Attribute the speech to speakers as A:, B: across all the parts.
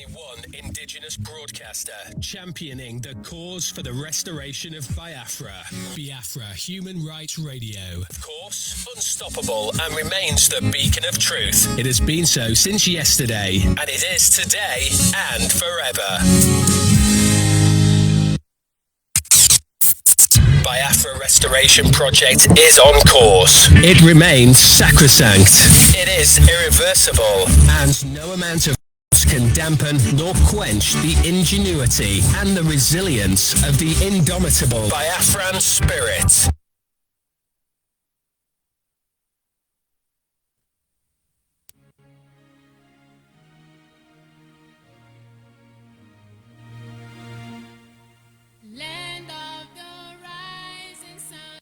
A: only one indigenous broadcaster championing the cause for the restoration of Biafra. Biafra Human Rights Radio. Of course, unstoppable and remains the beacon of truth. It has been so since yesterday, and it is today and forever. Biafra Restoration Project is on course. It remains sacrosanct. It is irreversible, and no amount of can dampen nor quench the ingenuity and the resilience of the indomitable Biafran spirit.
B: Land of the rising sun.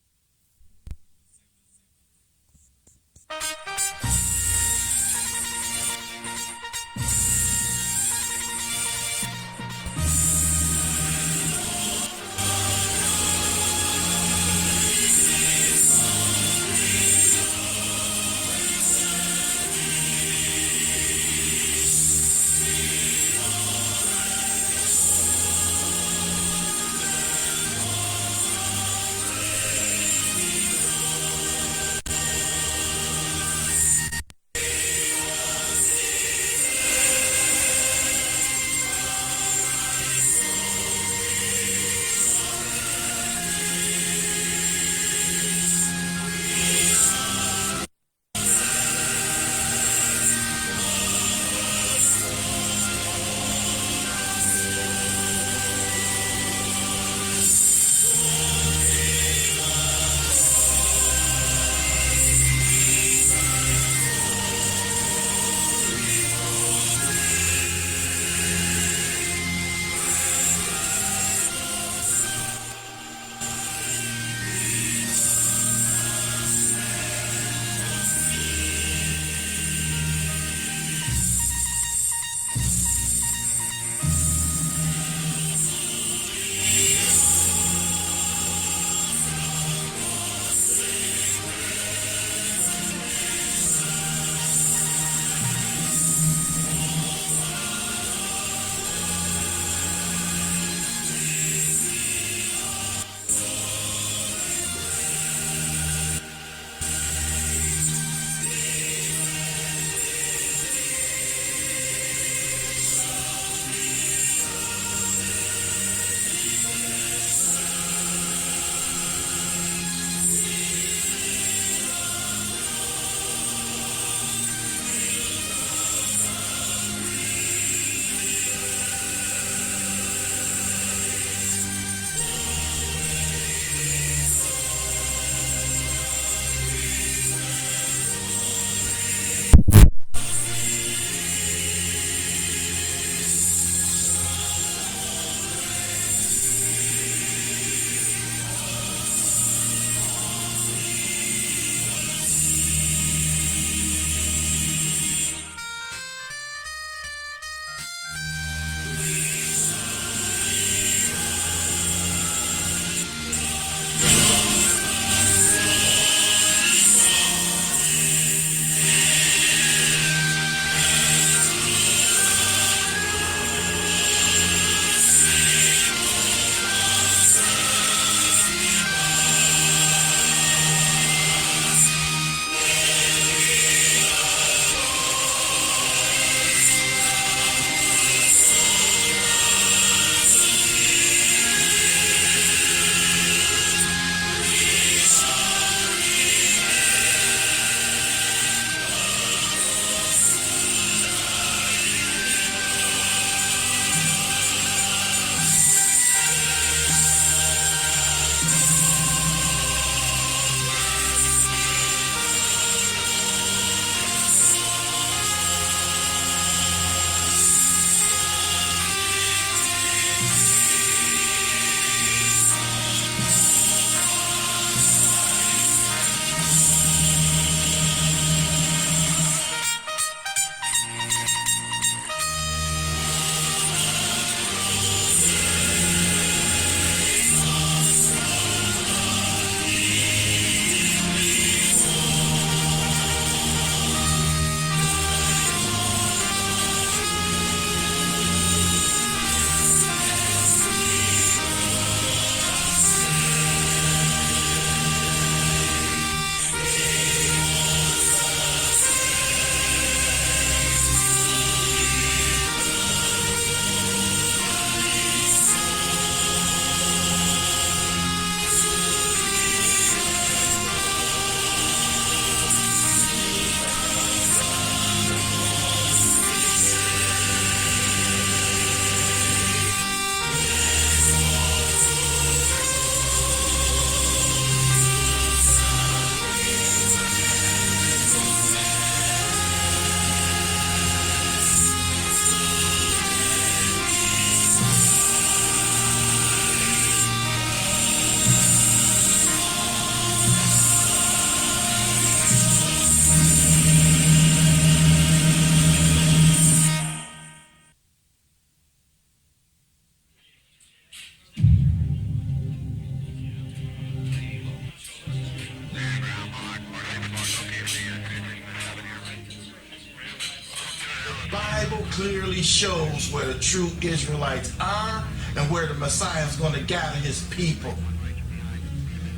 C: Bible clearly shows where the true Israelites are and where the Messiah is going to gather his people.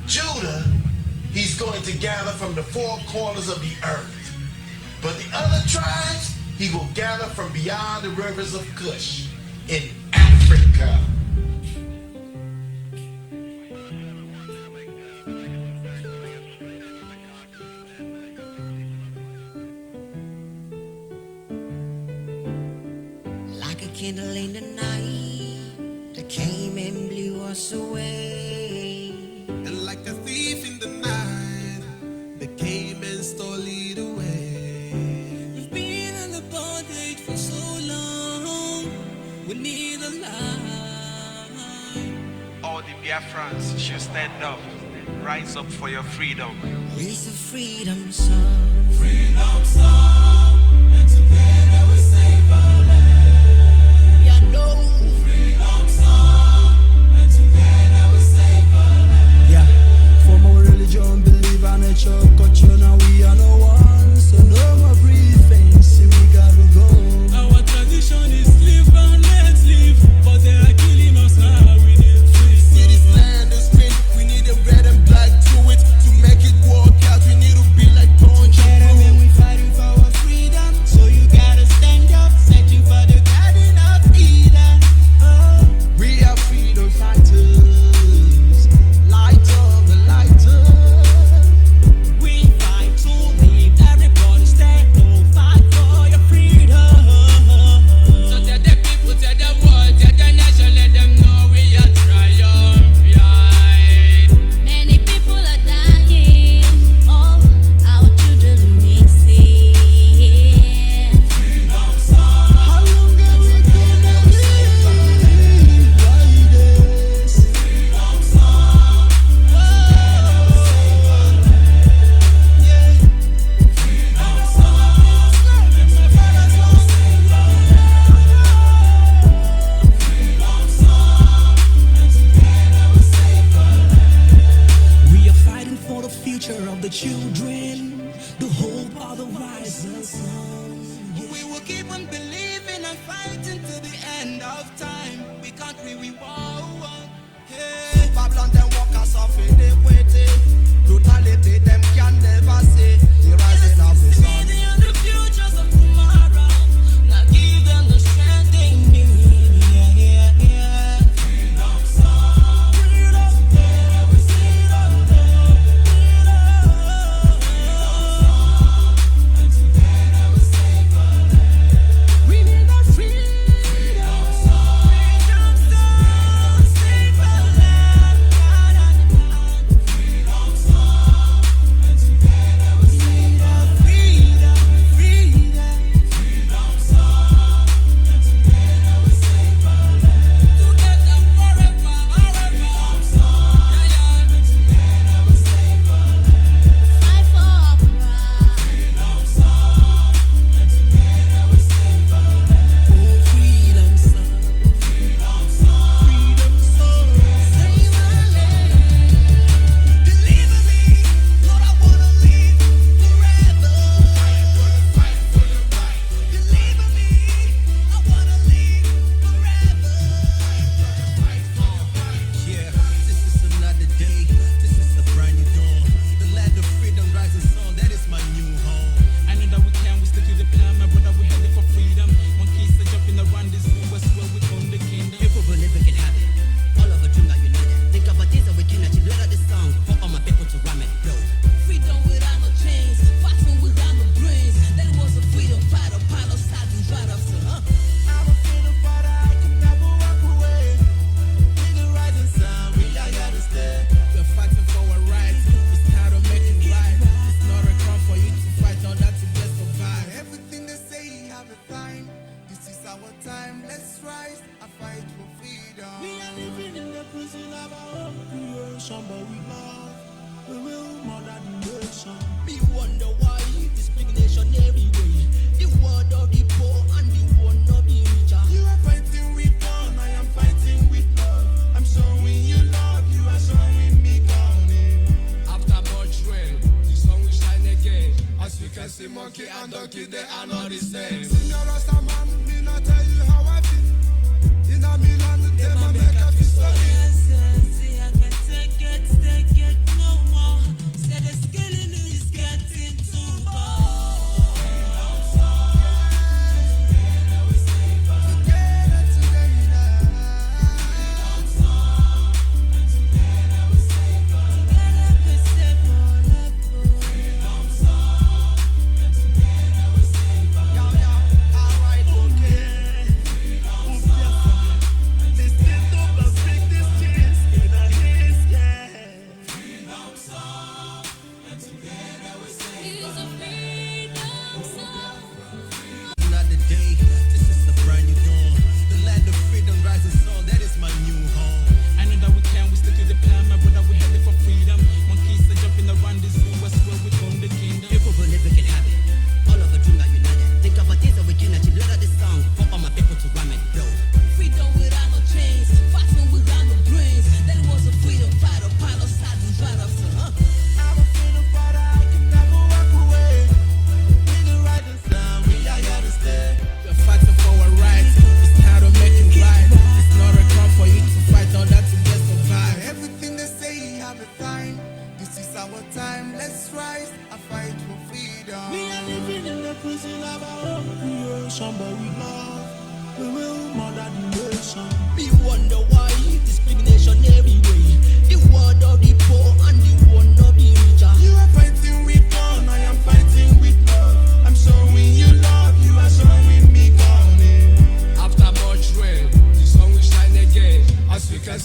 C: Judah, he's going to gather from the four corners of the earth. But the other tribes, he will gather from beyond the rivers of Cush in Africa.
D: Like a candle in the night that came and blew us away.
E: And like a thief in the night, they came and stole it away.
D: We've been in the bondage for so long. We need a light.
E: All the Biafrans should stand up, rise up for your freedom.
D: It's a freedom song.
E: Freedom song, and together we save our land.
D: You know.
E: Freedom song, and together we save our land.
F: Yeah, for my religion, believe in nature, culture, now we are no one. So no more breathing, see we gotta go.
G: Our tradition is live and let live, but they are killing us now. We need free.
E: See this land is green, we need a red and black to it. To make it work out, we need to be like Punch.
G: Together when we fighting for our freedom, so you gotta stand up, searching for the garden of Eden. Oh.
F: We are freedom fighters, light of the lighters.
G: We fight to live, everybody stand up, fight for your freedom. So tell the people, tell the world, tell the nation, let them know we are triumphant.
B: Many people are dying. All our children missing.
F: How long are we gonna live like this?
G: We are fighting for the future of the children, the hope of the rising sun.
E: We will keep on believing and fighting to the end of time. We can't really war. Hey, Babylon them walk us off in the waiting. Brutality them can never see. The rising of the sun.
G: The futures of tomorrow. Now give them the strength they need.
E: Freedom song. And together we save our land.
F: We need our freedom.
E: Freedom song.
G: Save our land.
E: Freedom song. And together we save our land.
G: Freedom.
E: Freedom song. And together we save our land.
G: Together forever.
E: Freedom song. And together we save our land.
B: Fight for our pride.
E: Freedom song. And together we save our land.
G: Freedom song.
E: Freedom song.
B: Save our land.
E: Deliver me, Lord, I wanna live forever. Fight for the right. Deliver me, I wanna live forever. Fight for the right.
F: Yeah, this is another day. This is a brand new dawn. The land of freedom, rising sun. That is my new home.
G: I know that we can, we stick to the plan, my brother, we headed for freedom. Monkeys are jumping around this zoo, I swear we own the kingdom.
D: People believe we can have it. All of a dream that united. Think about this and we can achieve. Let out this song for all my people to ram it. Blow.
G: Freedom without no chains, fighting without no brains. That was a freedom fighter, pile of silence right after, huh?
E: I'm a freedom fighter, I can never walk away. With the rising sun, we are here to stay.
G: We're fighting for our rights, it's tired of making right. It's not a crime for you to fight all that to just survive.
E: Everything they say, have a time. This is our time, let's rise. I fight for freedom.
G: We are living in the prison of our own creation, but we love the real mother nation.
D: Me wonder why discrimination everywhere. The word of the poor and the one of the richer.
E: You are fighting with gun, I am fighting with love. I'm showing you love, you are showing me calling.
G: After much rain, the sun will shine again. As we can see, monkey and donkey, they are not the same.
E: Senior Rasta man,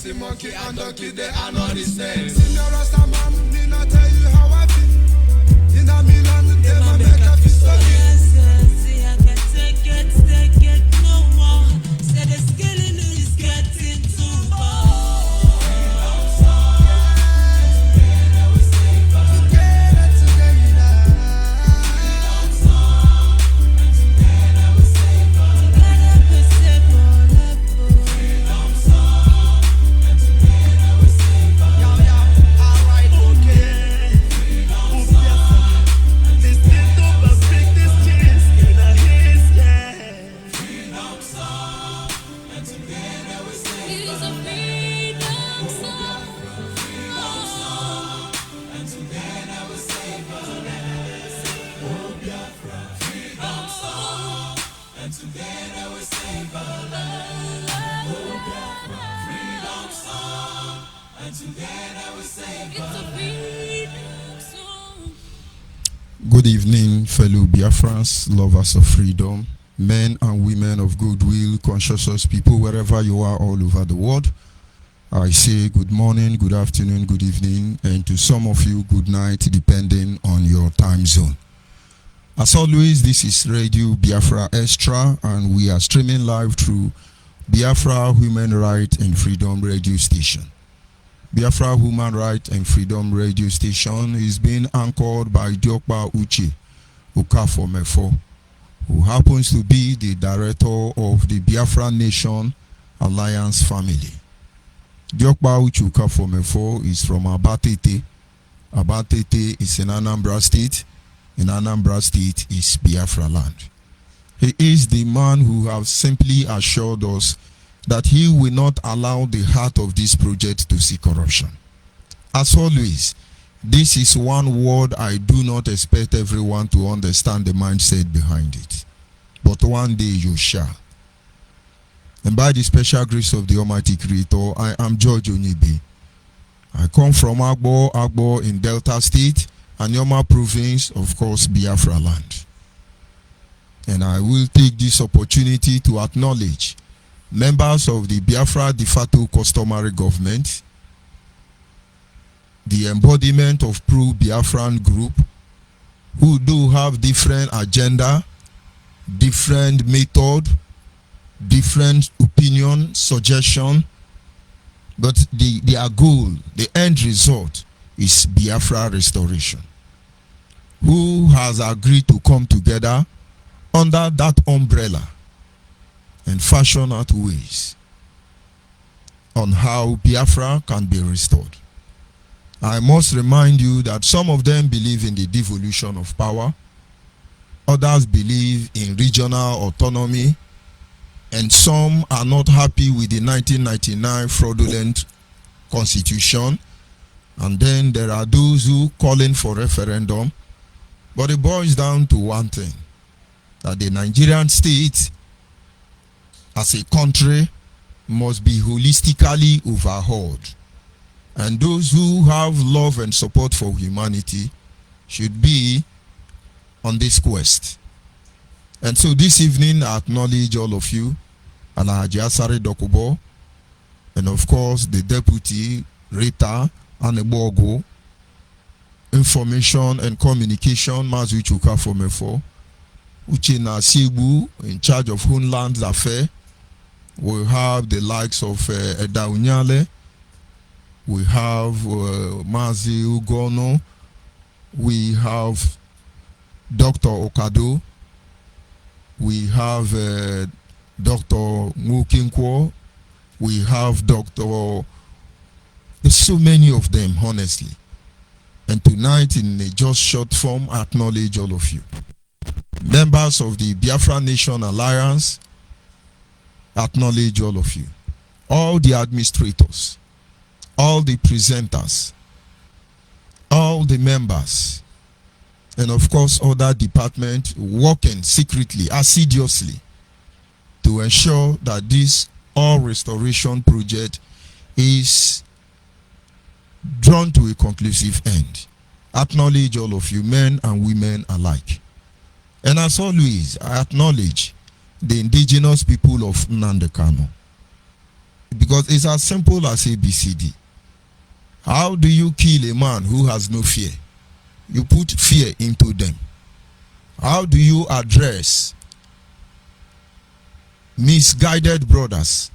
E: the monkey and donkey, they are not the same. In the Rasta man, me not tell you how I feel. In a Milan, they ma make a fist of it.
D: See, I can take it no more. Say the skilling is getting too far.
B: It's a freedom song. It's a freedom song.
H: Good evening, fellow Biafrans, lovers of freedom, men and women of goodwill, conscious people, wherever you are all over the world. I say good morning, good afternoon, good evening, and to some of you, good night, depending on your time zone. As always, this is Radio Biafra Extra, and we are streaming live through Biafra Human Rights and Freedom Radio Station. Biafra Human Rights and Freedom Radio Station is being anchored by Diokpa Uche Okafo-Mefo, who happens to be the director of the Biafra Nation Alliance family. Diokpa Uche Okafo-Mefo is from Abatete. Abatete is in Anambra State. In Anambra State is Biafra land. He is the man who has simply assured us that he will not allow the heart of this project to see corruption. As always, this is one word I do not expect everyone to understand the mindset behind it. But one day you shall. And by the special grace of the Almighty Creator, I am George Onyibe. I come from Agbo in Delta State, and Yoma province, of course, Biafra land. And I will take this opportunity to acknowledge members of the Biafra de facto customary government, the embodiment of pro-Biafran group, who do have different agenda, different method, different opinion, suggestion, but their goal, the end result, is Biafra restoration. Who has agreed to come together under that umbrella and fashion out ways on how Biafra can be restored. I must remind you that some of them believe in the devolution of power, others believe in regional autonomy, and some are not happy with the 1999 fraudulent constitution. And then there are those who calling for referendum. But it boils down to one thing, that the Nigerian state as a country must be holistically overhauled. And those who have love and support for humanity should be on this quest. And so this evening I acknowledge all of you, Alhaji Asare Dokubo, and of course the Deputy Rita Anebogo, Information and Communication, Mazu Okafo-Mefo, Uchenna Sigbu, in charge of Homeland Affairs. We have the likes of Eda Unyale, we have Mazi Ugono, we have Dr. Okado, we have Dr. Mukinkwo, we have Dr. There's so many of them, honestly. And tonight, in a just short form, I acknowledge all of you. Members of the Biafra Nation Alliance, acknowledge all of you. All the administrators, all the presenters, all the members, and of course other departments working secretly, assiduously to ensure that this all restoration project is drawn to a conclusive end. Acknowledge all of you, men and women alike. And as always, I acknowledge the indigenous people of Nnamdi Kanu. Because it's as simple as ABCD. How do you kill a man who has no fear? You put fear into them. How do you address misguided brothers?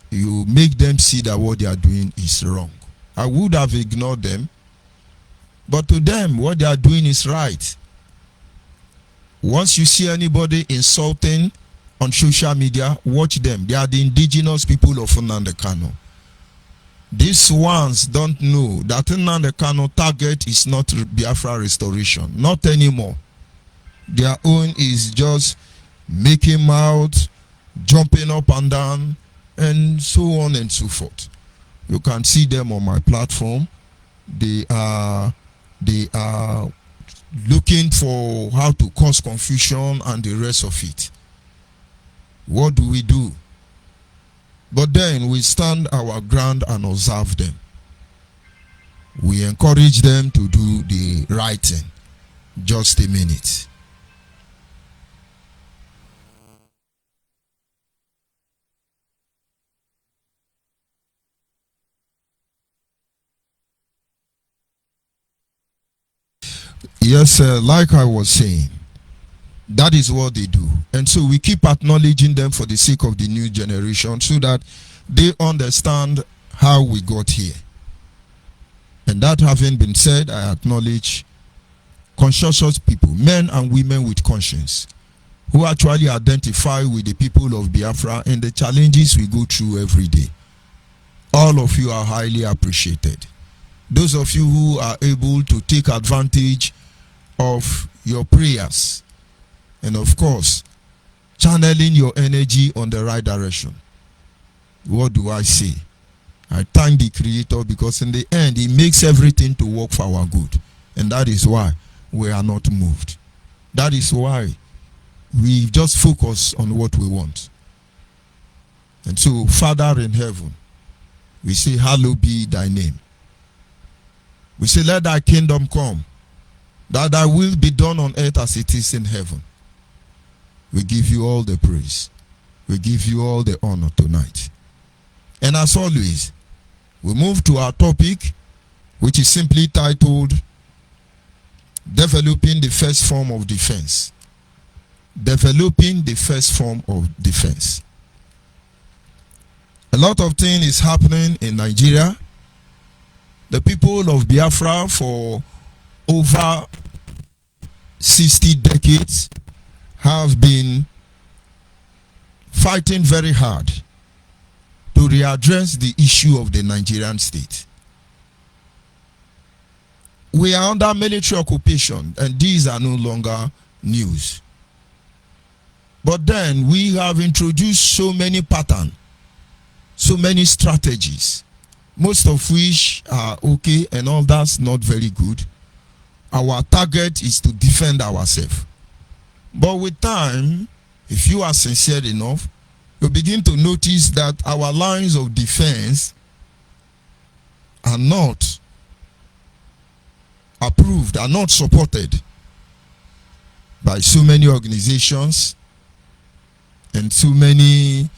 H: You make them see that what they are doing is wrong. I would have ignored them, but to them, what they are doing is right. Once you see anybody insulting on social media, watch them. They are the indigenous people of Nnamdi Kanu. These ones don't know that Nnamdi Kanu target is not Biafra restoration. Not anymore. Their own is just making mouth, jumping up and down, and so on and so forth. You can see them on my platform. They are looking for how to cause confusion and the rest of it. What do we do? But then we stand our ground and observe them. We encourage them to do the right thing. Just a minute. Yes, like I was saying, that is what they do. And so we keep acknowledging them for the sake of the new generation so that they understand how we got here. And that having been said, I acknowledge conscious people, men and women with conscience, who actually identify with the people of Biafra and the challenges we go through every day. All of you are highly appreciated. Those of you who are able to take advantage of your prayers and of course channeling your energy on the right direction. What do I say? I thank the Creator, because in the end He makes everything to work for our good, and that is why we are not moved. That is why we just focus on what we want. And so, Father in heaven, we say, hallowed be thy name. We say, let thy kingdom come, that thy will be done on earth as it is in heaven. We give you all the praise. We give you all the honor tonight. And as always, we move to our topic, which is simply titled, Developing the First Form of Defense. Developing the first form of defense. A lot of things is happening in Nigeria. The people of Biafra for over 60 decades have been fighting very hard to readdress the issue of the Nigerian state. We are under military occupation, and these are no longer news. But then we have introduced so many patterns, so many strategies, most of which are okay and all that's not very good. Our target is to defend ourselves. But with time, if you are sincere enough, you begin to notice that our lines of defense are not approved, are not supported by so many organizations and so many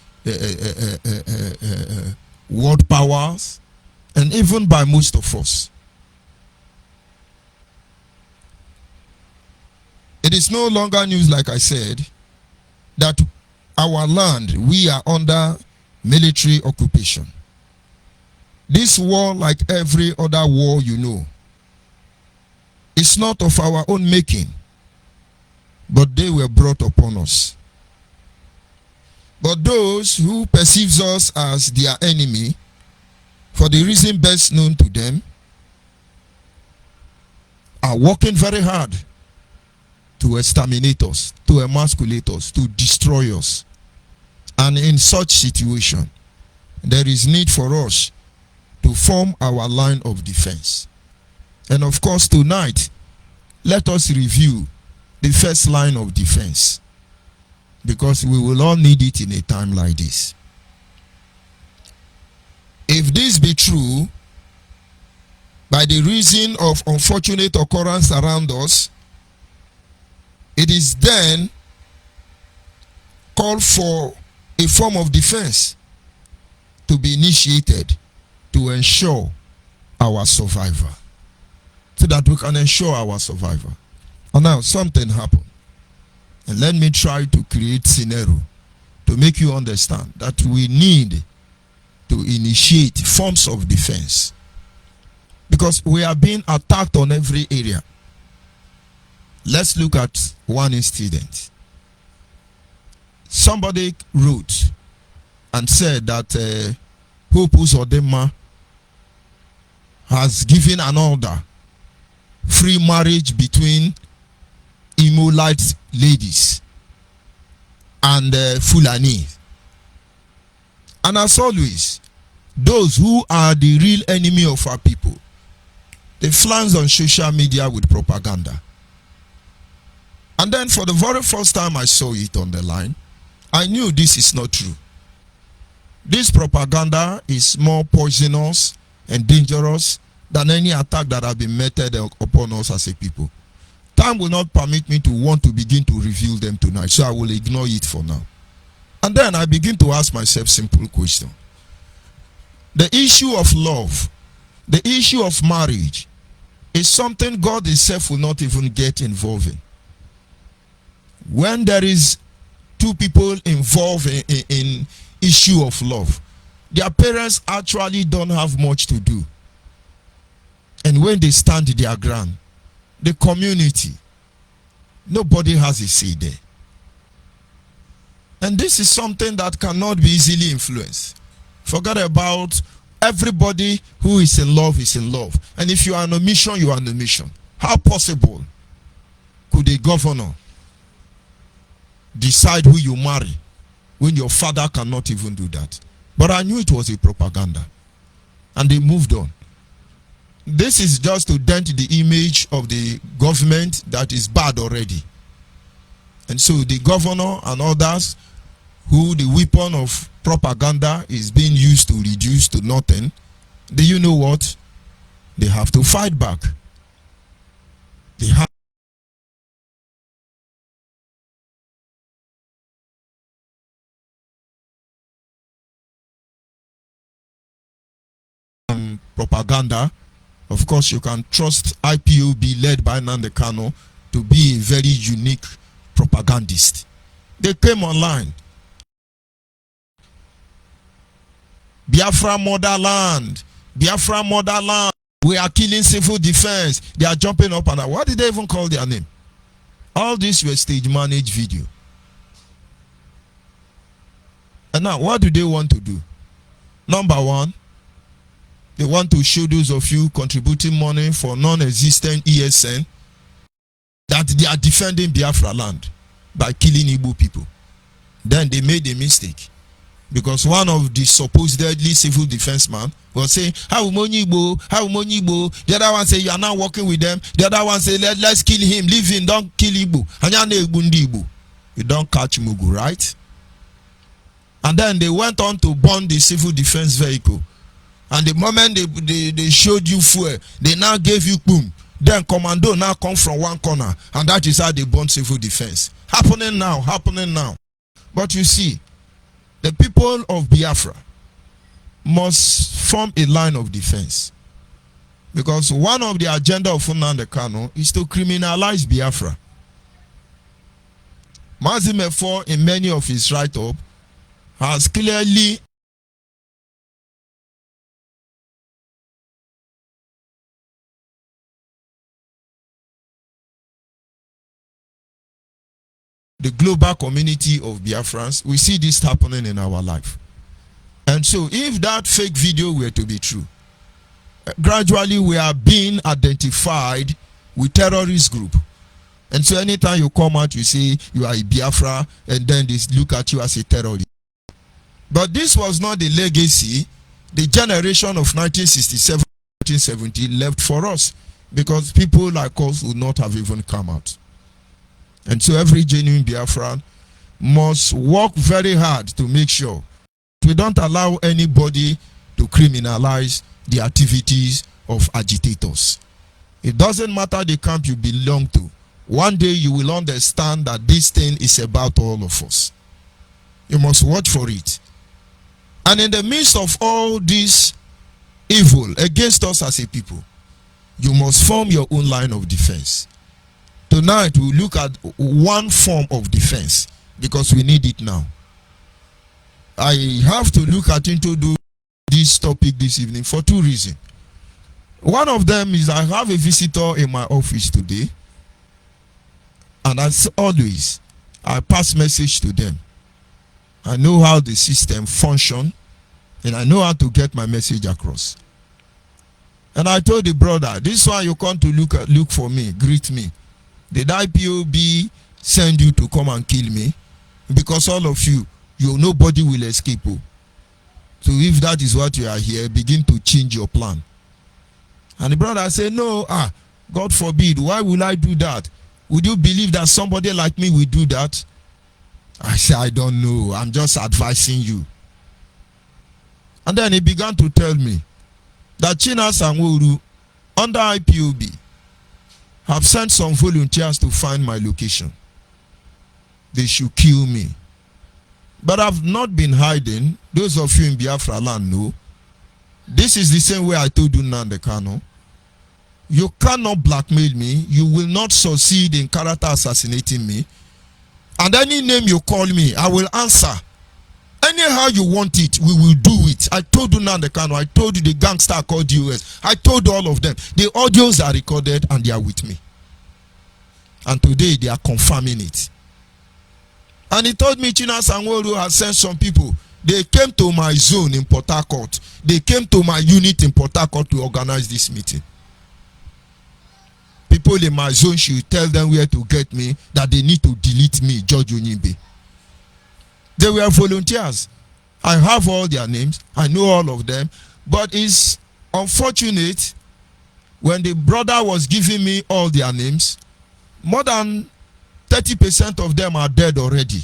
H: world powers, and even by most of us. It is no longer news, like I said, that our land, we are under military occupation. This war, like every other war you know, is not of our own making, but they were brought upon us. But those who perceive us as their enemy, for the reason best known to them, are working very hard to exterminate us, to emasculate us, to destroy us. And in such situation, there is need for us to form our line of defense. And of course, tonight, let us review the first line of defense, because we will all need it in a time like this. If this be true, by the reason of unfortunate occurrence around us, it is then called for a form of defense to be initiated to ensure our survival. So that we can ensure our survival. And now something happened. And let me try to create scenario to make you understand that we need to initiate forms of defense. Because we are being attacked on every area. Let's look at one incident. Somebody wrote and said that Hope Uzodinma has given an order, free marriage between Imolite ladies and Fulani. And as always, those who are the real enemy of our people, they flange on social media with propaganda. And then for the very first time I saw it on the line, I knew this is not true. This propaganda is more poisonous and dangerous than any attack that have been meted upon us as a people. Time will not permit me to want to begin to reveal them tonight, so I will ignore it for now. And then I begin to ask myself simple question. The issue of love, the issue of marriage, is something God himself will not even get involved in. When there is two people involved in issue of love, their parents actually don't have much to do. And when they stand their ground, the community, nobody has a say there. And this is something that cannot be easily influenced. Forget about everybody who is in love is in love. And if you are on a mission, you are on a mission. How possible could a governor decide who you marry when your father cannot even do that? But I knew it was a propaganda. And they moved on. This is just to dent the image of the government that is bad already. And so the governor and others who the weapon of propaganda is being used to reduce to nothing, do you know what? They have to fight back. They have propaganda. Of course, you can trust IPOB led by Nnamdi Kanu to be a very unique propagandist. They came online. Biafra motherland. Biafra motherland. We are killing civil defense. They are jumping up and down. What did they even call their name? All this were stage managed video. And now, what do they want to do? Number one, they want to show those of you contributing money for non-existent ESN that they are defending Biafra land by killing Igbo people. Then they made a mistake. Because one of the supposedly civil defense man was saying, how Onyibe, how Onyibe. The other one say, you are now working with them. The other one say, let's kill him, leave him, don't kill Igbo. You don't catch Mugu, right? And then they went on to burn the civil defense vehicle. And the moment they showed you fuel, they now gave you boom. Then commando now come from one corner. And that is how they burn civil defense. Happening now, happening now. But you see, the people of Biafra must form a line of defense. Because one of the agenda of Nnamdi Kanu is to criminalize Biafra. Mazi Mefo, in many of his write-up, has clearly the global community of Biafrans. We see this happening in our life. And so if that fake video were to be true, gradually we are being identified with terrorist group. And so anytime you come out, you say you are a Biafra, and then they look at you as a terrorist. But this was not the legacy the generation of 1967, 1970 left for us, because people like us would not have even come out. And so every genuine Biafran must work very hard to make sure we don't allow anybody to criminalize the activities of agitators. It doesn't matter the camp you belong to. One day you will understand that this thing is about all of us. You must watch for it. And in the midst of all this evil against us as a people, you must form your own line of defense. Tonight we look at one form of defense because we need it now. I have to look at into this topic this evening for two reasons. One of them is I have a visitor in my office today, and as always, I pass message to them. I know how the system function, and I know how to get my message across. And I told the brother, this one you come to look for me, greet me. Did IPOB send you to come and kill me? Because all of you, nobody will escape. So if that is what you are here, begin to change your plan. And the brother said, no, God forbid, why will I do that? Would you believe that somebody like me will do that? I said, I don't know. I'm just advising you. And then he began to tell me that Chinas and Woru, under IPOB, have sent some volunteers to find my location. They should kill me. But I've not been hiding. Those of you in Biafra land know. This is the same way I told you Nnamdi Kanu. You cannot blackmail me. You will not succeed in character assassinating me. And any name you call me, I will answer. Anyhow you want it, we will do it. I told you Nnamdi Kanu. I told you the gangster called US. I told all of them. The audios are recorded and they are with me. And today they are confirming it. And he told me Chinas Anworu has sent some people. They came to my zone in Port Harcourt. They came to my unit in Port Harcourt to organize this meeting. People in my zone should tell them where to get me, that they need to delete me, George Onyibe. They were volunteers. I have all their names. I know all of them. But it's unfortunate when the brother was giving me all their names, more than 30% of them are dead already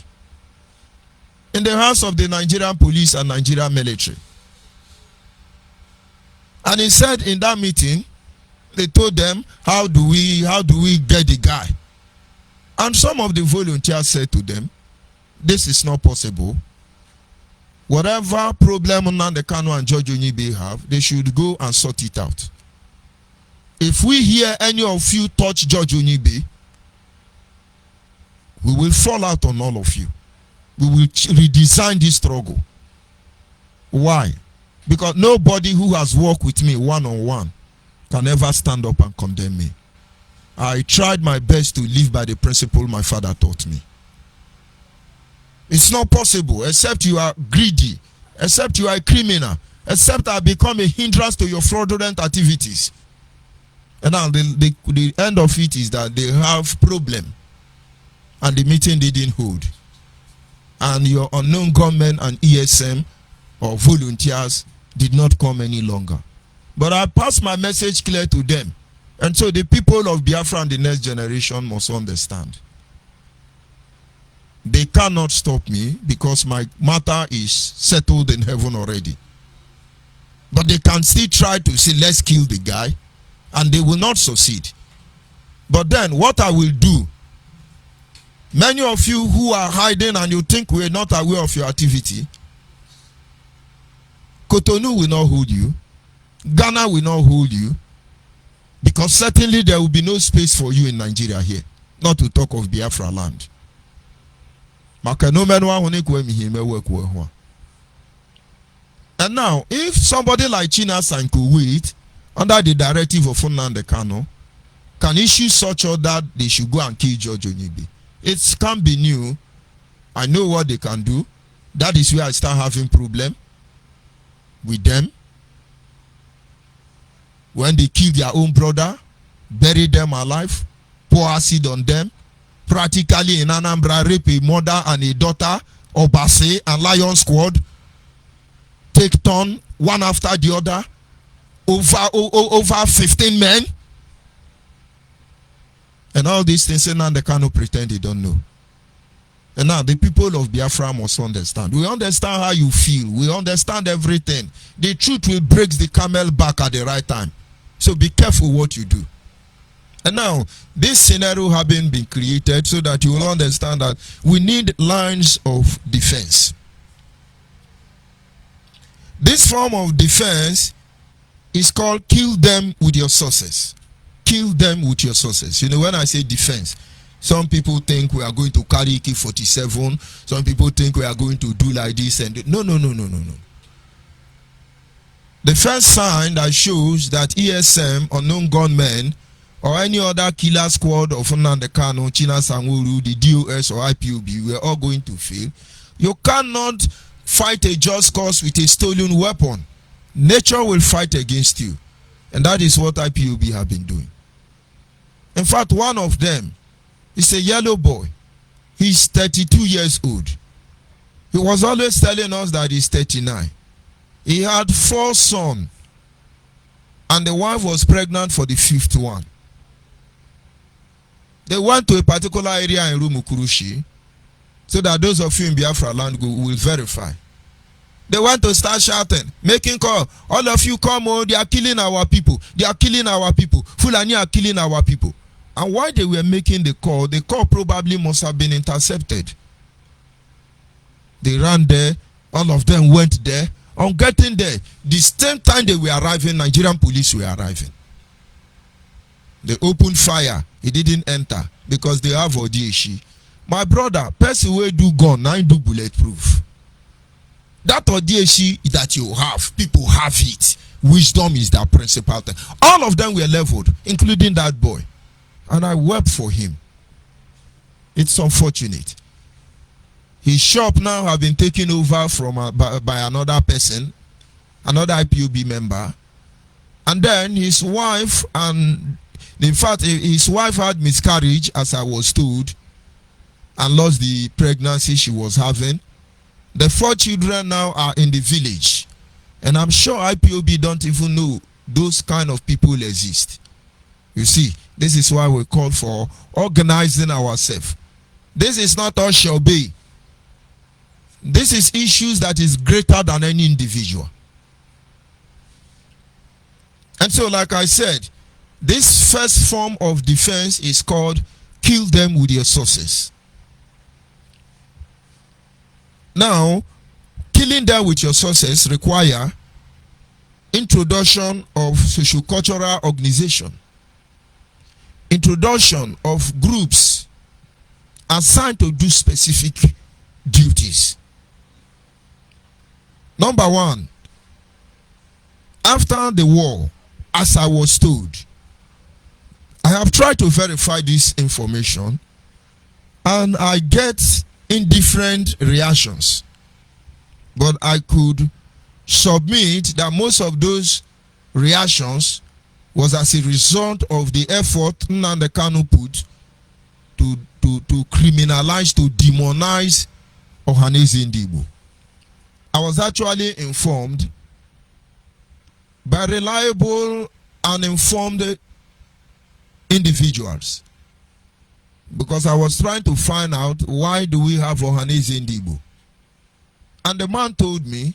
H: in the hands of the Nigerian police and Nigerian military. And he said in that meeting, they told them, how do we get the guy? And some of the volunteers said to them, this is not possible. Whatever problem Nnamdi Kanu and George Onyibe have, they should go and sort it out. If we hear any of you touch George Onyibe, we will fall out on all of you. We will redesign this struggle. Why? Because nobody who has worked with me one-on-one can ever stand up and condemn me. I tried my best to live by the principle my father taught me. It's not possible except you are greedy, except you are a criminal, except I become a hindrance to your fraudulent activities. And now the end of it is that they have problem and the meeting didn't hold. And your unknown gunmen and ESM or volunteers did not come any longer. But I passed my message clear to them. And so the people of Biafra and the next generation must understand. They cannot stop me because my matter is settled in heaven already. But they can still try to say, let's kill the guy. And they will not succeed. But then what I will do, many of you who are hiding and you think we're not aware of your activity, Cotonou will not hold you. Ghana will not hold you. Because certainly there will be no space for you in Nigeria here. Not to talk of Biafra land. And now, if somebody like Chinas and Kuwait, under the directive of Nnamdi Kanu, can issue such order, they should go and kill George Onyibe. It can't be new. I know what they can do. That is where I start having problem with them. When they kill their own brother, bury them alive, pour acid on them, practically in Anambra rape a mother and a daughter, Obase and Lion Squad, take turn one after the other, over 15 men. And all these things, and they cannot pretend they don't know. And now the people of Biafra must understand. We understand how you feel. We understand everything. The truth will break the camel back at the right time. So be careful what you do. And now, this scenario having been created so that you will understand that we need lines of defense. This form of defense is called kill them with your sources. Kill them with your sources. You know, when I say defense, some people think we are going to carry AK-47. Some people think we are going to do like this and no. The first sign that shows that ESM, unknown gunmen, or any other killer squad of Nnamdi Kanu, China Sanwo-Olu, the DOS or IPOB, we are all going to fail. You cannot fight a just cause with a stolen weapon. Nature will fight against you. And that is what IPOB have been doing. In fact, one of them is a yellow boy. He's 32 years old. He was always telling us that he's 39. He had 4 sons. And the wife was pregnant for the 5th one. They went to a particular area in Rumukurushi, so that those of you in Biafra land will verify. They want to start shouting, making call. All of you come, oh, they are killing our people. They are killing our people. Fulani are killing our people. And while they were making the call probably must have been intercepted. They ran there. All of them went there. On getting there, the same time they were arriving, Nigerian police were arriving. They opened fire. He didn't enter because they have Odieshi. My brother, person will do gun, now do bulletproof. That Odieshi that you have, people have it. Wisdom is their principal thing. All of them were leveled, including that boy. And I wept for him. It's unfortunate. His shop now have been taken over from by another person, another IPOB member. And then his wife, and in fact, his wife had miscarriage, as I was told, and lost the pregnancy she was having. The 4 children now are in the village. And I'm sure IPOB don't even know those kind of people exist. You see, this is why we call for organizing ourselves. This is not all shall be. This is issues that is greater than any individual. And so, like I said, this first form of defense is called kill them with your sources. Now, killing them with your sources require introduction of socio-cultural organization, introduction of groups assigned to do specific duties. Number 1, after the war, as I was told, I have tried to verify this information and I get indifferent reactions, but I could submit that most of those reactions was as a result of the effort Nnamdi Kanu put to criminalize, to demonize Ohanaeze Ndigbo. I was actually informed by reliable and informed individuals, because I was trying to find out why do we have Ohanaeze Ndigbo. And the man told me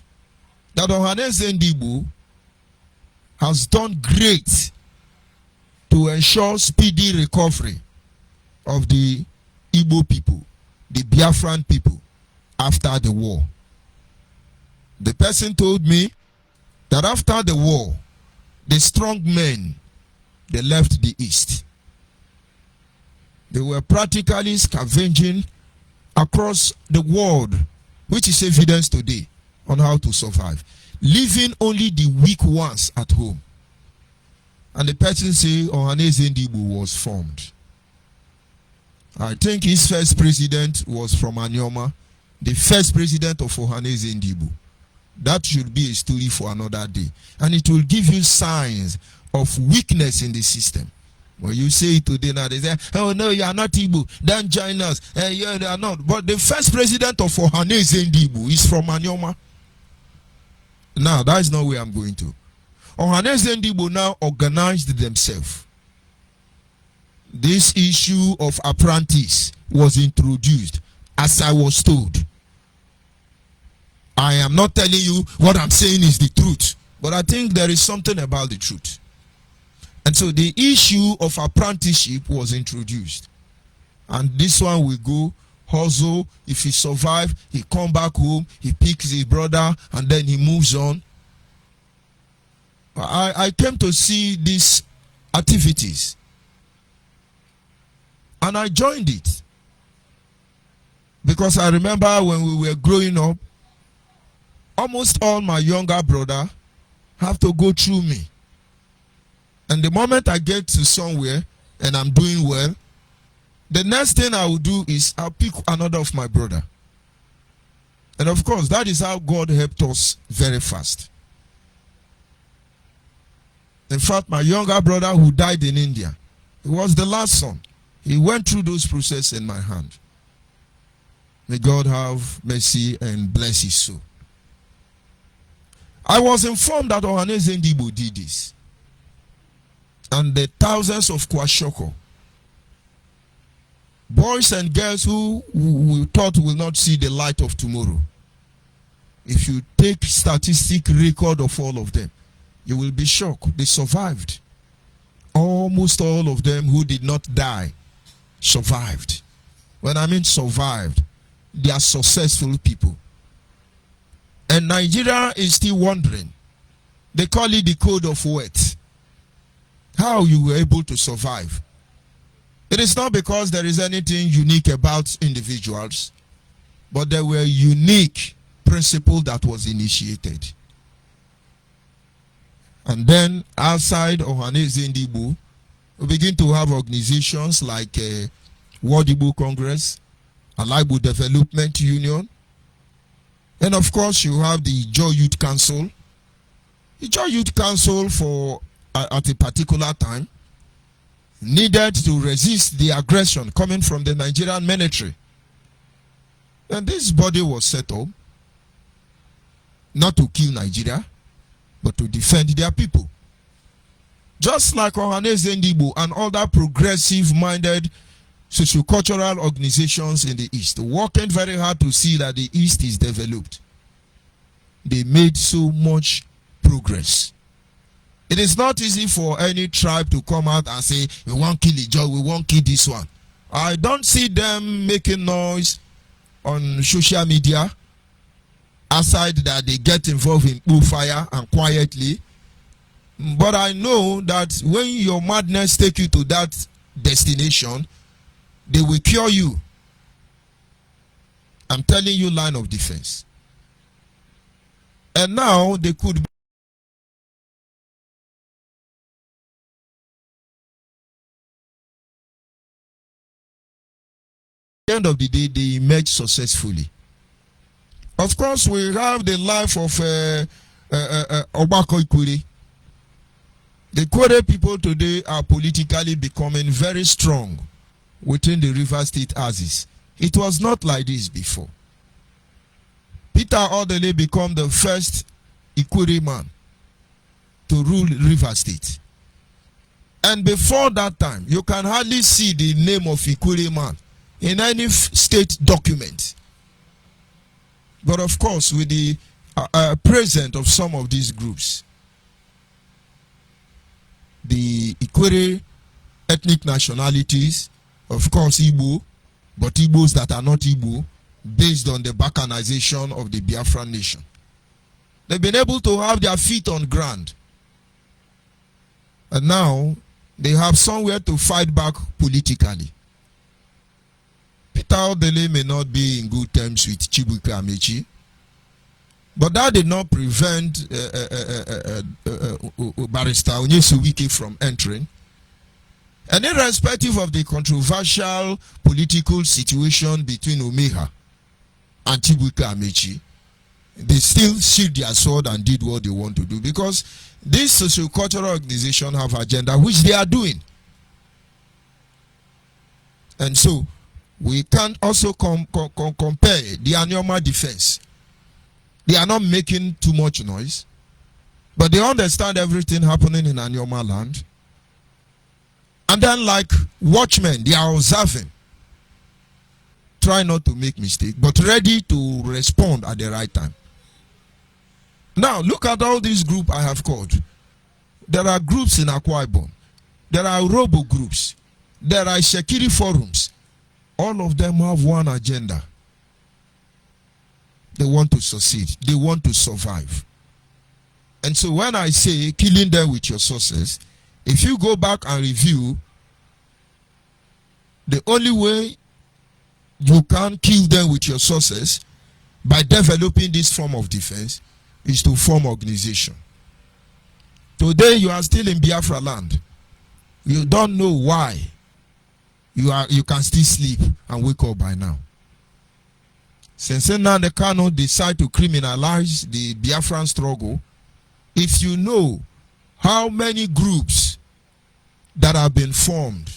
H: that Ohanaeze Ndigbo has done great to ensure speedy recovery of the Igbo people, the Biafran people, after the war. The person told me that after the war, the strong men, they left the East. They were practically scavenging across the world, which is evidence today on how to survive, leaving only the weak ones at home. And the person say Ohanaeze Ndigbo was formed. I think his first president was from Anyoma, the first president of Ohanaeze Ndigbo. That should be a story for another day. And it will give you signs of weakness in the system. When you say it today now, they say, oh no, you are not Igbo, don't join us. You are not. But the first president of Ohanaeze Ndigbo is from Anyoma. Now, that is not where I'm going to. Ohanaeze Ndigbo now organized themselves. This issue of apprentice was introduced, as I was told. I am not telling you what I'm saying is the truth, but I think there is something about the truth. And so the issue of apprenticeship was introduced. And this one will go, hustle, if he survive, he come back home, he picks his brother, and then he moves on. I came to see these activities and I joined it because I remember when we were growing up, almost all my younger brother have to go through me. And the moment I get to somewhere and I'm doing well, the next thing I will do is I'll pick another of my brother. And of course, that is how God helped us very fast. In fact, my younger brother who died in India, he was the last son. He went through those processes in my hand. May God have mercy and bless his soul. I was informed that Ohaneze Ndigbo did this. And the thousands of Kwashoko, boys and girls who we thought will not see the light of tomorrow. If you take statistic record of all of them, you will be shocked. They survived. Almost all of them who did not die survived. When I mean survived, they are successful people. And Nigeria is still wondering. They call it the code of worth. How you were able to survive. It is not because there is anything unique about individuals, but there were unique principles that was initiated. And then outside Ohaneze Ndigbo, we begin to have organizations like World Igbo Congress, Alaibu Development Union, and of course you have the Joy Youth Council. The Joy Youth Council for at a particular time needed to resist the aggression coming from the Nigerian military. And this body was set up not to kill Nigeria, but to defend their people. Just like Ohaneze Ndigbo and other progressive-minded socio-cultural organizations in the East, working very hard to see that the East is developed. They made so much progress. It is not easy for any tribe to come out and say, we won't kill Ijaw, we won't kill this one. I don't see them making noise on social media, aside that they get involved in bullfire and quietly. But I know that when your madness takes you to that destination, they will cure you. I'm telling you, line of defense. And now they could be at the end of the day, they emerge successfully. Of course, we have the life of Obako Ikwere. The Ikwere people today are politically becoming very strong within the River State axis. It was not like this before. Peter Odele became the first Ikwere man to rule River State. And before that time, you can hardly see the name of Ikwere man in any state document. But of course, with the presence of some of these groups, the Ikwere ethnic nationalities, of course Igbo, but Igbos that are not Igbo, based on the balkanization of the Biafra nation. They've been able to have their feet on ground. And now, they have somewhere to fight back politically. Peter Odele may not be in good terms with Chibuike Amechi, but that did not prevent Barrister Onyesuwike from entering. And irrespective of the controversial political situation between Omeha and Chibuike Amechi, they still sheathed their sword and did what they want to do, because this socio-cultural organization have agenda which they are doing. And so, we can also compare the Anioma defense. They are not making too much noise, but they understand everything happening in Anioma land. And then, like watchmen, they are observing. Try not to make mistake, but ready to respond at the right time. Now, look at all these groups I have called. There are groups in Akwa Ibom. There are robo groups. There are Shekiri forums. All of them have one agenda. They want to succeed. They want to survive. And so when I say killing them with your sources, if you go back and review, the only way you can kill them with your sources by developing this form of defense is to form organization. Today you are still in Biafra land. You don't know why you can still sleep and wake up by now. Since now the Kano decide to criminalize the Biafran struggle, if you know how many groups that have been formed,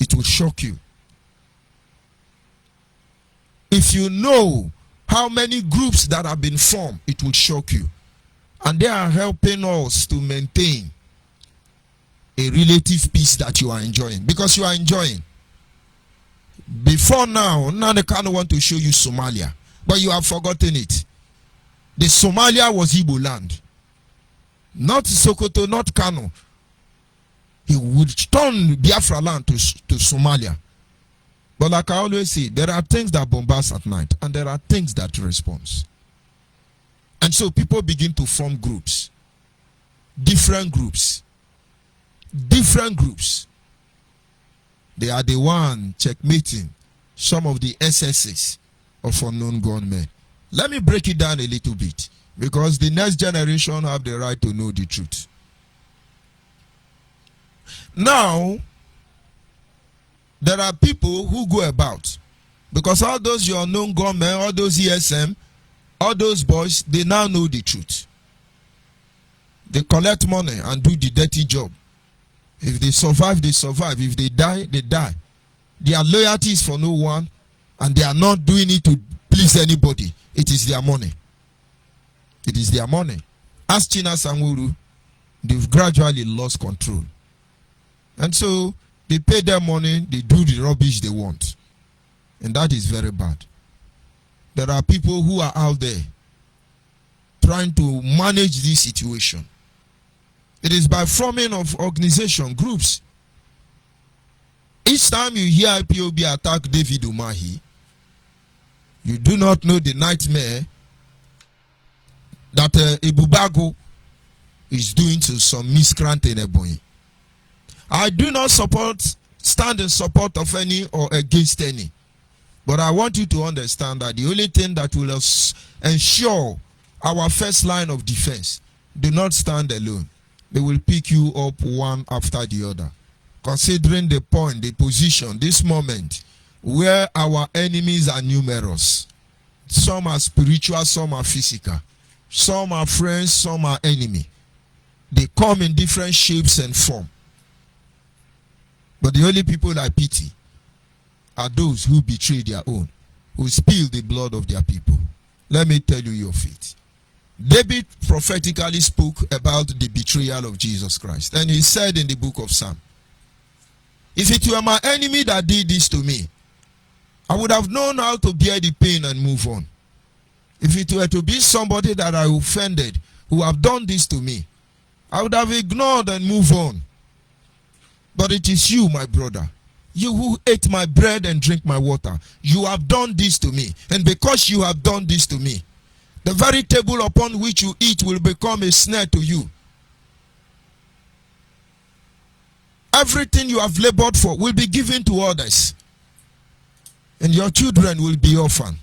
H: it will shock you. If you know how many groups that have been formed, it will shock you. And they are helping us to maintain a relative peace that you are enjoying. Because you are enjoying. Before now they kind of want to show you Somalia. But you have forgotten it. The Somalia was Igbo land. Not Sokoto, not Kano. He would turn Biafra land to Somalia. But like I always say, there are things that bombast at night and there are things that respond. And so people begin to form groups. Different groups. Different groups. They are the one checkmating some of the SSs of unknown gunmen. Let me break it down a little bit, because the next generation have the right to know the truth. Now, there are people who go about, because all those your unknown gunmen, all those ESM, all those boys, they now know the truth. They collect money and do the dirty job. If they survive, they survive. If they die, they die. Their loyalty is for no one, and they are not doing it to please anybody. It is their money. It is their money. Ask China Sanguru, they've gradually lost control. And so, they pay their money, they do the rubbish they want. And that is very bad. There are people who are out there trying to manage this situation. It is by forming of organization groups. Each time you hear IPOB attack David Umahi, you do not know the nightmare that Ebubago is doing to some miscreant in Ebonyi. I do not stand in support of any or against any. But I want you to understand that the only thing that will ensure our first line of defense, do not stand alone. They will pick you up one after the other. Considering the point, the position, this moment, where our enemies are numerous. Some are spiritual, some are physical. Some are friends, some are enemy. They come in different shapes and form. But the only people I pity are those who betray their own, who spill the blood of their people. Let me tell you your fate. David prophetically spoke about the betrayal of Jesus Christ. And he said in the book of Psalm, if it were my enemy that did this to me, I would have known how to bear the pain and move on. If it were to be somebody that I offended who have done this to me, I would have ignored and move on. But it is you, my brother, you who ate my bread and drink my water. You have done this to me. And because you have done this to me, the very table upon which you eat will become a snare to you. Everything you have labored for will be given to others. And your children will be orphaned.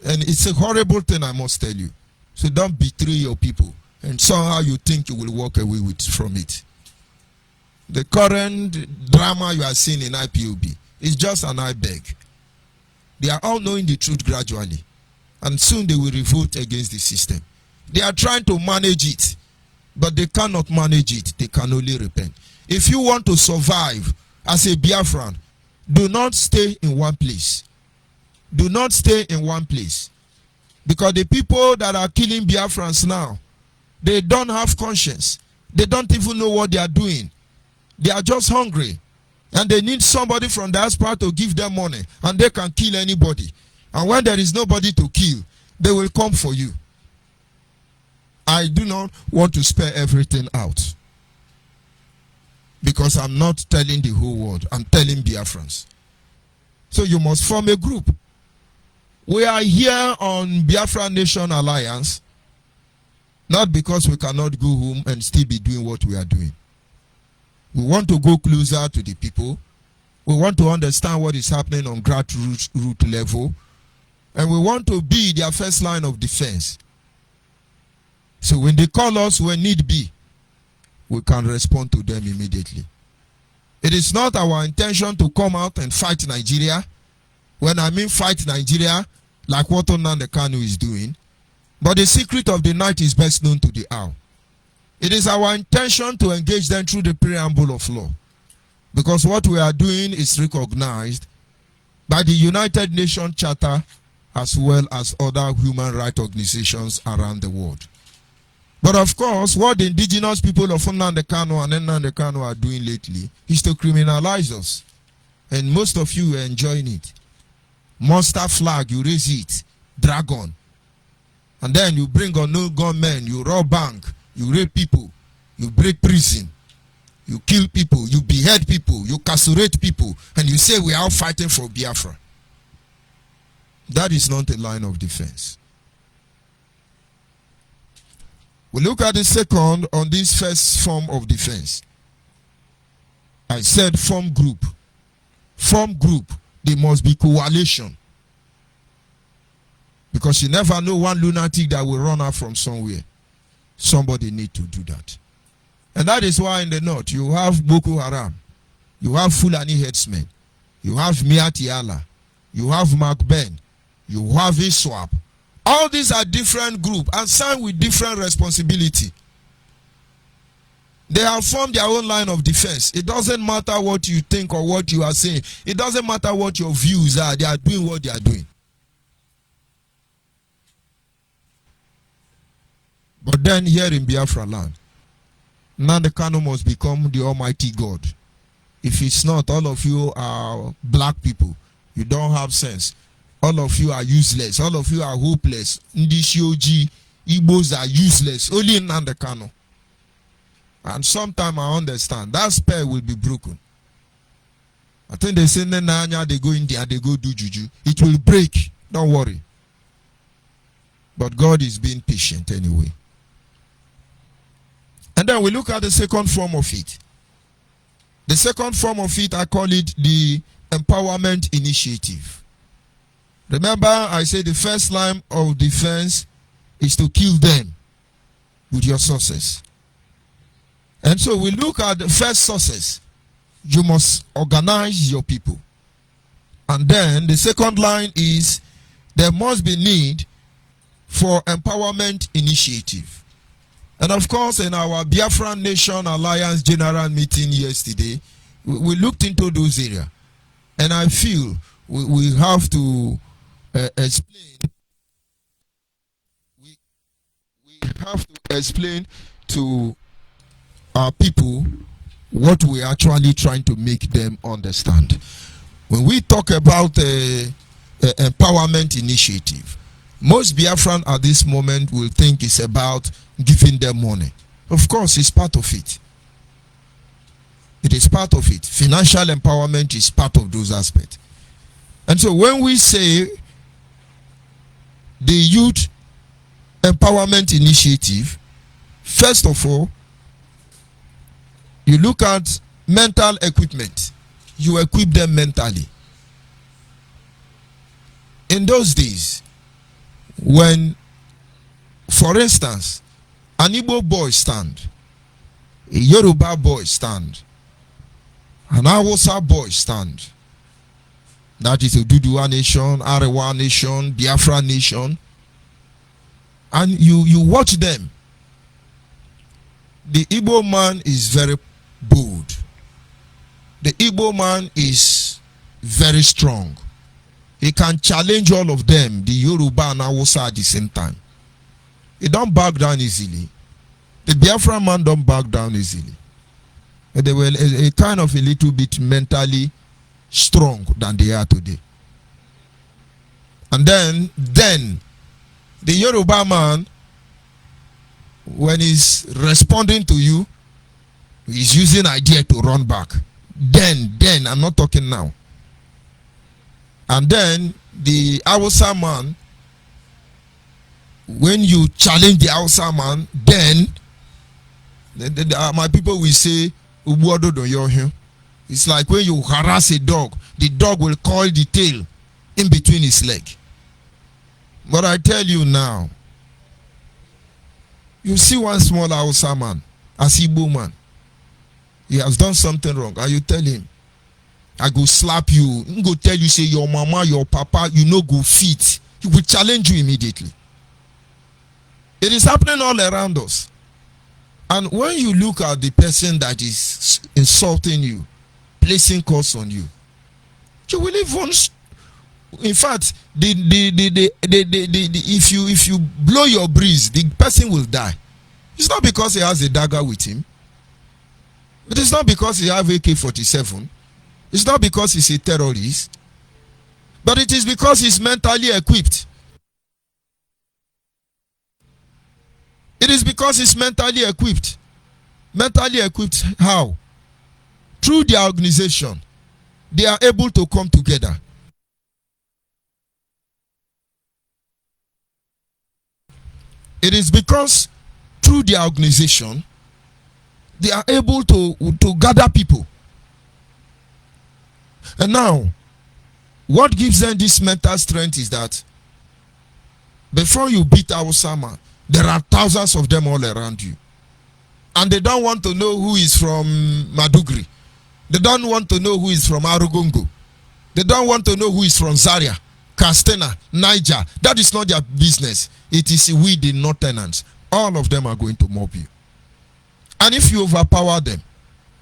H: And it's a horrible thing, I must tell you. So don't betray your people. And somehow you think you will walk away from it. The current drama you are seeing in IPOB is just an iBeg. They are all knowing the truth gradually. And soon they will revolt against the system. They are trying to manage it. But they cannot manage it. They can only repent. If you want to survive as a Biafran, do not stay in one place. Do not stay in one place. Because the people that are killing Biafrans now, they don't have conscience. They don't even know what they are doing. They are just hungry. And they need somebody from the diaspora to give them money. And they can kill anybody. And when there is nobody to kill, they will come for you. I do not want to spare everything out. Because I'm not telling the whole world. I'm telling Biafrans. So you must form a group. We are here on Biafra Nation Alliance Not because we cannot go home and still be doing what we are doing. We want to go closer to the people. We want to understand what is happening on grassroots root level. And we want to be their first line of defense. So when they call us when need be, we can respond to them immediately. It is not our intention to come out and fight Nigeria. When I mean fight Nigeria, like what Nnamdi Kanu is doing. But the secret of the night is best known to the owl. It is our intention to engage them through the preamble of law. Because what we are doing is recognized by the United Nations Charter as well as other human rights organizations around the world. But of course, what the indigenous people of Nnamdi Kanu and Nnamdi Kanu are doing lately is to criminalize us. And most of you are enjoying it. Monster flag, you raise it. Dragon. And then you bring on no gunmen, you rob bank, you rape people, you break prison, you kill people, you behead people, you castrate people, and you say we are all fighting for Biafra. That is not a line of defense. We look at the second on this first form of defense. I said form group. Form group, there must be coalition. Because you never know one lunatic that will run out from somewhere. Somebody need to do that. And that is why in the north you have Boko Haram, you have Fulani headsmen, you have Miatiala, you have Mark Ben, you have ISWAP. All these are different groups and some with different responsibility. They have formed their own line of defense. It doesn't matter what you think or what you are saying. It doesn't matter what your views are. They are doing what they are doing. But then here in Biafra land, Nnamdi Kanu must become the almighty God. If it's not, all of you are black people. You don't have sense. All of you are useless. All of you are hopeless. Ndishioji, Igbos are useless. Only Nnamdi Kanu. And sometimes I understand that spell will be broken. I think they say Nanya, they go India, they go do juju. It will break. Don't worry. But God is being patient anyway. And then we look at the second form of it. The second form of it, I call it the empowerment initiative. Remember, I said the first line of defense is to kill them with your sources. And so we look at the first sources. You must organize your people. And then the second line is there must be need for empowerment initiative. And of course, in our Biafra Nation Alliance General Meeting yesterday, we looked into those areas. And I feel we have to explain. We have to explain to our people what we are actually trying to make them understand. When we talk about empowerment initiative, most Biafran at this moment will think it's about giving them money. Of course, it's part of it. It is part of it. Financial empowerment is part of those aspects. And so when we say the youth empowerment initiative, first of all, you look at mental equipment. You equip them mentally. In those days, when, for instance, an Igbo boy stand, a Yoruba boy stand, an Hausa boy stand, that is a Duduwa nation, Arewa nation, Biafra nation, and you watch them. The Igbo man is very bold. The Igbo man is very strong. He can challenge all of them, the Yoruba and Hausa at the same time. He don't back down easily. The Biafra man don't back down easily. They were a kind of a little bit mentally strong than they are today. And then the Yoruba man, when he's responding to you, he's using idea to run back. Then, I'm not talking now. And then the Hausa man, when you challenge the Hausa man, then my people will say, it's like when you harass a dog, the dog will coil the tail in between his leg. But I tell you now, you see one small Hausa man, a Igbo man, he has done something wrong, and you tell him, I go slap you, I go tell you, say your mama, your papa, you no go fit. He will challenge you immediately. It is happening all around us. And when you look at the person that is insulting you, placing curse on you, you will even, in fact, if you blow your breeze, the person will die. It's not because he has a dagger with him. It is not because he has AK-47. It's not because he's a terrorist. But it is because he's mentally equipped. It is because he's mentally equipped. Mentally equipped how? Through their organization, they are able to come together. It is because through their organization, they are able to gather people. And now, what gives them this mental strength is that before you beat Awusama, there are thousands of them all around you. And they don't want to know who is from Madugri. They don't want to know who is from Arugungu. They don't want to know who is from Zaria, Castena, Niger. That is not their business. It is we, the Northerners. All of them are going to mob you. And if you overpower them,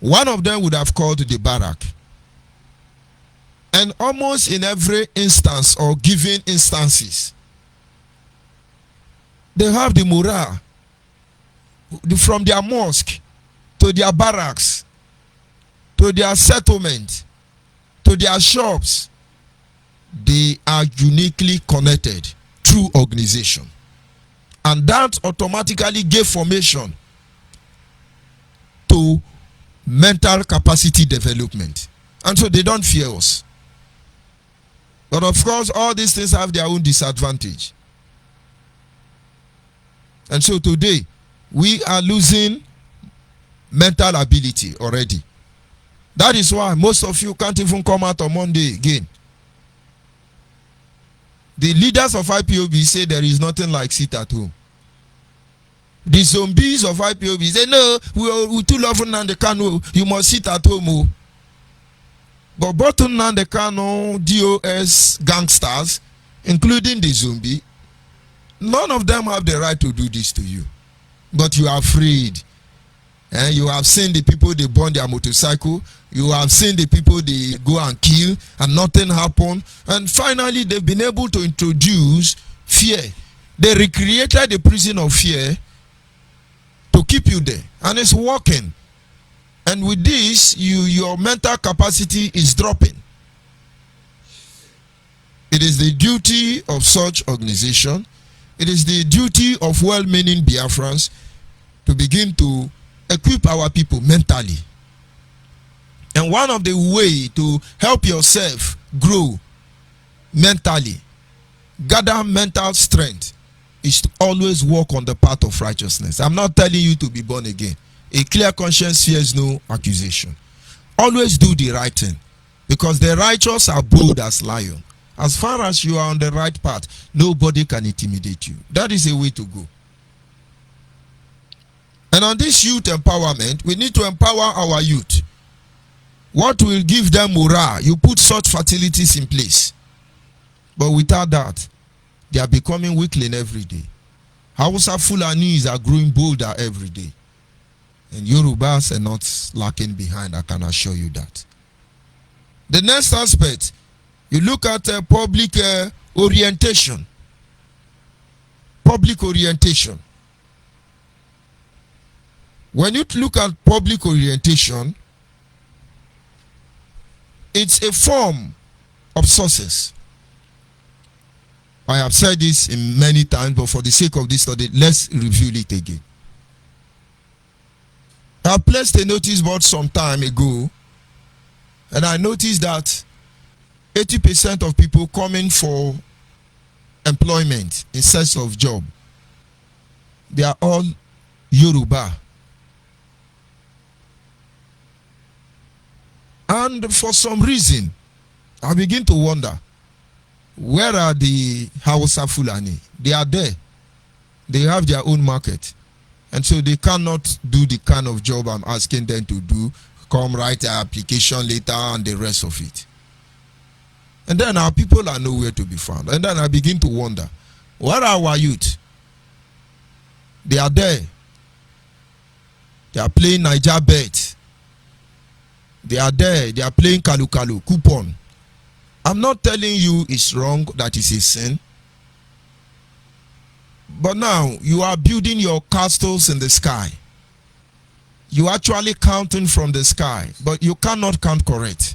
H: one of them would have called the barrack. And almost in every instance or given instances, they have the morale from their mosque to their barracks to their settlement to their shops. They are uniquely connected through organization, and that automatically gave formation to mental capacity development, and so they don't fear us. But of course, all these things have their own disadvantage. And so today, we are losing mental ability already. That is why most of you can't even come out on Monday again. The leaders of IPOB say there is nothing like sit at home. The zombies of IPOB say, no, we too love Nnamdi Kanu, you must sit at home. Oh. But both Nnamdi Kanu, DOS gangsters, including the zombie, none of them have the right to do this to you. But you are afraid. And you have seen the people, they burn their motorcycle. You have seen the people, they go and kill, and nothing happened. And finally, they've been able to introduce fear. They recreated the prison of fear to keep you there. And it's working. And with this, your mental capacity is dropping. It is the duty of such organization, it is the duty of well-meaning Biafrans to begin to equip our people mentally. And one of the way to help yourself grow mentally, gather mental strength, is to always walk on the path of righteousness. I'm not telling you to be born again. A clear conscience fears no accusation. Always do the right thing, because the righteous are bold as lion. As far as you are on the right path, nobody can intimidate you. That is a way to go. And on this youth empowerment, we need to empower our youth. What will give them morale? You put such facilities in place. But without that, they are becoming weakling every day. Hausa Fulanis are growing bolder every day. And Yorubas are not lacking behind, I can assure you that. The next aspect, you look at public orientation. Public orientation. When you look at public orientation, it's a form of success. I have said this in many times, but for the sake of this study, let's review it again. I placed a notice board some time ago, and I noticed that 80% of people coming for employment in search of job They are all Yoruba. And for some reason, I begin to wonder, where are the Hausa Fulani? They are there. They have their own market. And so they cannot do the kind of job I'm asking them to do, come write an application later and the rest of it. And then our people are nowhere to be found. And then I begin to wonder, where are our youth? They are there. They are playing Niger Bet. They are there. They are playing Kalu Kalu, coupon. I'm not telling you it's wrong, that is a sin. But now you are building your castles in the sky. You are actually counting from the sky, but you cannot count correct.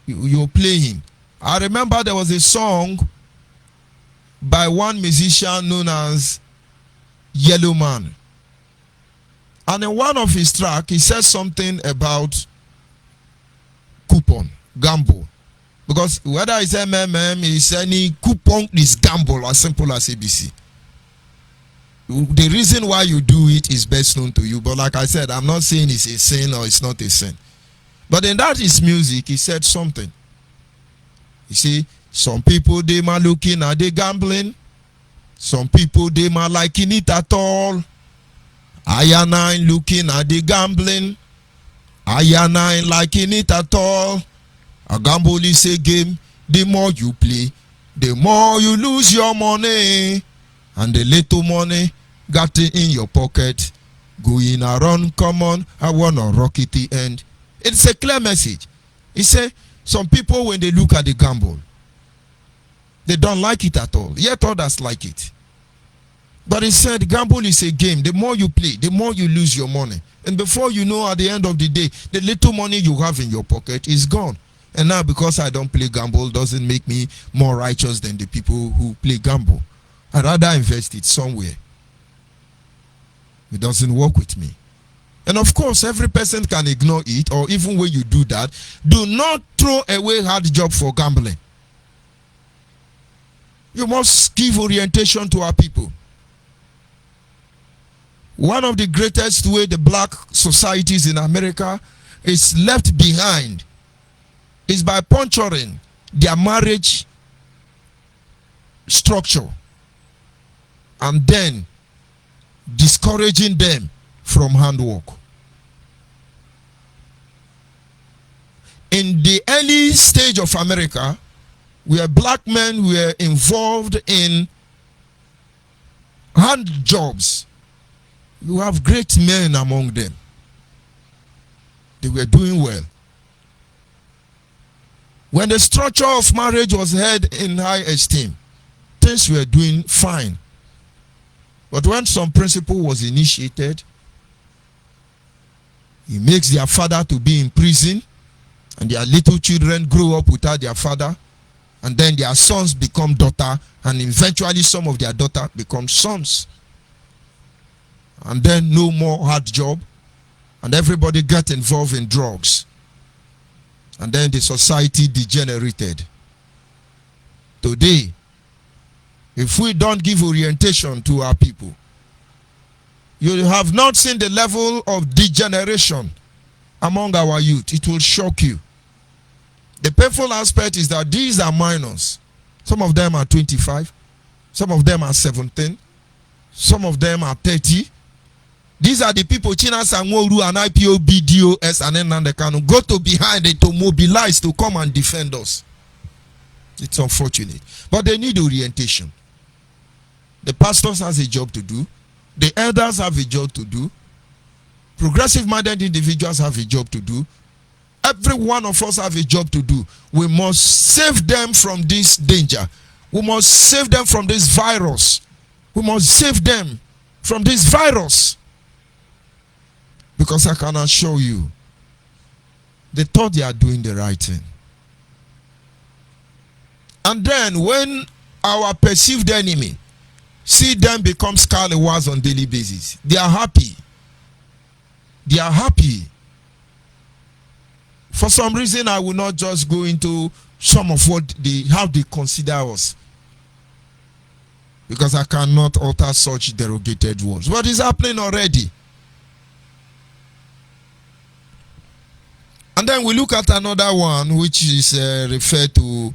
H: You're playing. I remember there was a song by one musician known as Yellow Man. And in one of his tracks, he says something about coupon, gamble. Because whether it's MMM, it's any coupon, is gamble, as simple as ABC. The reason why you do it is best known to you. But like I said, I'm not saying it's a sin or it's not a sin. But in that his music, he said something. You see, some people, they might looking at the gambling. Some people, they might liking it at all. I ain't looking at the gambling. I ain't liking it at all. A gamble is a game. The more you play, the more you lose your money. And the little money got it in your pocket. Going around, come on, I wanna rock it the end. It's a clear message. He said, some people, when they look at the gamble, they don't like it at all. Yet others like it. But he said, gamble is a game. The more you play, the more you lose your money. And before you know, at the end of the day, the little money you have in your pocket is gone. And now, because I don't play gamble, doesn't make me more righteous than the people who play gamble. I'd rather invest it somewhere. It doesn't work with me. And of course, every person can ignore it, or even when you do that, do not throw away hard job for gambling. You must give orientation to our people. One of the greatest way the black societies in America is left behind is by puncturing their marriage structure and then discouraging them from handwork. In the early stage of America, where black men were involved in hand jobs, you have great men among them. They were doing well. When the structure of marriage was held in high esteem, things were doing fine. But when some principle was initiated, it makes their father to be in prison, and their little children grow up without their father, and then their sons become daughter, and eventually some of their daughter become sons. And then no more hard job, and everybody get involved in drugs. And then the society degenerated. Today, if we don't give orientation to our people, you have not seen the level of degeneration among our youth. It will shock you. The painful aspect is that these are minors. Some of them are 25. Some of them are 17. Some of them are 30. These are the people, China Sanworu and IPOB, DOS, and Nnamdi go to behind it to mobilize to come and defend us. It's unfortunate. But they need orientation. The pastors has a job to do. The elders have a job to do. Progressive-minded individuals have a job to do. Every one of us have a job to do. We must save them from this danger. We must save them from this virus. We must save them from this virus. Because I can assure you, they thought they are doing the right thing. And then when our perceived enemy see them become scallywags on daily basis, they are happy. They are happy. For some reason, I will not just go into some of what how they consider us. because I cannot utter such derogated words. What is happening already? And then we look at another one, which is referred to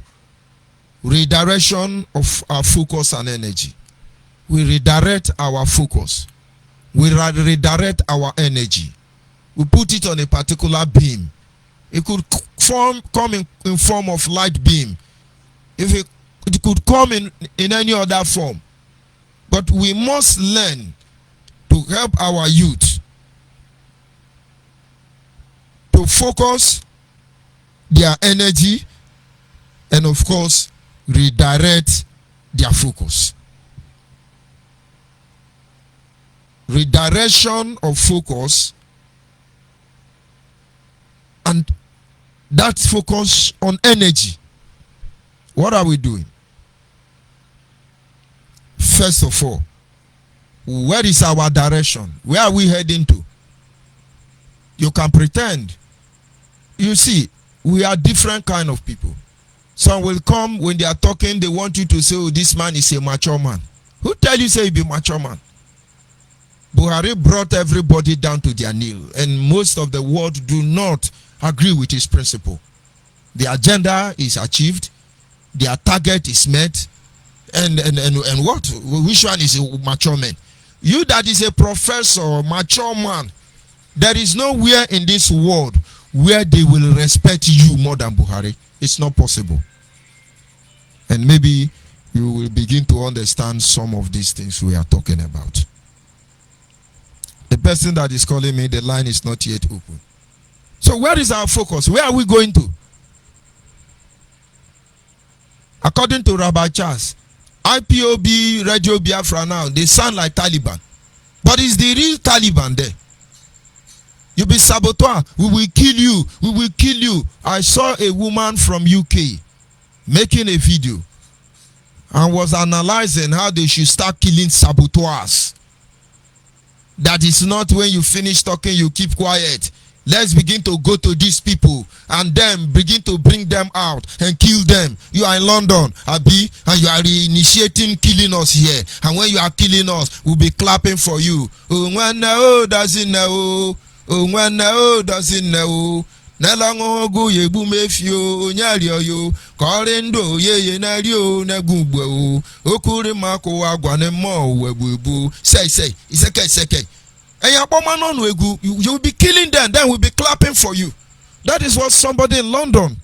H: redirection of our focus and energy. We redirect our focus. We redirect our energy. We put it on a particular beam. It could come in form of light beam. If it could come in any other form. But we must learn to help our youth to focus their energy and, of course, redirect their focus. Redirection of focus, and that focus on energy. What are we doing? First of all, where is our direction? Where are we heading to? You can pretend. You see, we are different kind of people. Some will come, when they are talking, they want you to say, oh, this man is a mature man. Who tell you say he be mature man? Buhari brought everybody down to their knee, and most of the world do not agree with his principle. The agenda is achieved, their target is met, and what? Which one is a mature man? You that is a professor, mature man, there is nowhere in this world where they will respect you more than Buhari. It's not possible. And maybe you will begin to understand some of these things we are talking about. The person that is calling me, the line is not yet open. So where is our focus? Where are we going to? According to Rabbi Charles, IPOB, Radio Biafra now, they sound like Taliban. But it's the real Taliban there. You be saboteur, we will kill you, we will kill you. I saw a woman from UK making a video and was analyzing how they should start killing saboteurs. That is not when you finish talking, you keep quiet. Let's begin to go to these people and then begin to bring them out and kill them. You are in London, Abi, and you are reinitiating killing us here. And when you are killing us, we'll be clapping for you. Oh, when no, doesn't know. Oh, when no, doesn't know. Nelangogu yebu mefio nyario yo korindo ye nario nagugbo okuri mako agwane mo webubu say iseke you will be killing them, then we'll be clapping for you. That is what somebody in London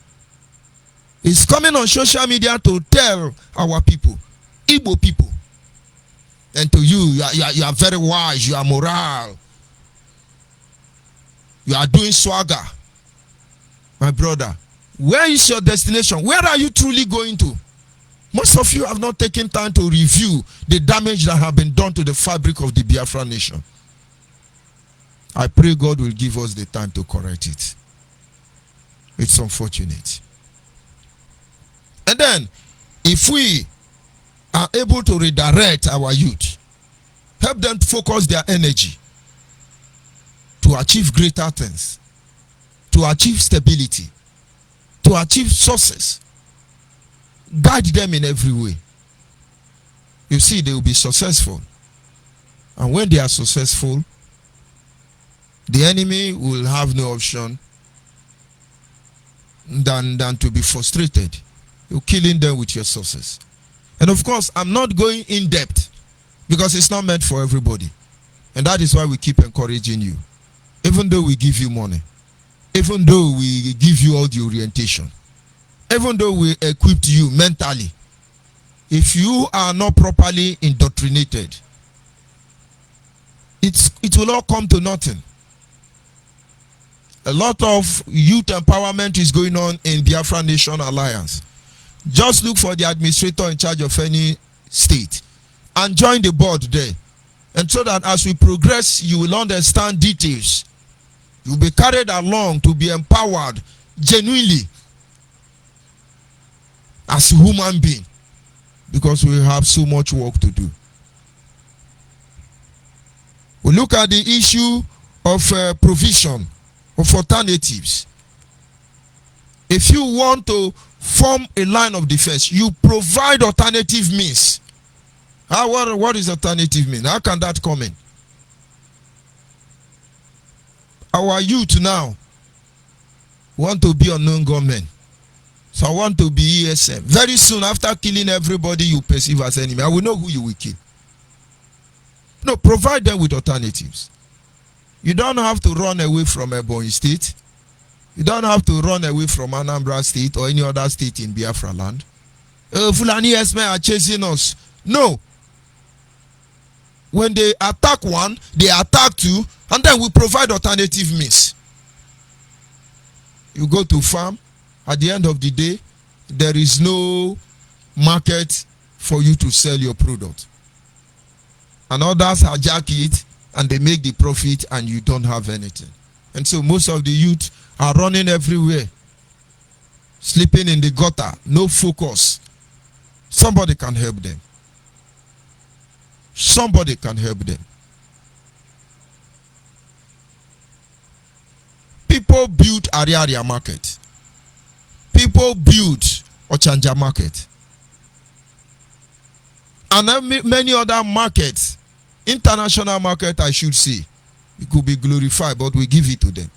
H: is coming on social media to tell our people, Igbo people. And to you are very wise, you are moral, you are doing swagger. My brother, where is your destination? Where are you truly going to? Most of you have not taken time to review the damage that have been done to the fabric of the Biafra nation. I pray God will give us the time to correct it. It's unfortunate. And then, if we are able to redirect our youth, help them to focus their energy to achieve greater things, to achieve stability, to achieve success, guide them in every way. You see, they will be successful. And when they are successful, the enemy will have no option than to be frustrated. You're killing them with your sources. And of course, I'm not going in depth because it's not meant for everybody. And that is why we keep encouraging you. Even though we give you money, even though we give you all the orientation, even though we equipped you mentally, if you are not properly indoctrinated, it will all come to nothing. A lot of youth empowerment is going on in Biafra Nation Alliance. Just look for the administrator in charge of any state and join the board there. And so that as we progress, you will understand details. You'll be carried along to be empowered genuinely as a human being, because we have so much work to do. We look at the issue of provision of alternatives. If you want to form a line of defense, you provide alternative means. What is alternative mean? How can that come in? Our youth now want to be unknown gunmen. So I want to be ESM. Very soon after killing everybody you perceive as enemy, I will know who you will kill. No, provide them with alternatives. You don't have to run away from Ebonyi State. You don't have to run away from Anambra State or any other state in Biafra land. Fulani S-men are chasing us. No. When they attack one, they attack two, and then we provide alternative means. You go to farm, at the end of the day, there is no market for you to sell your product. And others hijack it, and they make the profit, and you don't have anything. And so most of the youth are running everywhere, sleeping in the gutter, no focus. Somebody can help them. Somebody can help them. People build Ariaria market. People build Ochanja market. And many other markets, international market I should say, it could be glorified, but we give it to them.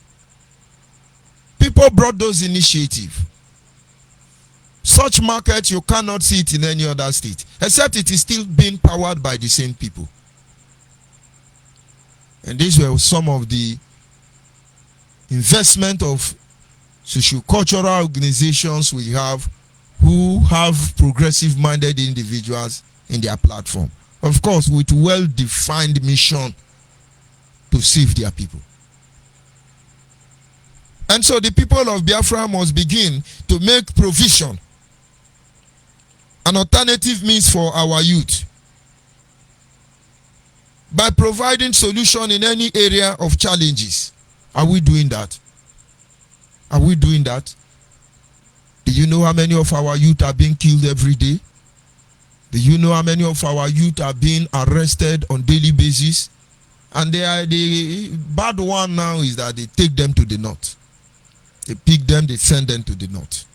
H: People brought those initiatives. Such markets, you cannot see it in any other state, except it is still being powered by the same people. And these were some of the investment of socio-cultural organizations we have who have progressive-minded individuals in their platform. Of course, with well-defined mission to save their people. And so the people of Biafra must begin to make provision, an alternative means for our youth, by providing solution in any area of challenges. Are we doing that? Are we doing that? Do you know how many of our youth are being killed every day? Do you know how many of our youth are being arrested on daily basis? And the bad one now is that they take them to the north. They pick them, they send them to the north.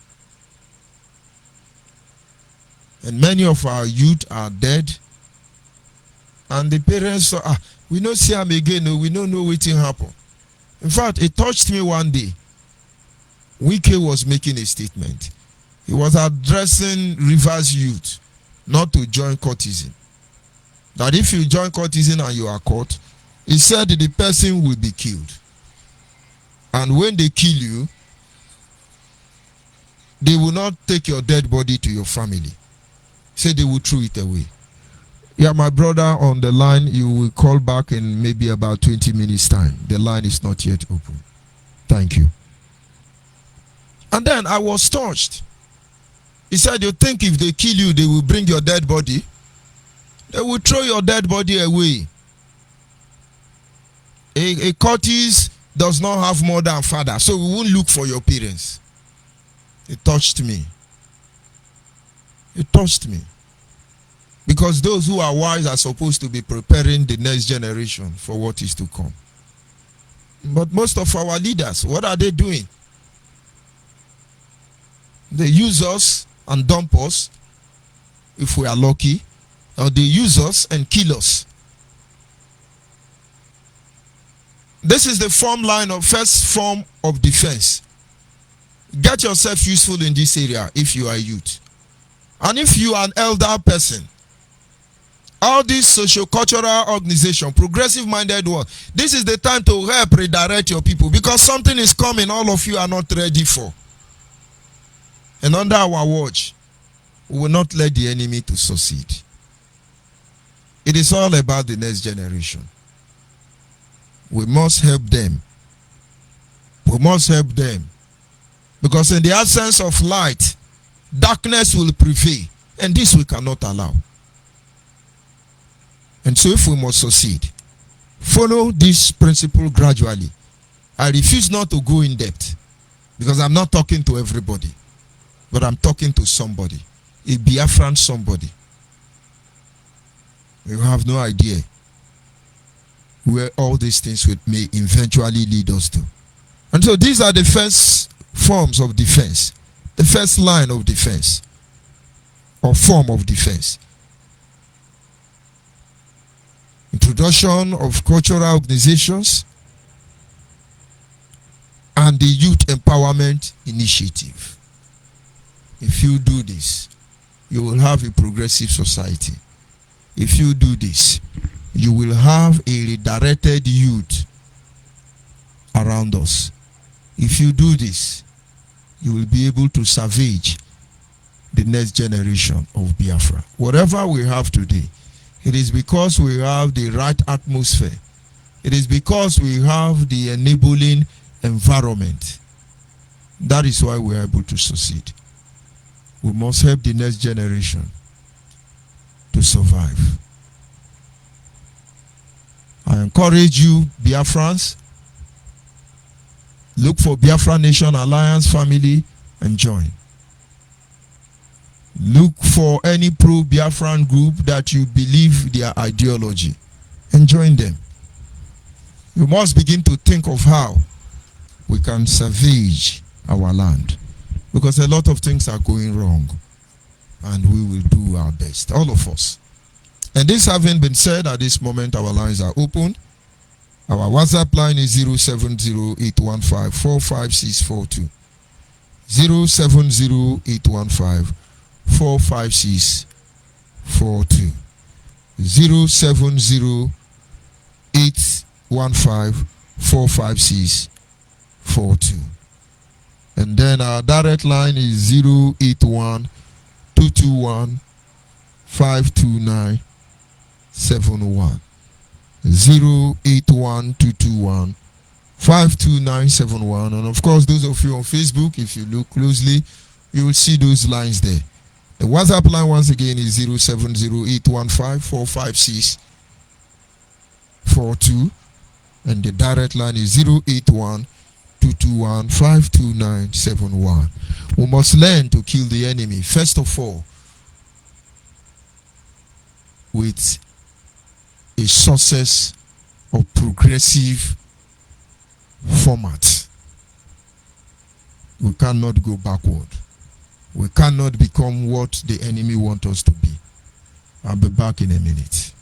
H: And many of our youth are dead. And the parents, we don't see them again, we don't know what happened. In fact, it touched me one day. Wike was making a statement. He was addressing Rivers youth not to join courtesan. That if you join courtesan and you are caught, he said the person will be killed. And when they kill you, they will not take your dead body to your family. Say they will throw it away. Yeah, my brother on the line, you will call back in maybe about 20 minutes time. The line is not yet open. Thank you. And then I was touched. He said, you think if they kill you, they will bring your dead body? They will throw your dead body away. A courtesan does not have mother and father, so we won't look for your parents. It touched me. It touched me. Because those who are wise are supposed to be preparing the next generation for what is to come. But most of our leaders, what are they doing? They use us and dump us, if we are lucky, or they use us and kill us. This is the first form of defense. Get yourself useful in this area if you are a youth. And if you are an elder person, all these socio-cultural organizations, progressive-minded one, this is the time to help redirect your people, because something is coming all of you are not ready for. And under our watch, we will not let the enemy to succeed. It is all about the next generation. We must help them. We must help them. Because in the absence of light, darkness will prevail. And this we cannot allow. And so if we must succeed, follow this principle gradually. I refuse not to go in depth, because I'm not talking to everybody, but I'm talking to somebody, a Biafran somebody. You have no idea where all these things may eventually lead us to. And so these are the first forms of defense, the first line of defense, or form of defense. introduction of cultural organizations, and the Youth Empowerment Initiative. If you do this, you will have a progressive society. If you do this, you will have a redirected youth around us. If you do this, you will be able to salvage the next generation of Biafra. Whatever we have today, it is because we have the right atmosphere. It is because we have the enabling environment. That is why we are able to succeed. We must help the next generation to survive. I encourage you, Biafrans, look for Biafra Nation Alliance family and join. Look for any pro-Biafran group that you believe their ideology and join them. You must begin to think of how we can salvage our land, because a lot of things are going wrong, and we will do our best, all of us. And this having been said, at this moment our lines are open. Our WhatsApp line is 070-815-45642. 070-815-45642. 070-815-45642. And then our direct line is 081-221-529-71. 081-221-52971. And of course, those of you on Facebook, if you look closely, you will see those lines there. The WhatsApp line once again is 070-815-45642. And the direct line is 081-221-52971. We must learn to kill the enemy, first of all, with a success of progressive format. We cannot go backward. We cannot become what the enemy wants us to be. I'll be back in a minute.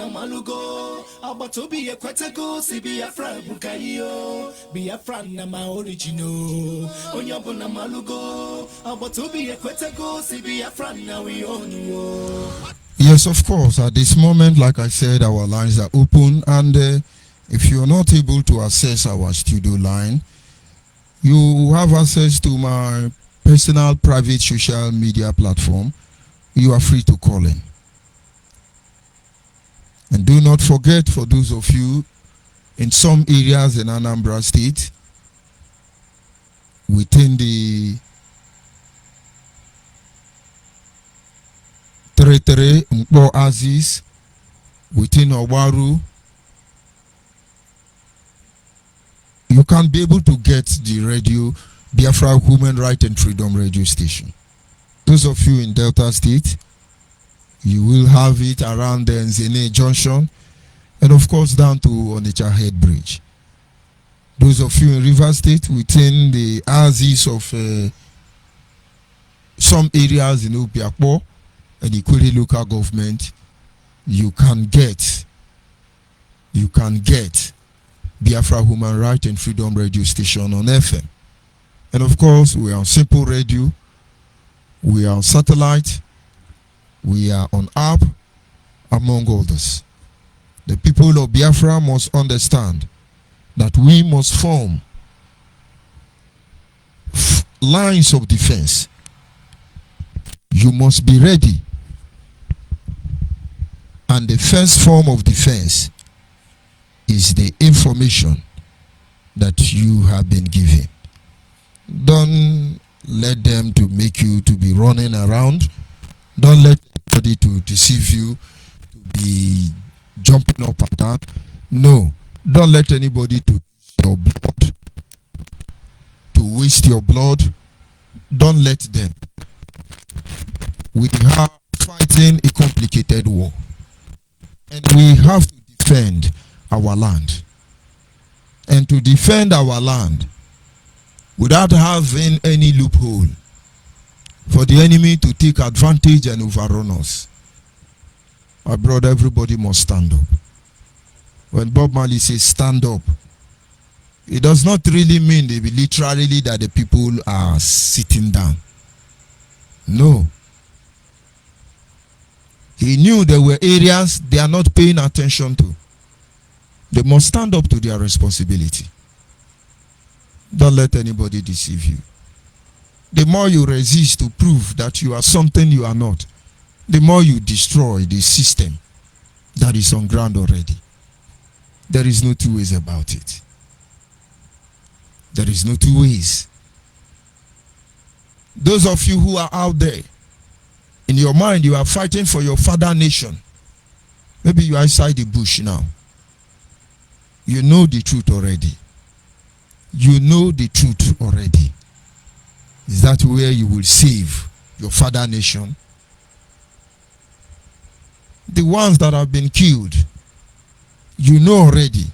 F: na malugo Abatobi ekwetego si Biafra bukayo Biafra na ma original Onyobo na malugo Abatobi ekwetego si Biafra na we own you.
H: Yes, of course. At this moment, like I said, our lines are open, and if you're not able to access our studio line, you have access to my personal private social media platform. You are free to call in. And do not forget, for those of you in some areas in Anambra State, within the Tere Mpo Aziz, within Owaru, you can be able to get the radio, Biafra Human Right and Freedom radio station. Those of you in Delta State, you will have it around the Nzene Junction, and of course down to Onitsha Head Bridge. Those of you in River State, within the Aziz of some areas in Obiakpo and the Kwiri local government, you can get Biafra Human Right and Freedom radio station on FM. And of course, we are on Simple Radio, we are on satellite, we are on app, among others. The people of Biafra must understand that we must form lines of defense. You must be ready. And the first form of defense is the information that you have been given. Don't let them to make you to be running around. Don't let anybody to deceive you, to be jumping up and down. No. Don't let anybody to waste your blood. Don't let them. We are fighting a complicated war. And we have to defend our land. And to defend our land without having any loophole for the enemy to take advantage and overrun us. My brother, everybody must stand up. When Bob Marley says stand up, it does not really mean literally that the people are sitting down. No. He knew there were areas they are not paying attention to. They must stand up to their responsibility. Don't let anybody deceive you. The more you resist to prove that you are something you are not, the more you destroy the system that is on ground already. There is no two ways about it. There is no two ways. Those of you who are out there, in your mind, you are fighting for your father nation. Maybe you are inside the bush now. You know the truth already. You know the truth already. Is that where you will save your father nation? The ones that have been killed, you know already.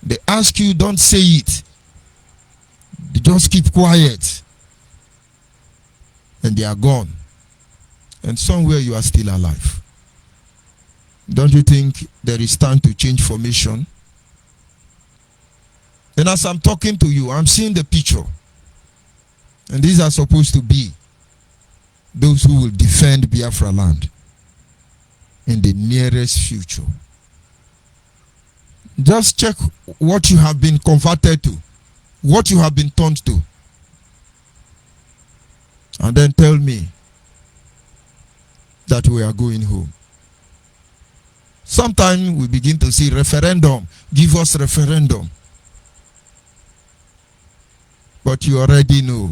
H: They ask you, don't say it. They just keep quiet. And they are gone. And somewhere you are still alive. Don't you think there is time to change formation? And as I'm talking to you, I'm seeing the picture. And these are supposed to be those who will defend Biafra land in the nearest future. Just check what you have been converted to, what you have been turned to. And then tell me that we are going home. Sometimes we begin to say referendum, give us referendum. But you already know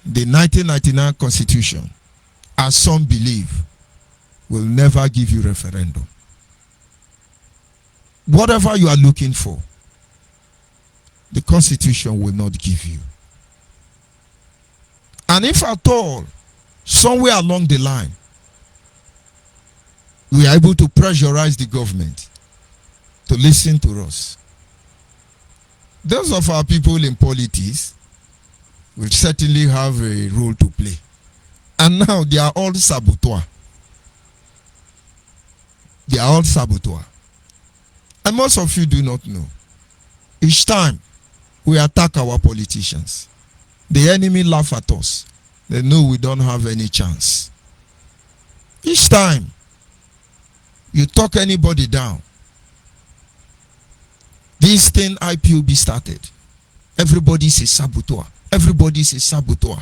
H: the 1999 Constitution, as some believe, will never give you referendum. Whatever you are looking for, the Constitution will not give you. And if at all, somewhere along the line, we are able to pressurize the government to listen to us, those of our people in politics will certainly have a role to play. And now they are all saboteurs. They are all saboteur. And most of you do not know. Each time we attack our politicians, the enemy laugh at us. They know we don't have any chance. Each time you talk anybody down, this thing IPOB started. Everybody is a saboteur. Everybody is a saboteur.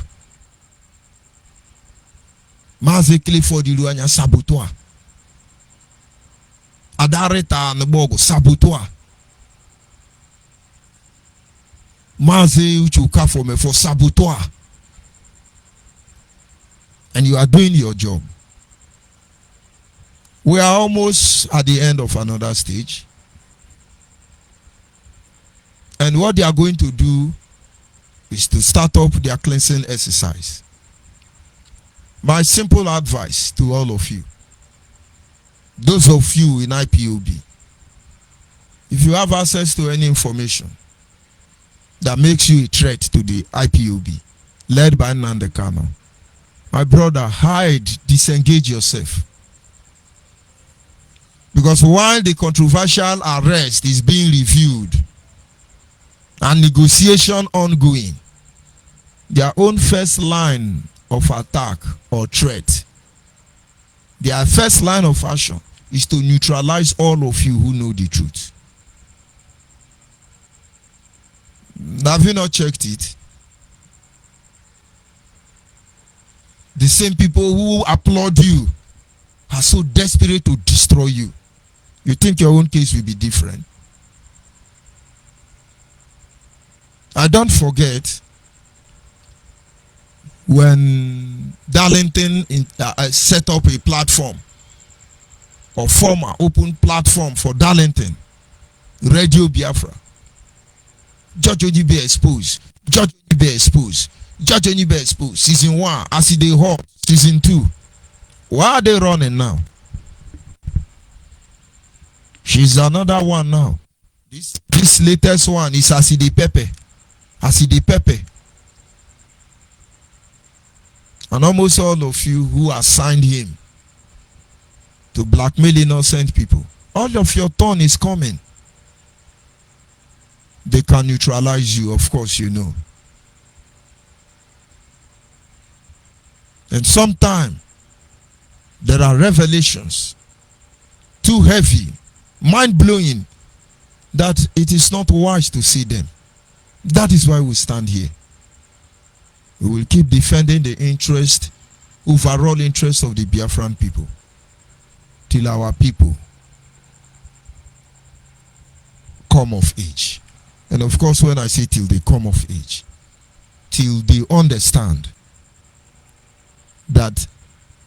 H: Mazi Clifford Iluanya saboteur. Adareta Nebogo saboteur. Mazi Uchuka for saboteur. And you are doing your job. We are almost at the end of another stage. And what they are going to do is to start up their cleansing exercise. My simple advice to all of you, those of you in IPOB, if you have access to any information that makes you a threat to the IPOB, led by Nnamdi Kanu, my brother, hide, disengage yourself. Because while the controversial arrest is being reviewed and negotiation ongoing, their own first line of attack or threat, their first line of action is to neutralize all of you who know the truth. Have you not checked it? The same people who applaud you are so desperate to destroy you. You think your own case will be different? I don't forget when Darlington set up a platform or form an open platform for Darlington, Radio Biafra. Judge Onyibe exposed. Judge Onyibe exposed. Judge Onyibe exposed. Season 1, as they hot. Season 2. Why are they running now? She's another one now. This latest one is Aside Pepe. Aside Pepe. And almost all of you who assigned him to blackmail innocent people, all of your turn is coming. They can neutralize you, of course, you know. And sometimes there are revelations too heavy, mind-blowing, that it is not wise to see them. That is why we stand here. We will keep defending the interest, overall interest of the Biafran people, till our people come of age. And of course, when I say till they come of age, till they understand that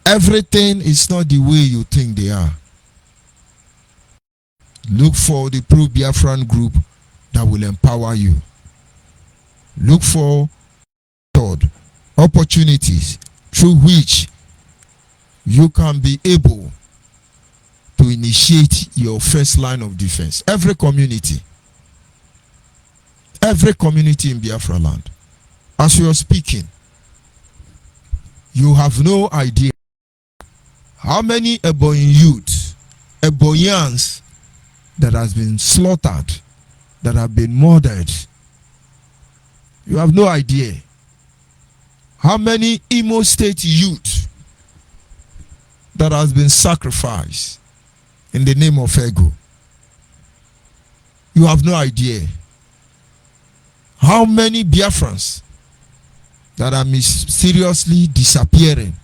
H: everything is not the way you think they are. Look for the pro-Biafran group that will empower you. Look for opportunities through which you can be able to initiate your first line of defense. Every community in Biafra land, as you are speaking, you have no idea how many Ebonyi youths, Ebonyans that has been slaughtered, that have been murdered. You have no idea how many Imo State youth that has been sacrificed in the name of ego. You have no idea how many Biafrans that are mysteriously disappearing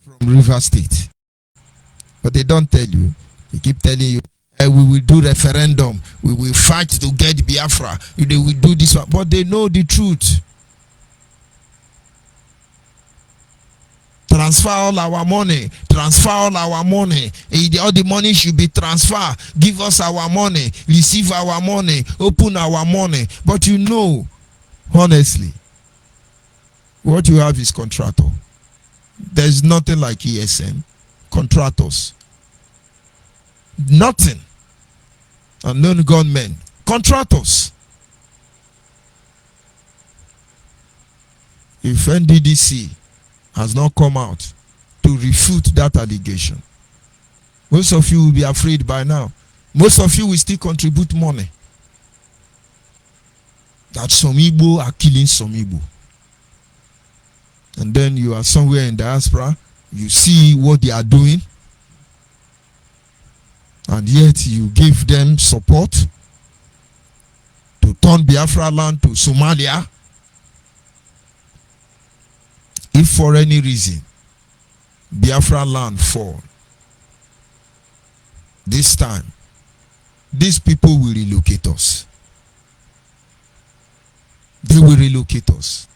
H: from River State. But they don't tell you. They keep telling you, we will do referendum, we will fight to get Biafra, they will do this one. But they know the truth. Transfer all our money. Transfer all our money. All the money should be transferred. Give us our money. Receive our money. Open our money. But you know, honestly, what you have is contractor. There's nothing like ESM. Contractors. Nothing. Unknown gunmen. Contractors. If NDDC has not come out to refute that allegation, Most of you will be afraid by now. Most of you will still contribute money. That some Igbo are killing some Igbo. And then you are somewhere in diaspora, you see what they are doing, and yet you give them support to turn Biafra land to Somalia. If for any reason Biafra land fall, this time, these people will relocate us. They will relocate us.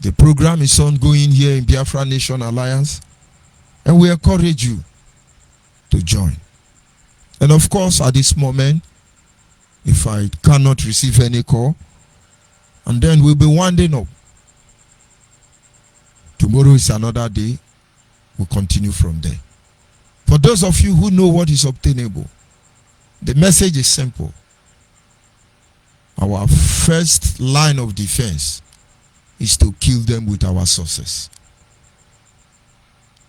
H: The program is ongoing here in Biafra Nation Alliance, and we encourage you to join. And of course, at this moment, if I cannot receive any call, and then we'll be winding up. Tomorrow is another day. We'll continue from there. For those of you who know what is obtainable, the message is simple. Our first line of defense is to kill them with our sources.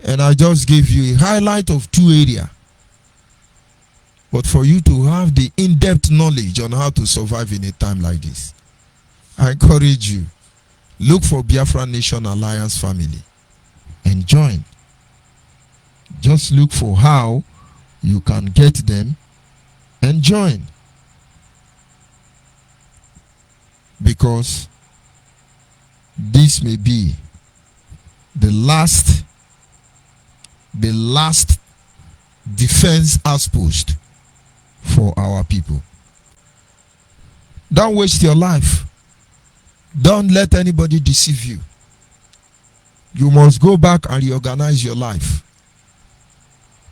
H: And I just gave you a highlight of 2 areas. But for you to have the in-depth knowledge on how to survive in a time like this, I encourage you, look for Biafra Nation Alliance family and join. Just look for how you can get them and join. Because this may be the last defense outpost for our people. Don't waste your life. Don't let anybody deceive you. You must go back and reorganize your life.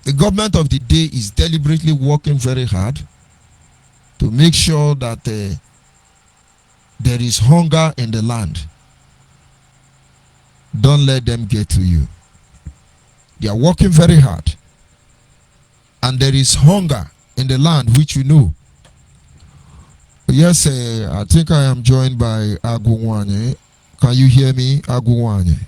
H: The government of the day is deliberately working very hard to make sure that there is hunger in the land. Don't let them get to you. They are working very hard. And there is hunger in the land, which you know. Yes, I think I am joined by Agumwanye. Can you hear me, Agumwanye?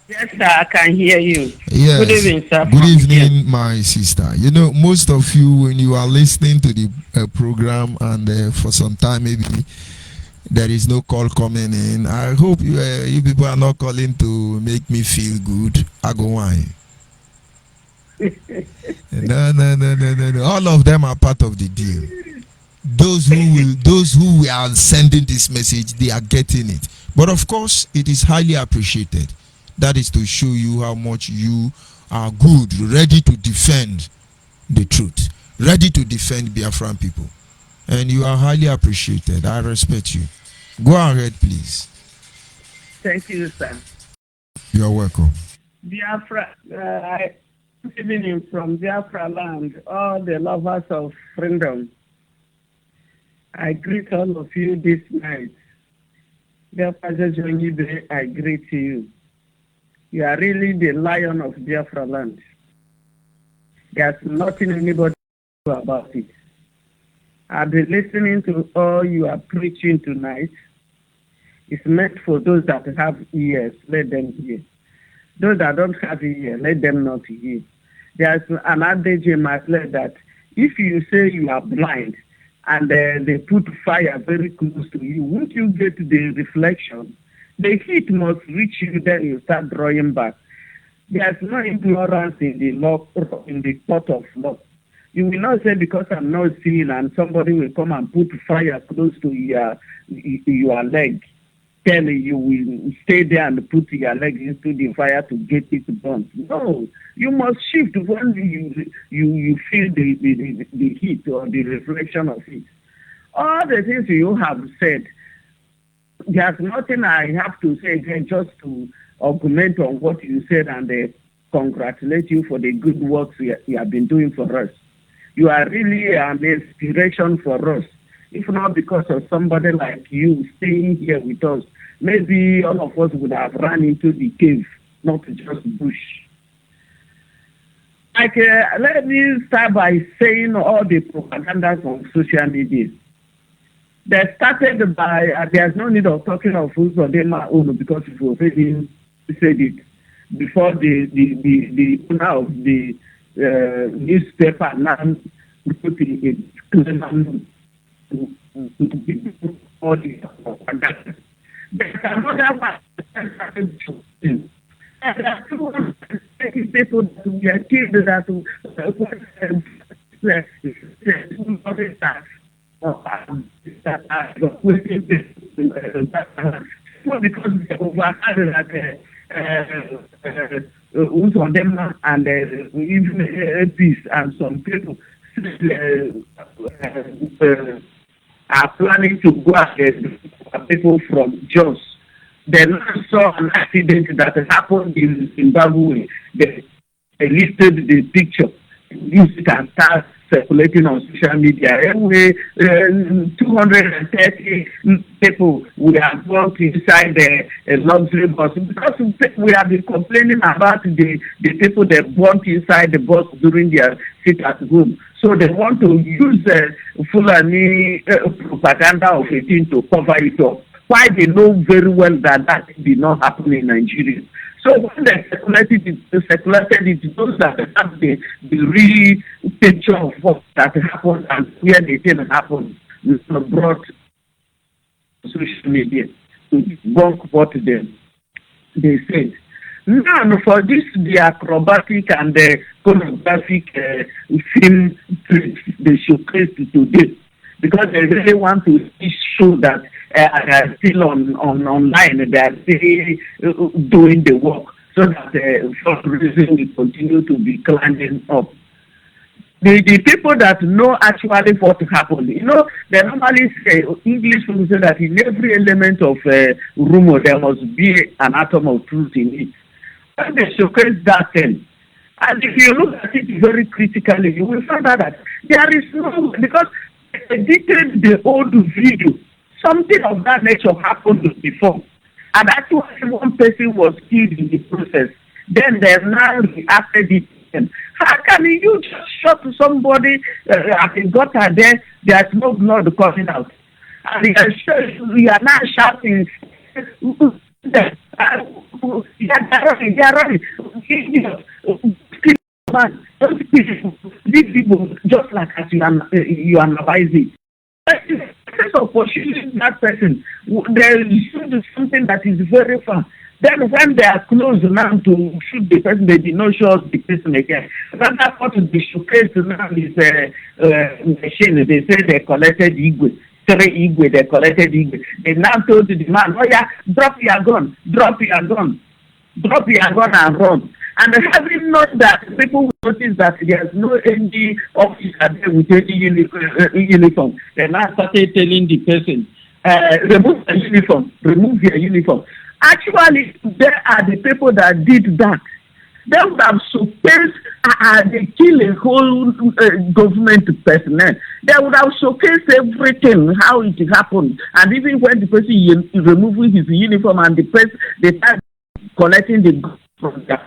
I: Yes, sir, I can hear you.
H: Yes.
I: Good evening, sir.
H: Good evening, my sister. You know, most of you, when you are listening to the program and for some time, maybe there is no call coming in. I hope you people are not calling to make me feel good. Agumwanye. No. All of them are part of the deal. Those who are sending this message, they are getting it. But of course, it is highly appreciated. That is to show you how much you are good, ready to defend the truth, ready to defend Biafran people. And you are highly appreciated. I respect you. Go ahead, please.
I: Thank you, sir.
H: You are welcome.
I: Biafra, good evening from Biafra land, all the lovers of freedom. I greet all of you this night. Biafra Onyibe, I greet you. You are really the lion of Biafra land. There's nothing anybody can do about it. I've been listening to all you are preaching tonight. It's meant for those that have ears, let them hear. Those that don't have ears, let them not hear. There's an adage in my place that if you say you are blind and they put fire very close to you, won't you get the reflection? The heat must reach you, then you start drawing back. There's no ignorance in the law, in the court of law. You will not say because I'm not seeing and somebody will come and put fire close to your leg. Tell you will stay there and put your leg into the fire to get it burnt. No, you must shift when you feel the heat or the reflection of it. All the things you have said, there's nothing I have to say again, just to augment on what you said and congratulate you for the good works you have been doing for us. You are really an inspiration for us. If not because of somebody like you staying here with us, maybe all of us would have run into the cave, not just bush. Let me start by saying all the propagandas on social media. They started by, there's no need of talking of Uzodema Unu because you've already said it. before the owner of the newspaper now put a disclaimer all the propaganda. There's another one. There are 230 people that we are killed that because they overheard that them and even peace and some people are planning to go against people from Jos. They saw an accident that happened in Zimbabwe. They listed the picture, used it and start circulating on social media. Anyway, 230 people we have worked inside a luxury bus because we have been complaining about the people that worked inside the bus during their sit at home. So they want to use Fulani propaganda of a thing to cover it up. Why they know very well that that did not happen in Nigeria. So when they circulated it those that have the real picture of what that happened and where the thing happened, brought social media to debunk what they said. Now, for this, the acrobatic and the choreographic film tricks they showcased today, because they really want to show that they are still online, they are still doing the work, so that for some reason we continue to be climbing up. The people that know actually what happened, they normally say, English people say that in every element of rumor there must be an atom of truth in it. And they showcase that thing. And if you look at it very critically, you will find out that there is no, because they detailed the old video. Something of that nature happened before. And actually one person was killed in the process. Then they now reacted it. How can you just shot somebody at the gutter there? There's no blood coming out. And you are now shouting, they're running. Man, these people, just like as you analyze it. So for shooting that person, there is something that is very far. Then when they are close now to shoot the person, they did not show the person again. That's what is the showcase now is machine. They say they collected Igwe. 3 Igwe, they collected Igwe. They now told the man, oh yeah, drop your gun and run. And having known that, people will notice that there's no any officer there with any uniform. They now started telling the person, remove your uniform. Actually, there are the people that did that. They would have showcased, they kill a whole government personnel. They would have showcased everything, how it happened. And even when the person is removing his uniform and the person, they start collecting the gun from them,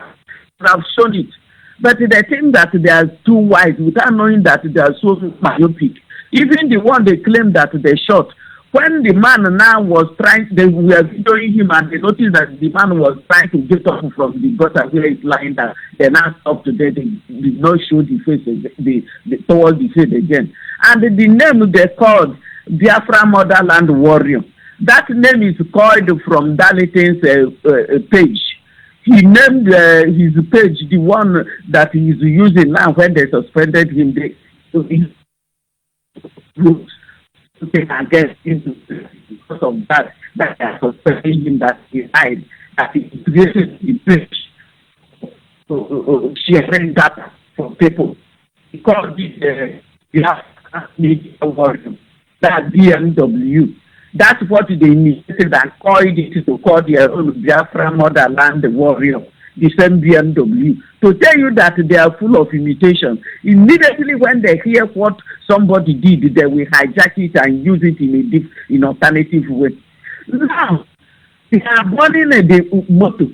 I: would have shown it. But they think that they are too wise without knowing that they are so myopic. Even the one they claim that they shot, when the man now was trying, they were videoing him and they noticed that the man was trying to get up from the gutter where he's lying down. They now stopped there. They did not show the face, they told the face again. And the name they called Biafra Motherland Warrior. That name is called from Darlington's page. He named his page the one that he is using now when they suspended him. Against him because of that they are suspecting him that he died, that he created the page sharing data for people. He called it media warrior. That BMW. That's what they needed and called it to call their own Biafra Motherland Warrior. The same BMW, to tell you that they are full of imitation. Immediately when they hear what somebody did, they will hijack it and use it in alternative way. Now, they are burning the motor.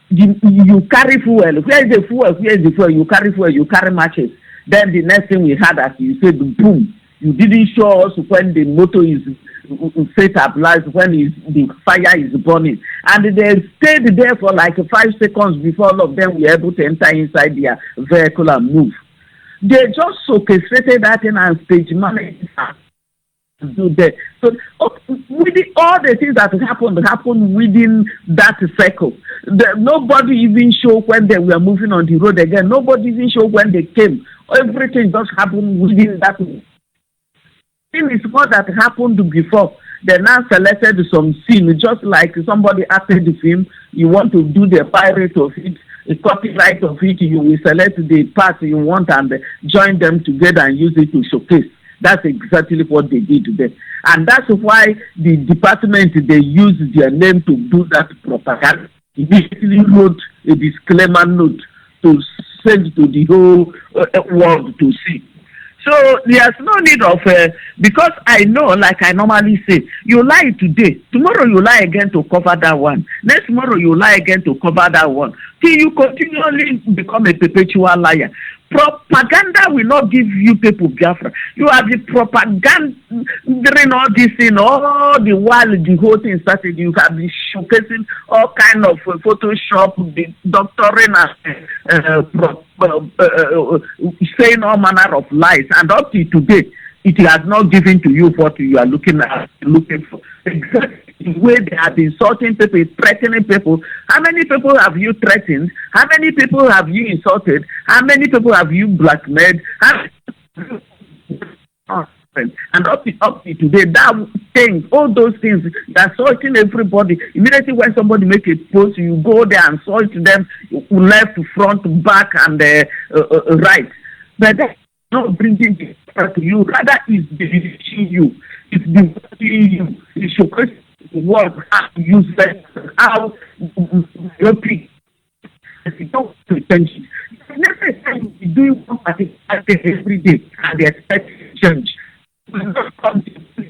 I: You carry fuel. Where is the fuel? Where is the fuel? You carry fuel, you carry matches. Then the next thing we had, as you said, boom, You didn't show us when the motor is stabilized, when the fire is burning. And they stayed there for like 5 seconds before all of them were able to enter inside their vehicle and move. They just orchestrated that thing and stage managed do that. So within all the things that happened within that circle. Nobody even showed when they were moving on the road again. Nobody even showed when they came. Everything just happened within that. Thing is what that happened before. They now selected some scene, just like somebody acted the film. You want to do the pirate of it, a copyright of it. You will select the part you want and join them together and use it to showcase. That's exactly what they did today. And that's why the department, they used their name to do that propaganda. Immediately wrote a disclaimer note to send to the whole world to see. So there's no need of, because I know, like I normally say, you lie today, tomorrow you lie again to cover that one. Next tomorrow you lie again to cover that one. Till you continually become a perpetual liar. Propaganda will not give you people Biafra. You have the propaganda during all this thing, all the while the whole thing started. You have been showcasing all kind of Photoshop, the doctoring saying all manner of lies, and up to today, it has not given to you what you are looking for. Exactly the way they have been insulting people, threatening people. How many people have you threatened? How many people have you insulted? How many people have you blackmailed? And up to today, that thing, all those things, they're assaulting everybody. Immediately when somebody make a post, you go there and assault them left, front, back, and right. But that's not bringing it to you. Rather, it's diminishing you. It's diminishing you. It showcases what how useless, how happy. If you don't pay attention, never time you doing one particular thing every day and they expect to change.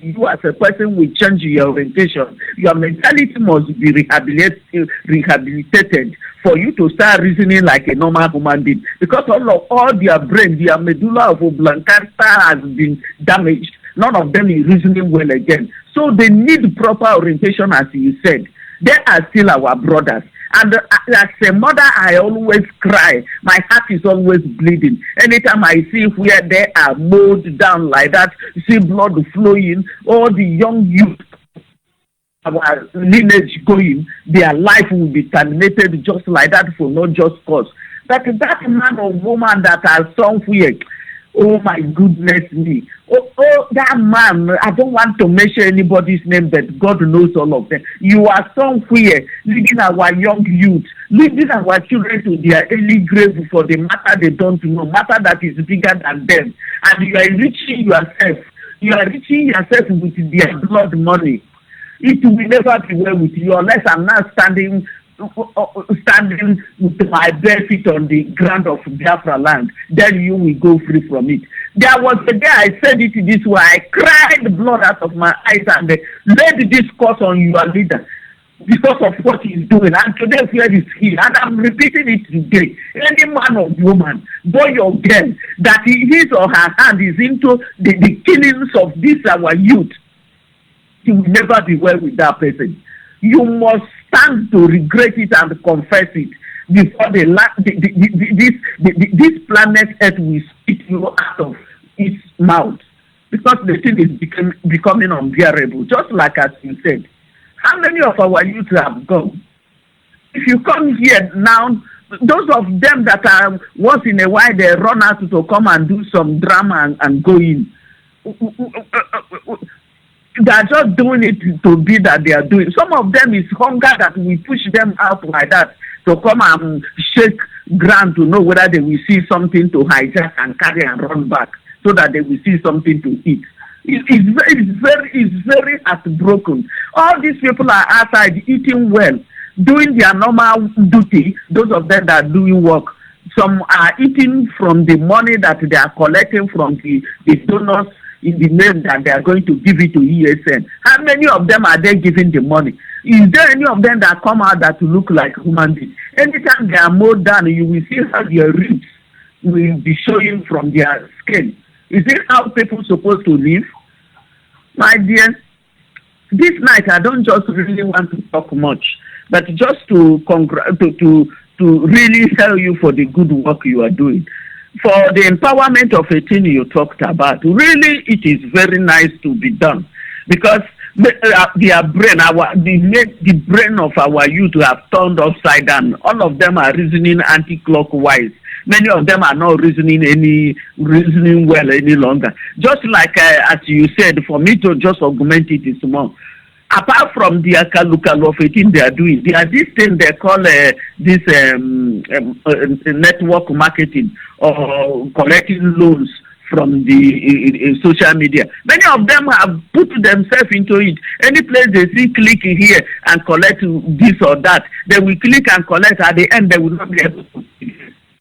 I: You as a person will change your orientation. Your mentality must be rehabilitated for you to start reasoning like a normal human being. Because all their brain, their medulla oblongata has been damaged. None of them is reasoning well again. So they need proper orientation, as you said. They are still our brothers. And as a mother, I always cry. My heart is always bleeding. Anytime I see where they are mowed down like that, see blood flowing, all the young youth, our lineage going, their life will be terminated just like that for no just cause. That man or woman that are somewhere, oh my goodness me. Oh, that man, I don't want to mention anybody's name, but God knows all of them. You are somewhere leading our young youth, leading our children to their early grave for the matter they don't know, matter that is bigger than them. And you are enriching yourself. You are enriching yourself with their blood money. It will never be well with you unless I'm not standing with my bare feet on the ground of Biafra land. Then you will go free from it. There was a day I said it this way. I cried blood out of my eyes and laid this curse on your leader because of what he's doing. And today where is he? And I'm repeating it today. Any man or woman, boy or girl, that his or her hand is into the killings of this our youth, he will never be well with that person. You must stand to regret it and confess it before this planet Earth will spit you out of its mouth, because the thing is becoming unbearable. Just like as you said, how many of our youth have gone? If you come here now, those of them that are once in a while they run out to come and do some drama and go in. They are just doing it to be that they are doing. Some of them is hunger that we push them out like that to come and shake ground to know whether they will see something to hijack and carry and run back so that they will see something to eat. It's very heartbroken. All these people are outside eating well, doing their normal duty. Those of them that are doing work, some are eating from the money that they are collecting from the donors in the name that they are going to give it to ESN. How many of them are they giving the money? Is there any of them that come out that look like human beings? Anytime they are mowed down, you will see how their ribs will be showing from their skin. Is it how people supposed to live? My dear, this night I don't just really want to talk much, but just to really tell you for the good work you are doing. For the empowerment of a thing you talked about, really it is very nice to be done, because their brain, the brain of our youth have turned upside down. All of them are reasoning anti-clockwise. Many of them are not reasoning well any longer. Just like as you said, for me to just augment it is small. Apart from the akalukalu of a thing they are doing, there are this thing they call network marketing, or collecting loans from the social media. Many of them have put themselves into it. Any place they see, click here and collect this or that. They will click and collect. At the end, they will not be able to.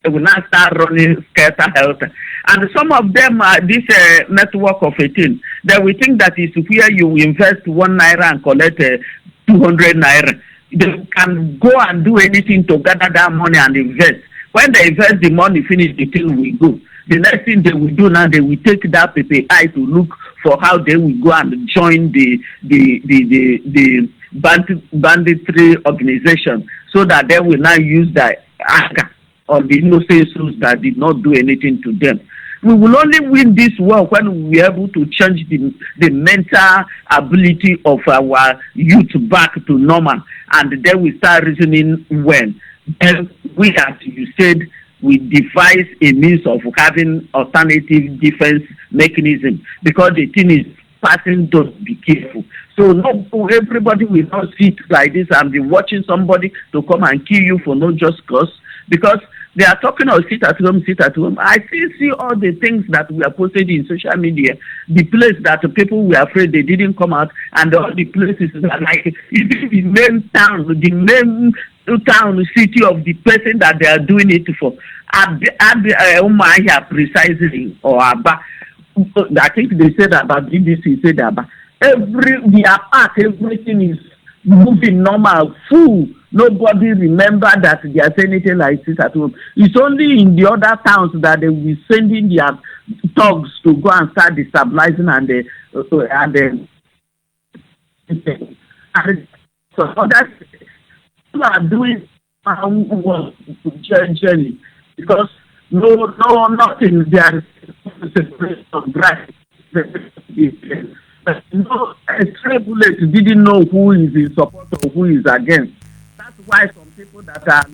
I: They will not start running scatter health. And some of them are this network of a thing. They will think that is where you invest 1 naira and collect 200 naira. They can go and do anything to gather that money and invest. When they invest the money, finish, the thing will go. The next thing they will do now, they will take that PPI to look for how they will go and join the banditry organization, so that they will now use the anger on the innocent souls that did not do anything to them. We will only win this war when we are able to change the mental ability of our youth back to normal, and then we start reasoning well. And we, as you said, we devise a means of having alternative defense mechanism, because the thing is passing, don't be careful. So not everybody will not sit like this and be watching somebody to come and kill you for no just cause, because they are talking of sit at home, sit at home. I still see all the things that we are posted in social media, the place that the people were afraid they didn't come out, and all the places that, like, even the main town, city of the person that they are doing it for. Precisely, or Abba. I think they said about BBC, said about everything is moving normal, full. Nobody remember that they are saying anything like this at home. It's only in the other towns that they will be sending their thugs to go and start destabilizing and so others are doing journey, because nothing there is separation of right. But no, stray bullet didn't know who is in support or who is against. That's why some people that are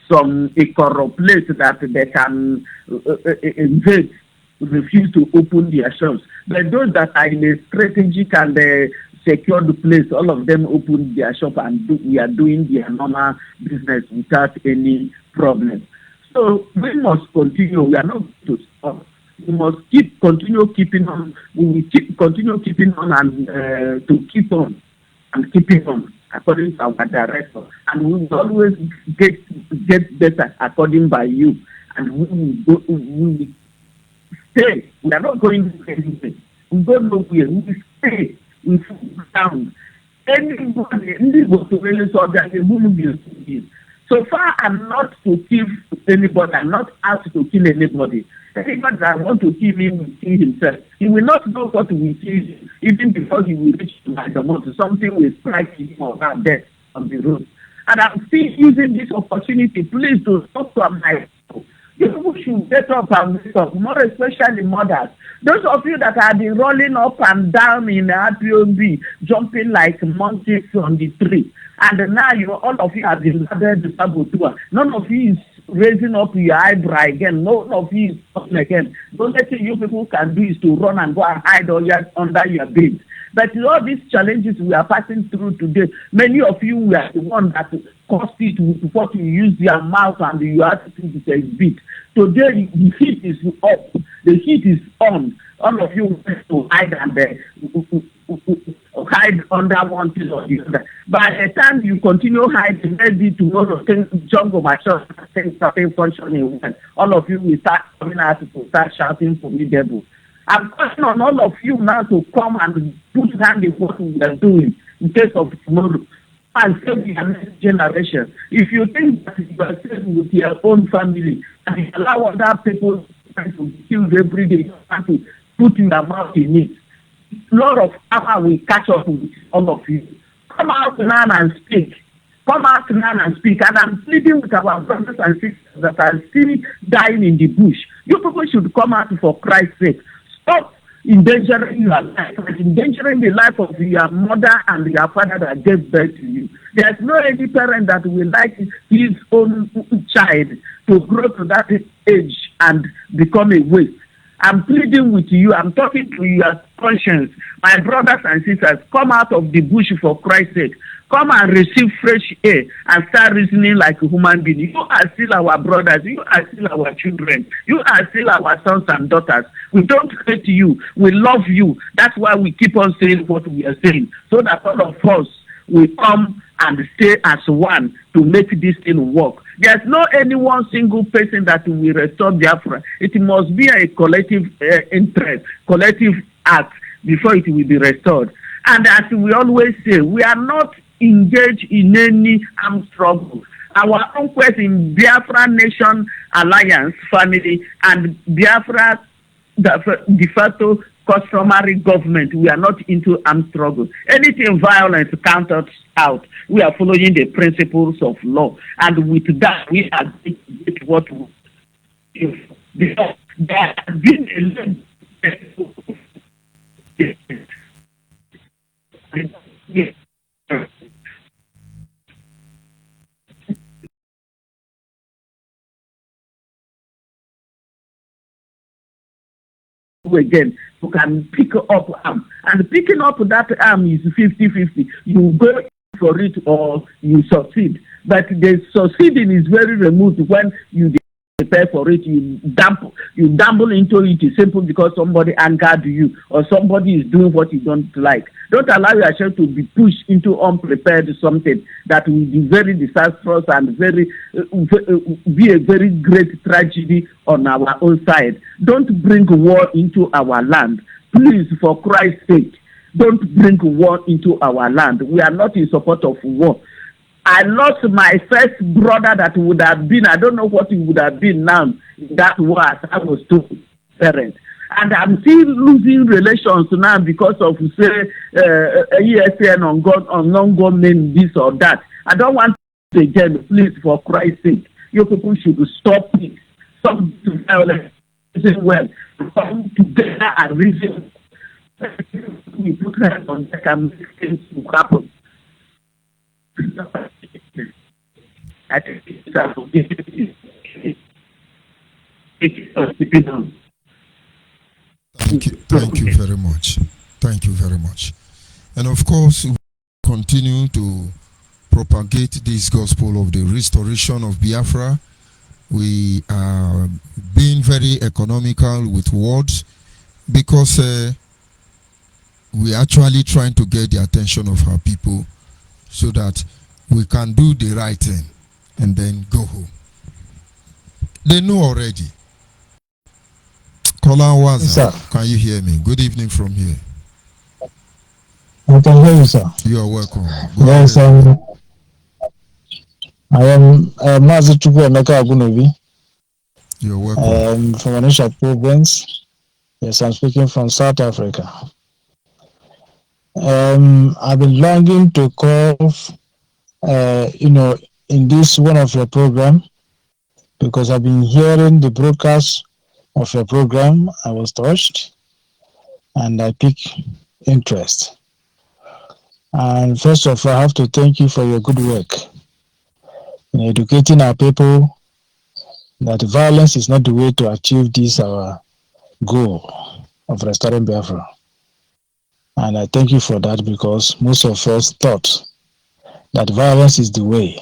I: along a corrupt place that they can invade refuse to open their shops. But those that are in a strategic and secured place, all of them open their shop and we are doing their normal business without any problem. So we must continue. We are not going to stop. We must continue keeping on. We will continue keeping on and to keep on and keeping on according to our director. And we will always get better according by you. And we will stay. We are not going to do anything. We don't know where. We will stay. We will down. Anybody to really solve that. So far, I'm not to kill anybody. I'm not asked to kill anybody. Anybody that wants to kill him will kill himself. He will not know what will kill him, even before he will reach to the mountain. Something will strike him or that death on the road. And I'm still using this opportunity, please, to talk to my people. You should get up and wake up, more especially mothers. Those of you that have been rolling up and down in RPOB, jumping like monkeys on the tree. And now all of you have been labeled the saboteur. None of you is raising up your eyebrow again. None of you is talking again. The only thing you people can do is to run and go and hide under your bed. But all these challenges we are passing through today, many of you were the ones that caused it with what you use your mouth and your attitude to exhibit. Today the heat is up. The heat is on. All of you want to hide and hide under one thing or the other. By the time you continue hiding, maybe tomorrow jungle myself things starting functioning well. All of you will start coming out to start shouting for me, devil. I'm calling on all of you now to come and put hand in what we are doing in case of tomorrow and save your next generation. If you think that you are saving with your own family and you allow other people trying to be killed every day. You have to put your mouth in it. Lord of power will catch up with all of you. Come out now and speak. Come out now and speak. And I'm pleading with our brothers and sisters that are still dying in the bush. You people should come out for Christ's sake. Stop endangering your life and endangering the life of your mother and your father that gave birth to you. There's no any parent that will like his own child to grow to that age and become a waste. I'm pleading with you. I'm talking to your conscience. My brothers and sisters, come out of the bush for Christ's sake. Come and receive fresh air and start reasoning like a human being. You are still our brothers. You are still our children. You are still our sons and daughters. We don't hate you. We love you. That's why we keep on saying what we are saying, so that all of us will come and stay as one to make this thing work. There's no any one single person that will restore Biafra. It must be a collective interest, collective act before it will be restored. And as we always say, we are not engaged in any armed struggle. Our own quest in Biafra Nation Alliance family and Biafra de facto customary government, we are not into armed struggle. Anything violence count us out. We are following the principles of law, and with that we are doing what we because there has been again, you can pick up arm, and picking up that arm is 50-50. You go for it or you succeed, but the succeeding is very remote when you prepare for it. You dabble into it simply because somebody angered you or somebody is doing what you don't like. Don't allow yourself to be pushed into unprepared something that will be very disastrous and be a very great tragedy on our own side. Don't bring war into our land. Please, for Christ's sake, don't bring war into our land. We are not in support of war. I lost my first brother that would have been, I don't know what he would have been now, that was, I was two parents. And I'm still losing relations now because of, say, ESN on non-government this or that. I don't want to again, please, for Christ's sake. You people should stop it. Stop to violence. Well, come together and reason. We put hands on deck and make things to happen. I think
H: Thank you very much. Thank you very much. And of course, we continue to propagate this gospel of the restoration of Biafra. We are being very economical with words because we are actually trying to get the attention of our people so that we can do the right thing and then go home. They know already. Kola Waza, can you hear me? Good evening from here.
J: I can hear you, sir.
H: You are welcome.
J: Yes, I am Mazi Chukwu Emeka Agunobi.
H: You are welcome.
J: From Onitsha province. Yes, I'm speaking from South Africa. I've been longing to call, in this one of your program, because I've been hearing the broadcast of your program. I was touched and I picked interest. And first of all, I have to thank you for your good work in educating our people that violence is not the way to achieve this our goal of restoring Biafra. And I thank you for that, because most of us thought that violence is the way.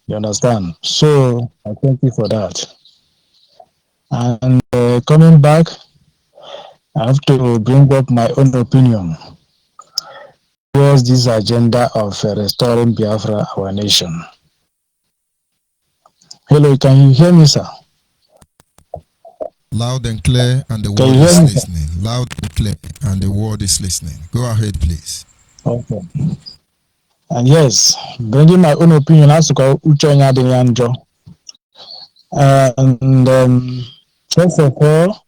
J: You understand? So I thank you for that. And coming back, I have to bring up my own opinion towards this agenda of restoring Biafra, our nation. Hello, can you hear me, sir?
H: Loud and clear, and the world is listening. Loud and clear, and the world is listening. Go ahead, please.
J: Okay. And yes, bringing my own opinion, as to call Uche Nyadenyanjo. And First of all,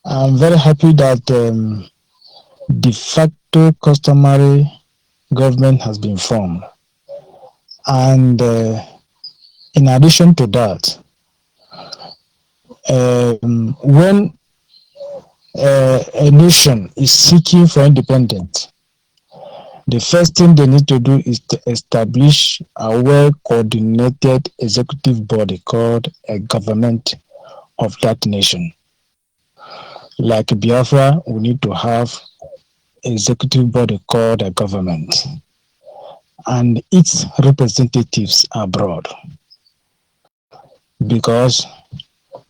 J: I'm very happy that de facto customary government has been formed. And in addition to that, when a nation is seeking for independence, the first thing they need to do is to establish a well-coordinated executive body called a government of that nation. Like Biafra, we need to have executive body called a government and its representatives abroad, because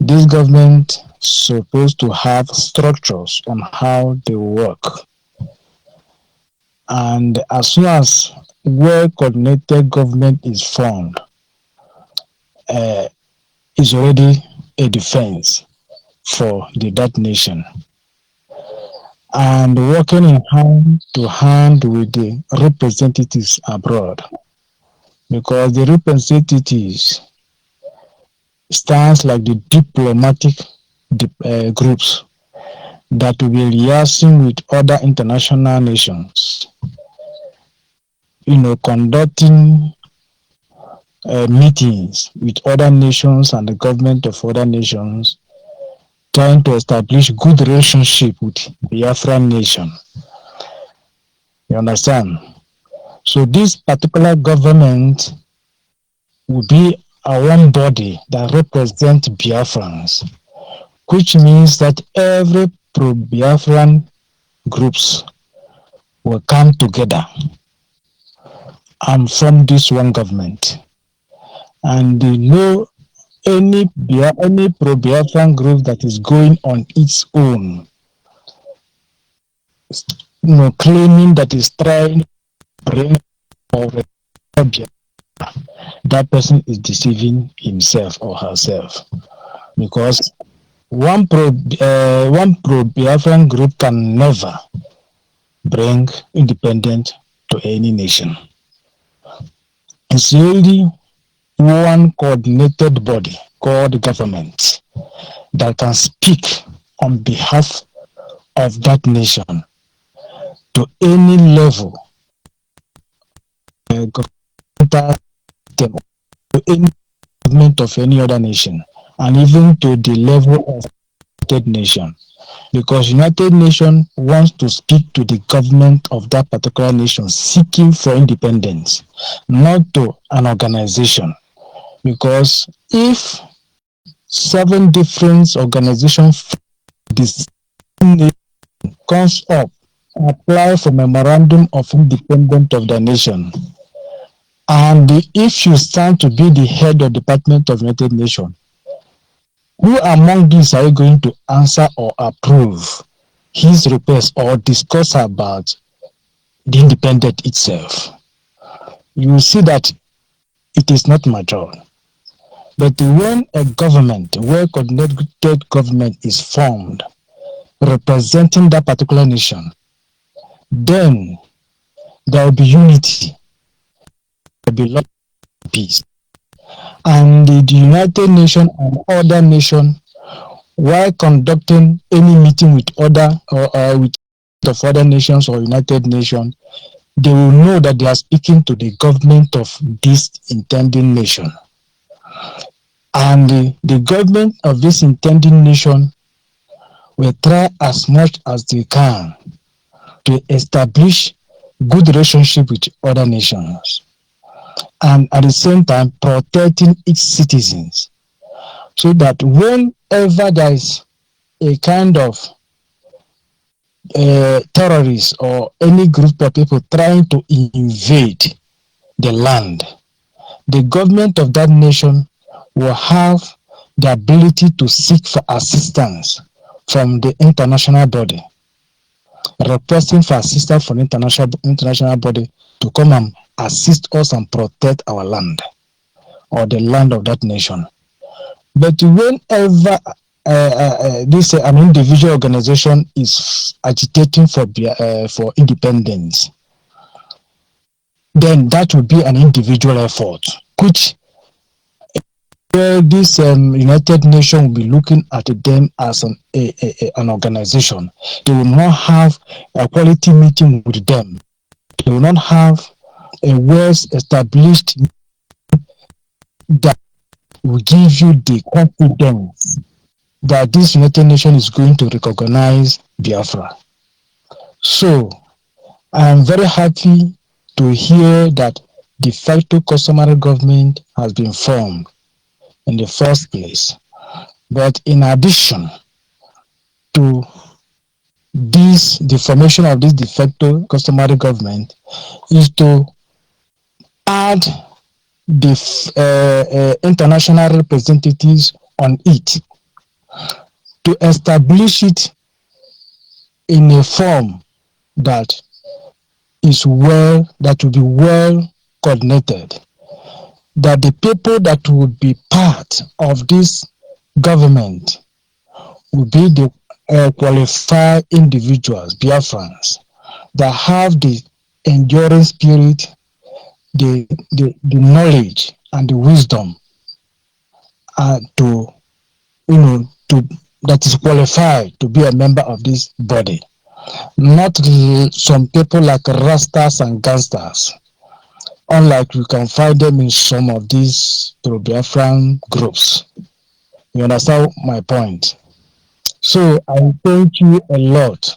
J: this government supposed to have structures on how they work. And as soon as well-coordinated government is formed, is already a defense for that nation. And working in hand to hand with the representatives abroad, because the representatives stands like the diplomatic groups that will be liaising with other international nations, conducting meetings with other nations and the government of other nations, trying to establish good relationship with the Biafran nation. You understand? So this particular government will be a one body that represents Biafrans, which means that every pro-Biafran groups will come together and form this one government. And they know any pro-Biafran group that is going on its own, claiming that is trying to bring or that person is deceiving himself or herself, because one pro-Biafran group can never bring independence to any nation. It's only one coordinated body called government that can speak on behalf of that nation to any level, to any government of any other nation, and even to the level of United Nations. Because United Nations wants to speak to the government of that particular nation seeking for independence, not to an organization. Because if 7 different organizations this comes up, apply for memorandum of independence of the nation, and if you stand to be the head of Department of United Nations, who among these are you going to answer or approve his request or discuss about the independence itself? You will see that it is not mature. But when a government, well-coordinated government is formed representing that particular nation, then there will be unity, there will be love and peace. And the United Nations and other nations, while conducting any meeting with other with of other nations or United Nations, they will know that they are speaking to the government of this intending nation. And the government of this intending nation will try as much as they can to establish good relationship with other nations, and at the same time protecting its citizens, so that whenever there is a kind of terrorist or any group of people trying to invade the land, the government of that nation will have the ability to seek for assistance from the international body, requesting for assistance from international body to come and assist us and protect our land or the land of that nation. But whenever this an individual organization is agitating for independence, then that will be an individual effort, which where this United Nations will be looking at them as an organization. They will not have a quality meeting with them. They will not have a well-established that will give you the confidence that this United Nations is going to recognize Biafra. So I'm very happy to hear that de facto customary government has been formed in the first place. But in addition to this, the formation of this de facto customary government is to add the international representatives on it, to establish it in a form that that will be well coordinated, that the people that would be part of this government will be the qualified individuals, Biafrans, that have the enduring spirit, the knowledge and the wisdom to that is qualified to be a member of this body. Not some people like rastas and gangsters, unlike you can find them in some of these pro-Biafran groups. You understand my point? So I thank you a lot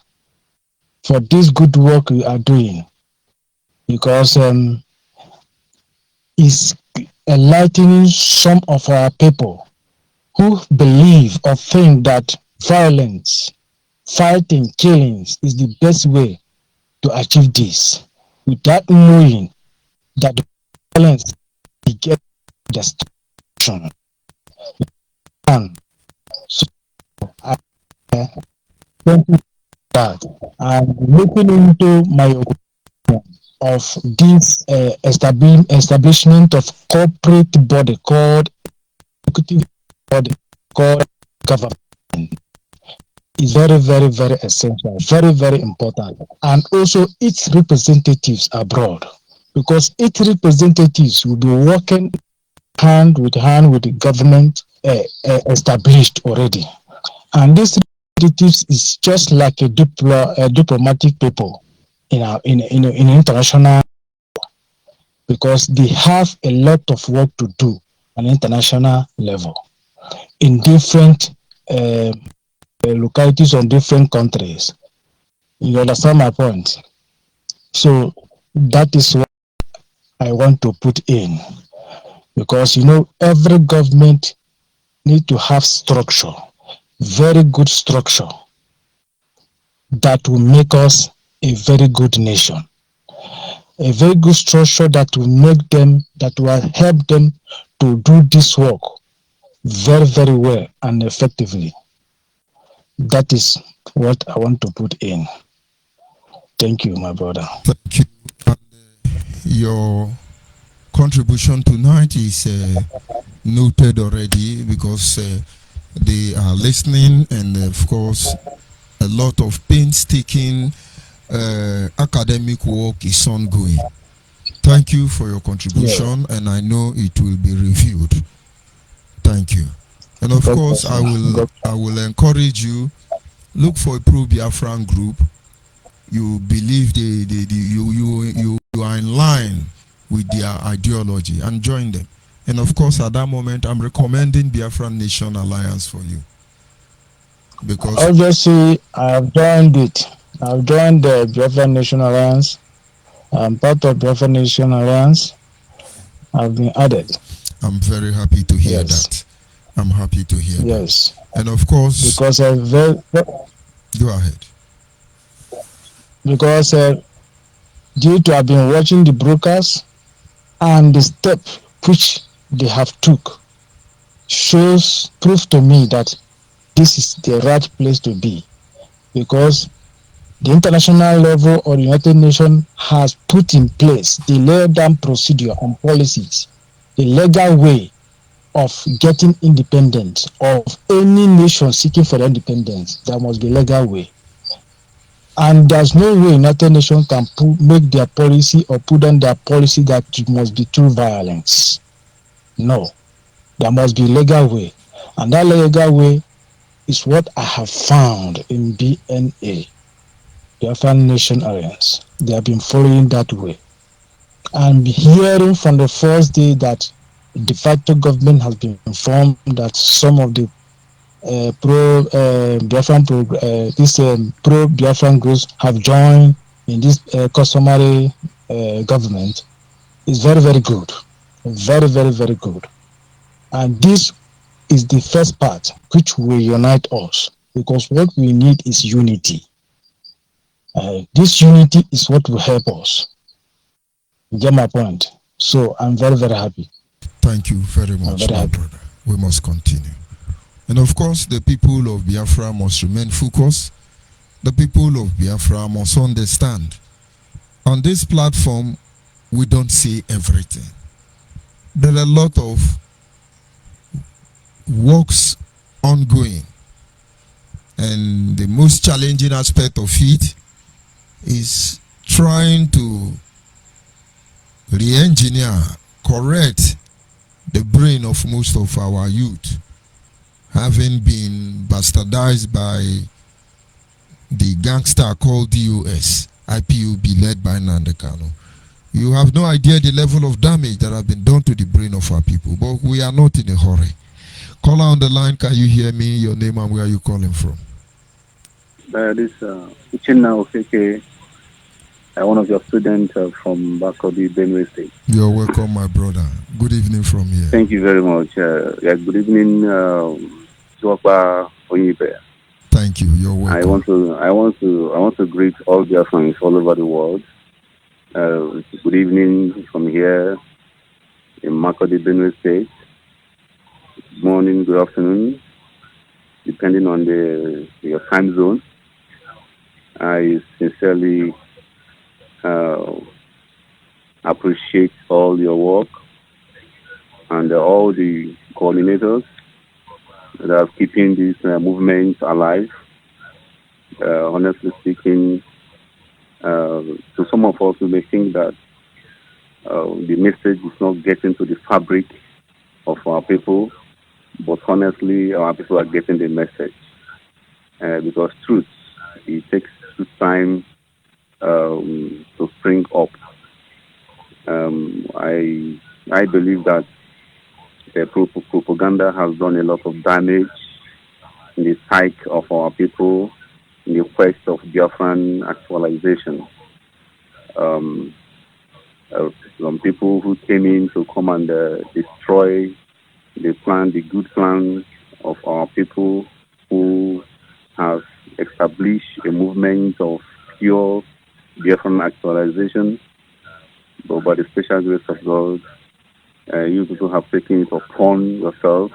J: for this good work you are doing, because it's enlightening some of our people who believe or think that violence, fighting, killings is the best way to achieve this, without knowing that the violence will get destruction. And so I thank you for that. I'm looking into my opinion of this establishment of corporate body called executive body called government is very, very, very essential, very, very important, and also its representatives abroad, because its representatives will be working hand with the government established already, and this representatives is just like a diplomatic people in international, because they have a lot of work to do on international level in different localities on different countries. You understand my point? So that is what I want to put in, because every government needs to have structure, very good structure, that will make us a very good nation, a very good structure that will help them to do this work very, very well and effectively. That is what I want to put in. Thank you, my brother.
H: Thank you. And, your contribution tonight is noted already, because they are listening, and of course a lot of painstaking academic work is ongoing. Thank you for your contribution, and I know it will be reviewed. Thank you. And of course, I will encourage you, look for a pro-Biafran group. You believe you are in line with their ideology, and join them. And of course, at that moment, I'm recommending Biafran Nation Alliance for you, because
J: obviously I've joined it. I've joined the Biafran Nation Alliance. I'm part of Biafran Nation Alliance. I've been added.
H: I'm very happy to hear that. I'm happy to hear
J: that.
H: And of course,
J: because
H: go ahead.
J: Because due to I've been watching the brokers, and the step which they have took proof to me that this is the right place to be, because the international level or the United Nations has put in place the laid down procedure and policies, the legal way of getting independence of any nation seeking for independence. There must be legal way. And there's no way United Nations can make their policy or put on their policy that it must be through violence. No. There must be legal way. And that legal way is what I have found in BNA, Biafran Nation Alliance. They have been following that way. I'm hearing from the first day that de facto government has been informed that some of the pro Biafran pro Biafran groups have joined in this customary government. Is very, very good, very, very, very good. And this is the first part which will unite us, because what we need is unity. This unity is what will help us. You get my point? So I'm very, very happy.
H: Thank you very much, my brother. We must continue. And of course, the people of Biafra must remain focused. The people of Biafra must understand. On this platform, we don't say everything. There are a lot of works ongoing. And the most challenging aspect of it is trying to re-engineer, correct the brain of most of our youth, having been bastardized by the gangster called DOS, IPOB, led by Nnamdi Kanu. You have no idea the level of damage that has been done to the brain of our people, but we are not in a hurry. Caller on the line, can you hear me? Your name and where are you calling from?
K: This Uchenna Ofeke, one of your students from Bakodi, Benue State.
H: You're welcome, my brother. Good evening from here.
K: Thank you very much. Good evening, Zuokba Onyibe.
H: Thank you. You're welcome.
K: I want to greet all Biafrans all over the world. Good evening from here in Makodi, Benue State. Good morning, good afternoon, depending on your time zone. I sincerely appreciate all your work and all the coordinators that are keeping this movement alive. Honestly speaking, to some of us, we may think that the message is not getting to the fabric of our people, but honestly, our people are getting the message. Because truth, it takes time to spring up. I believe that the propaganda has done a lot of damage in the psyche of our people in the quest of Biafran actualization. Some people who came in to come and destroy the good plan of our people, who have established a movement of pure Biafran actualization. But by the special grace of God, you people have taken it upon yourself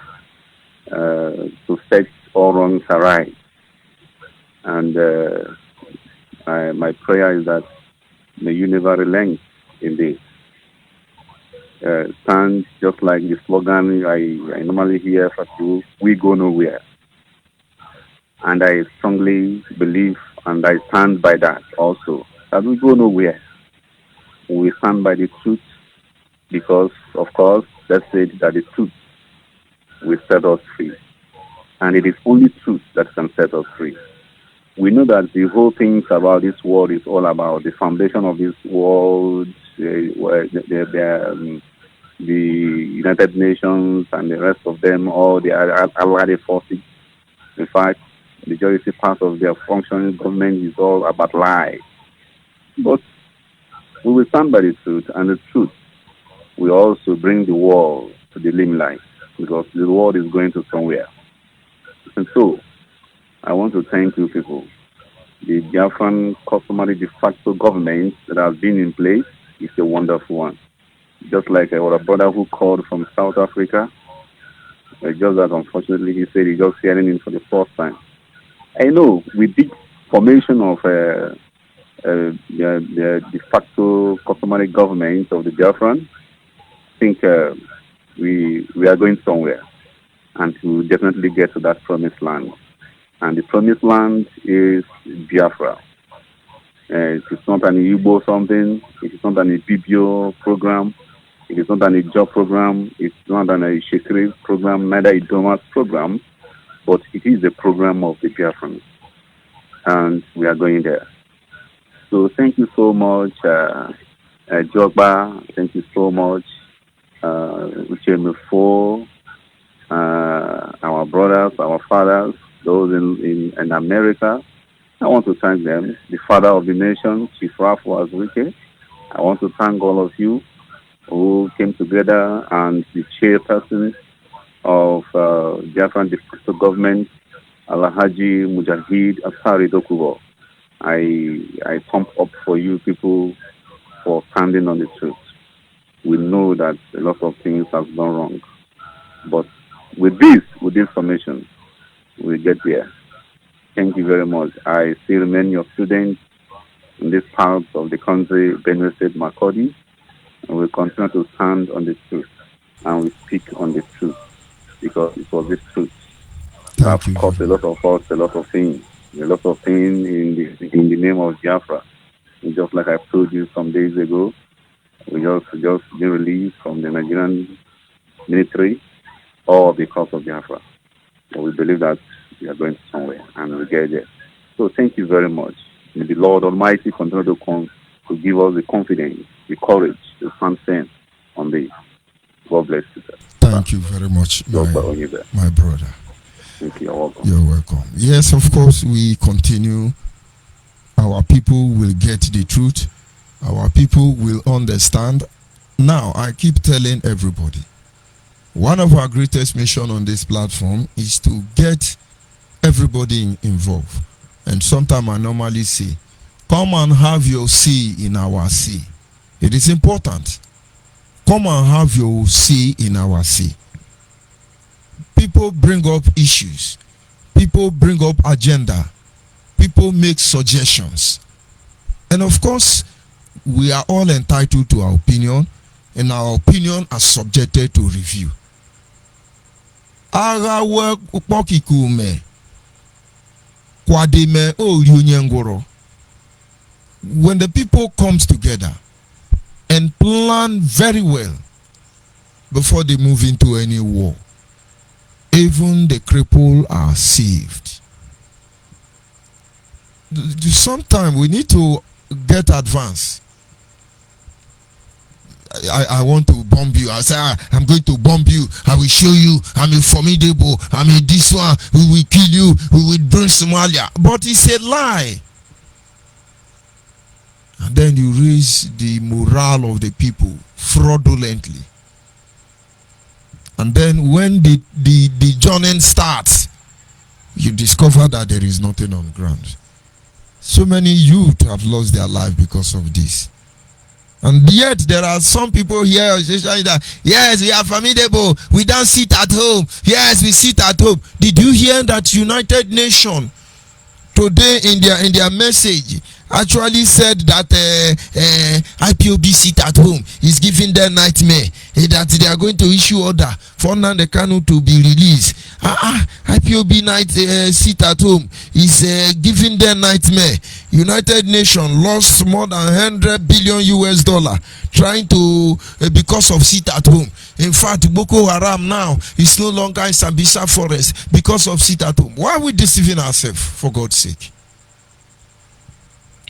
K: to set all wrongs right. And my prayer is that may you never relent in this. Stand just like the slogan I normally hear from you, we go nowhere. And I strongly believe and I stand by that also, that we go nowhere. We stand by the truth because, of course, let's say that the truth will set us free. And it is only truth that can set us free. We know that the whole things about this world is all about the foundation of this world, the United Nations and the rest of them, all the allied forces. In fact, the majority part of their functioning government is all about lies. But we will stand by the truth, and the truth will also bring the world to the limelight, because the world is going to somewhere. And so, I want to thank you people. The Biafran customary de facto government that has been in place is a wonderful one. Just like our brother who called from South Africa, just that unfortunately he said he's just hearing it for the first time. I know with the formation of the de facto customary government of the Biafran, I think we are going somewhere, and to definitely get to that promised land. And the promised land is Biafra. It is not an Igbo something. It is not an Ibibio program. It is not an job program. It's not an Shekiri program, neither a Domas program, but it is a program of the Biafrans. And we are going there. So thank you so much, Jogba. Thank you so much, Uchemefo, our brothers, our fathers, those in America. I want to thank them, the father of the nation, Chief Rafu Azuke. I want to thank all of you who came together, and the chairperson of Biafran District Government, Alhaji Mujahid Asari Dokubo. I pump up for you people for standing on the truth. We know that a lot of things have gone wrong, but with this formation, we get there. Thank you very much. I still remain your student in this part of the country, Benue State, Makurdi, and we continue to stand on the truth, and we speak on the truth, because it was this truth that cost a lot of us, a lot of things in the name of Biafra. And just like I told you some days ago, we just been released from the Nigerian military, all because of Biafra. But we believe that we are going somewhere, and we'll get there. So thank you very much. May the Lord Almighty continue to give us the confidence, the courage to stand firm on this. God bless you, sir.
H: Thank you very much, my brother.
K: Thank you. You're welcome.
H: You're welcome. Yes, of course, we continue. Our people will get the truth. Our people will understand. Now, I keep telling everybody, one of our greatest mission on this platform is to get everybody involved. And sometimes I normally say, come and have your say in our say. It is important. Come and have your say in our say. People bring up issues. People bring up agenda. People make suggestions. And of course, we are all entitled to our opinion, and our opinion are subjected to review. When the people comes together and plan very well before they move into any war, even the crippled are saved. Sometimes we need to get advanced. I want to bomb you. I say, I'm going to bomb you. I will show you I'm a formidable. I'm a this one. We will kill you. We will burn Somalia. But it's a lie. And then you raise the morale of the people fraudulently. And then when the journey starts, you discover that there is nothing on ground. So many youth have lost their life because of this. And yet there are some people here saying that, yes, we are formidable. We don't sit at home. Yes, we sit at home. Did you hear that United Nations today in their message actually said that IPOB sit at home is giving them nightmare, that they are going to issue order for Nnamdi Kanu to be released. IPOB sit at home is giving them nightmare. United Nations lost more than $100 billion trying to because of sit at home. In fact, Boko Haram now is no longer in Sambisa forest because of sit at home. Why are we deceiving ourselves, for God's sake?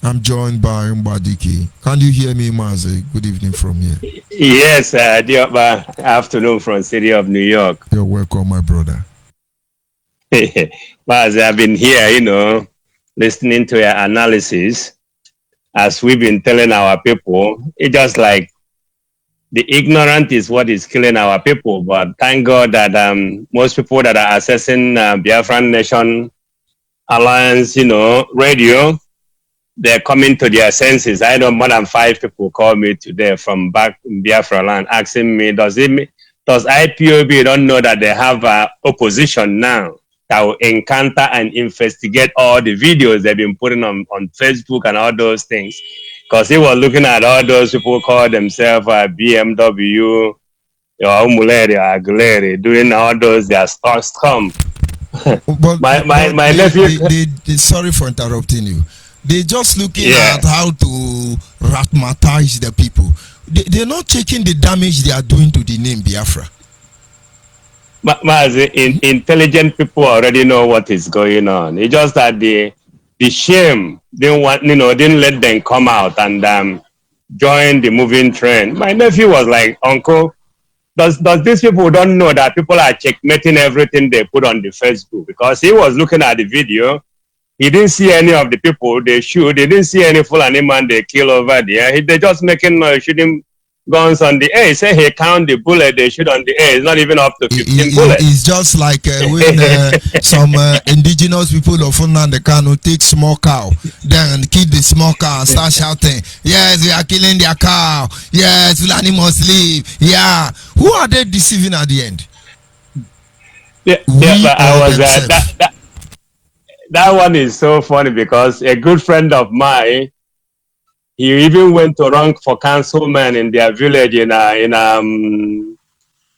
H: I'm joined by Mbadiki. Can you hear me, Mazi? Good evening from here.
L: Yes, Dioba. Afternoon from city of New York.
H: You're welcome, my brother.
L: Mazi, I've been here, listening to your analysis. As we've been telling our people, it's just like the ignorant is what is killing our people. But thank God that most people that are accessing Biafran Nation Alliance, radio, they're coming to their senses. I know more than 5 people called me today from back in Biafra land asking me, does IPOB don't know that they have opposition now that will encounter and investigate all the videos they've been putting on Facebook and all those things? Because he was looking at all those people call themselves BMW, Aguilera, doing all those their stocks come.
H: But
L: my nephew.
H: Sorry for interrupting you. They're just looking at how to ratimatise the people. they're not taking the damage they are doing to the name Biafra.
L: Intelligent people already know what is going on. It's just that the shame didn't let them come out and join the moving trend. My nephew was like, Uncle, does these people don't know that people are checkmating everything they put on the Facebook? Because he was looking at the video, he didn't see any of the people they shoot. He didn't see any Fulani man they kill over there. They just making noise, shooting guns on the air. He said he count the bullet they shoot on the air. It's not even up to 15 bullets.
H: It's just like when some indigenous people of Funland Kano take small cow, then kill the small cow and start shouting, yes, we are killing their cow. Yes, Fulani must leave. Yeah. Who are they deceiving at the end?
L: That one is so funny because a good friend of mine, he even went to run for councilman in their village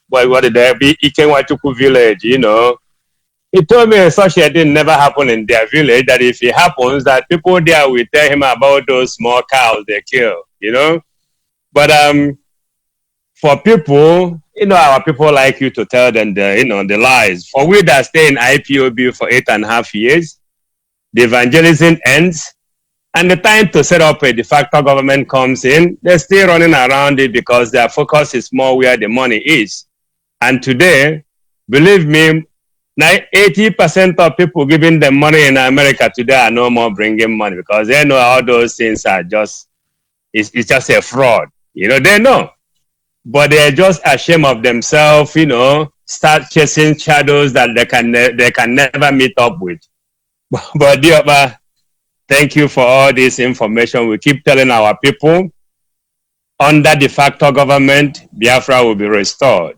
L: what did they be Ikenwachuku village, you know. He told me such a thing never happened in their village, that if it happens, that people there will tell him about those small cows they kill, you know. But for people, you know, our people like you to tell them the lies. For we that stay in IPOB for 8.5 years, the evangelism ends, and the time to set up a de facto government comes in. They're still running around it because their focus is more where the money is. And today, believe me, 80% of people giving them money in America today are no more bringing money because they know all those things are just, it's just a fraud. You know, they know. But they're just ashamed of themselves, you know, start chasing shadows that they can never meet up with. But dear, thank you for all this information. We keep telling our people, under de facto government, Biafra will be restored.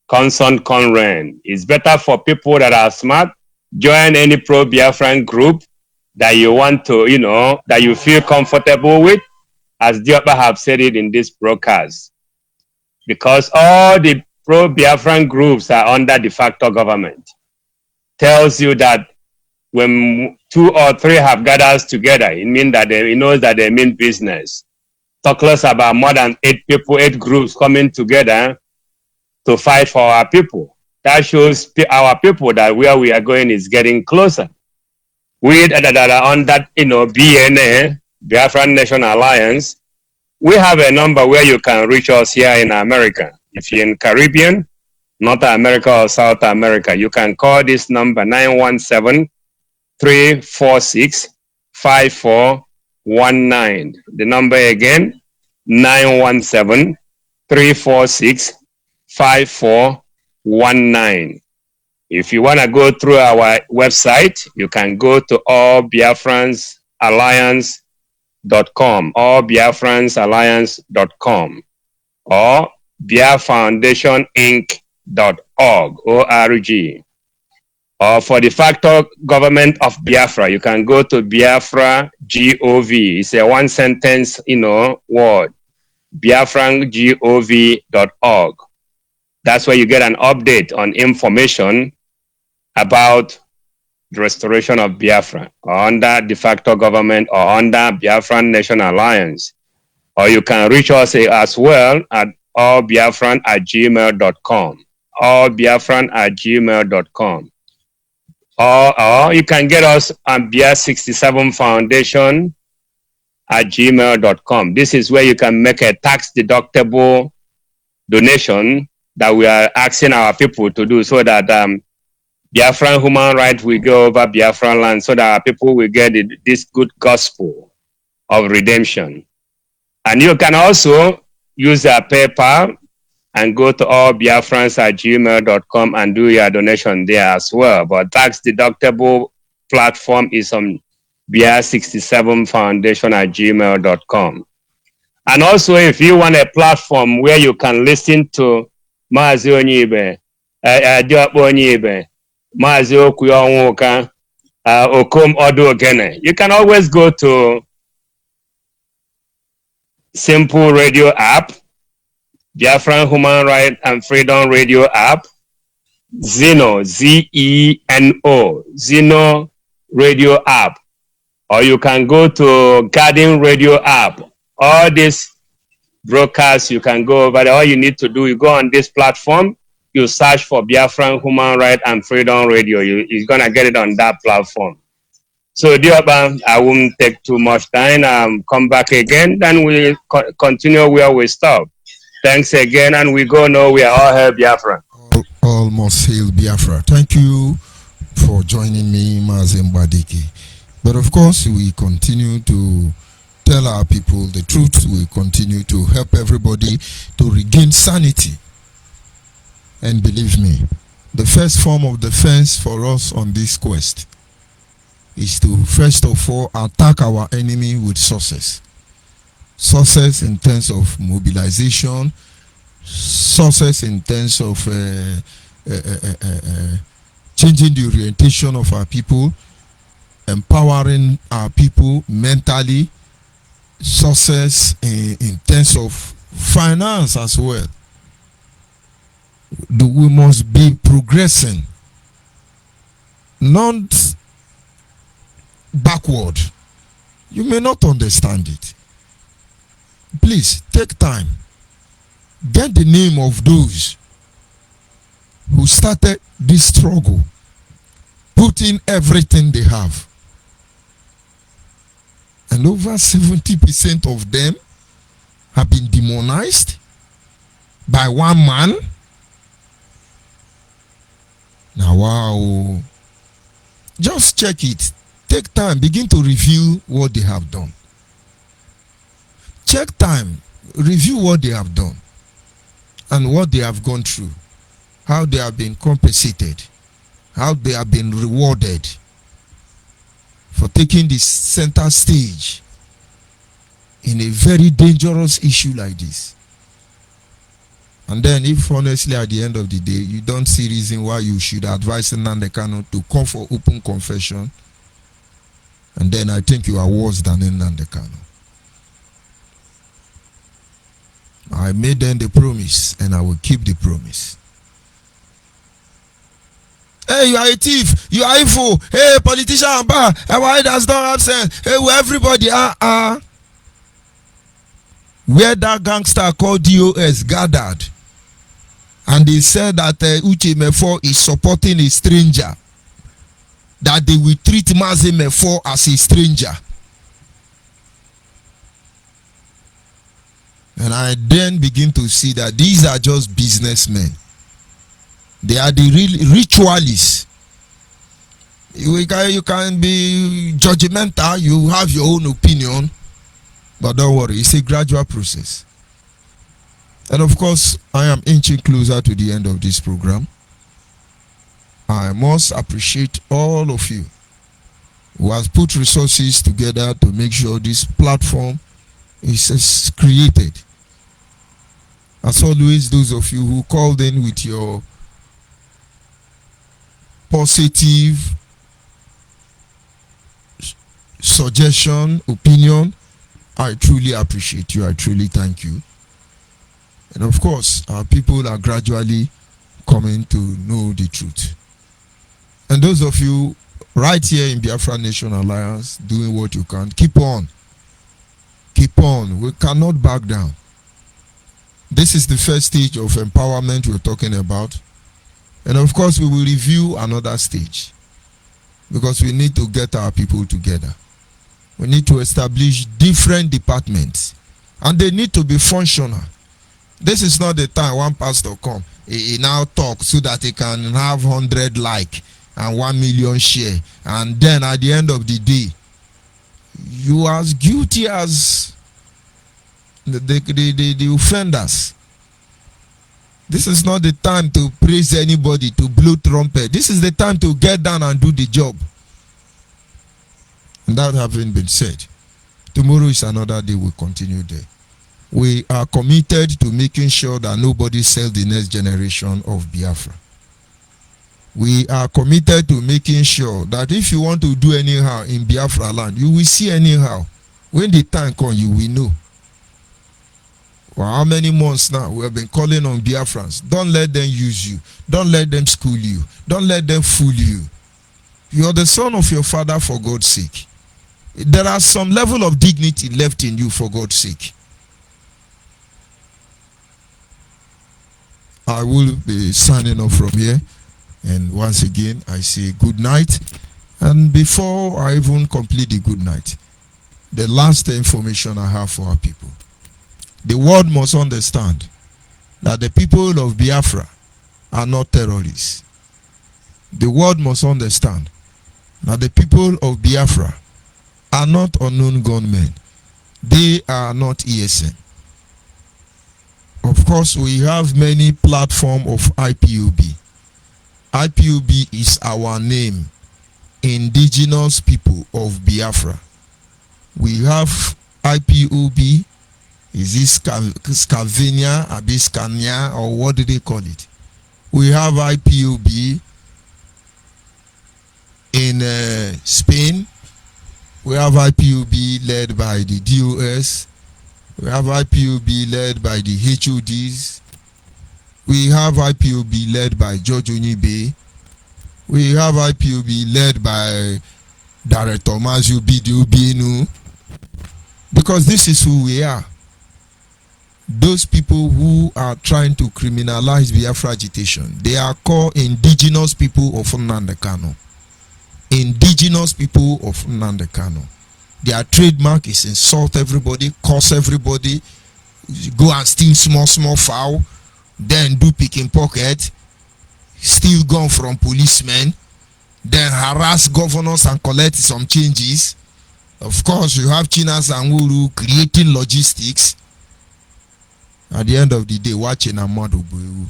L: Constant Conran. It's better for people that are smart. Join any pro-Biafran group that you want to, you know, that you feel comfortable with, as Diopa have said it in this broadcast. Because all the pro-Biafran groups are under de facto government. Tells you that when 2 or 3 have gathered together, it means that it knows that they mean business. Talk less about more than 8 people, 8 groups coming together to fight for our people. That shows our people that where we are going is getting closer. We that are under, you know, BNA, Biafran National Alliance, we have a number where you can reach us here in America. If you're in Caribbean, North America or South America, you can call this number 917-346-5419. The number again, 917-346-5419. If you want to go through our website, you can go to allbiafransalliance.com, allbiafransalliance.com, or biaffoundationinc.org, O-R-G. Or for the facto government of Biafra, you can go to Biafra Gov. It's a 1-sentence, you know, word. biafrangov.org. That's where you get an update on information about the restoration of Biafra, or under de facto government, or under Biafran National Alliance. Or you can reach us as well at allbiafran@gmail.com, allbiafran@gmail.com. Or you can get us on BIA67foundation@gmail.com. This is where you can make a tax-deductible donation that we are asking our people to do, so that Biafran human rights will go over Biafran land, so that our people will get this good gospel of redemption. And you can also use our PayPal and go to allbiafrans@gmail.com and do your donation there as well. But tax-deductible platform is on BIA67foundation@gmail.com. And also, if you want a platform where you can listen to Mazi Onyibe, Onyibe, Mazi Okuyonwoka, Okom Odo-Ogene, you can always go to Simple Radio app, Biafran Human Rights and Freedom Radio app, Zeno, Z-E-N-O, Zeno Radio app, or you can go to Garden Radio app. All these broadcast, you can go over there. All you need to do, you go on this platform, you search for Biafran Human Right and Freedom Radio. You're going to get it on that platform. So, Dioba, I won't take too much time. Come back again, then we continue where we stop. Thanks again, and we go now. We are all here, Biafra.
H: All must hail Biafra. Thank you for joining me, Mazem Badiki. But of course, we continue to tell our people the truth. We continue to help everybody to regain sanity. And believe me, the first form of defense for us on this quest is to first of all attack our enemy with sources. Sources in terms of mobilization, sources in terms of changing the orientation of our people, empowering our people mentally, sources in terms of finance as well. We must be progressing, not backward. You may not understand it. Please take time. Get the name of those who started this struggle, put in everything they have. And over 70% of them have been demonized by one man. Now, wow. Just check it. Take time. Begin to review what they have done. Check time. Review what they have done and what they have gone through. How they have been compensated. How they have been rewarded for taking the center stage in a very dangerous issue like this. And then, if honestly at the end of the day you don't see reason why you should advise Nnamdi Kanu to come for open confession, and then I think you are worse than Nnamdi Kanu. I made them the promise and I will keep the promise. Hey, you are a thief, you are evil, hey, politician, why does not have sense? Hey, everybody, where that gangster called DOS gathered, and they said that Uche Mefo is supporting a stranger, that they will treat Mazi Mefo as a stranger. And I then begin to see that these are just businessmen. They are the real ritualists. You can be judgmental, you have your own opinion, but don't worry, it's a gradual process. And of course, I am inching closer to the end of this program. I must appreciate all of you who has put resources together to make sure this platform is created. As always, those of you who called in with your positive suggestion, opinion, I truly appreciate you. I truly thank you. And of course, our people are gradually coming to know the truth. And those of you right here in Biafra Nation Alliance doing what you can, keep on. Keep on. We cannot back down. This is the first stage of empowerment we're talking about. And of course, we will review another stage, because we need to get our people together. We need to establish different departments, and they need to be functional. This is not the time one pastor come, he now talk so that he can have 100 like and 1 million share, and then at the end of the day, you are as guilty as the offenders. This is not the time to praise anybody, to blow trumpet. This is the time to get down and do the job. And that having been said, tomorrow is another day. We'll continue there. We are committed to making sure that nobody sells the next generation of Biafra. We are committed to making sure that if you want to do anyhow in Biafra land, you will see anyhow. When the time comes, you will know. For how many months now we have been calling on Biafrans? Don't let them use you. Don't let them school you. Don't let them fool you. You are the son of your father, for God's sake. There are some level of dignity left in you, for God's sake. I will be signing off from here. And once again, I say good night. And before I even complete the good night, the last information I have for our people. The world must understand that the people of Biafra are not terrorists. The world must understand that the people of Biafra are not unknown gunmen. They are not ESN. Of course, we have many platforms of IPOB. IPOB is our name, Indigenous People of Biafra. We have IPOB, is this Scavenia, Abiskania, or what do they call it? We have IPOB in Spain. We have IPOB led by the DOS. We have IPOB led by the HODs. We have IPOB led by George Onyibe. We have IPOB led by Director Mazu Bidiubinu. Because this is who we are. Those people who are trying to criminalize Biafra agitation, they are called indigenous people of Nnamdi Kanu. Indigenous people of Nnamdi Kanu. Their trademark is insult everybody, curse everybody, go and steal small fowl, then do picking pocket, steal gun from policemen, then harass governors and collect some changes. Of course, you have Chinas and Wuru creating logistics. At the end of the day, watching Amadu Buyu.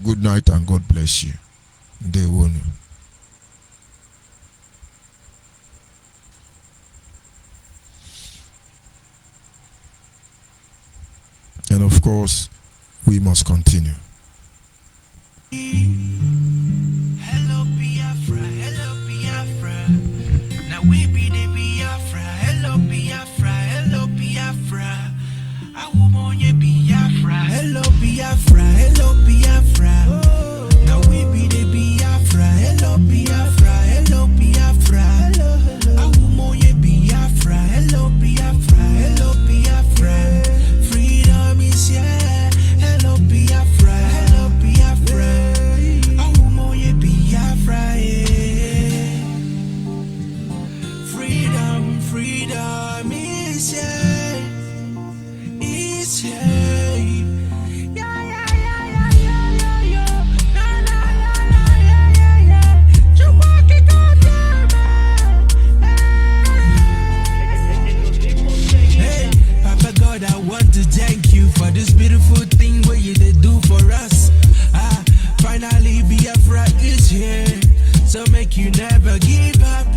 H: Good night and God bless you. They won you. And of course, we must continue.
E: Hello Biafra, hello Biafra. Now we be the Biafra. Hello Biafra, hello Biafra. I want you Biafra. Hello Biafra, hello Biafra. Now we be the Biafra. Hello Biafra, hello Biafra. I want you Biafra. Hello Biafra, hello Biafra. Freedom is here. Hello Biafra, hello Biafra. I want you Biafra. Yeah. Freedom, freedom is here. Is here. Yeah, yeah, yeah, yeah, yeah, yeah. Na, na, na, na, yeah, yeah, yeah. Chubaki Hey, Papa God, I want to thank you for this beautiful thing what you did do for us. Finally Biafra is here, so make you never give up.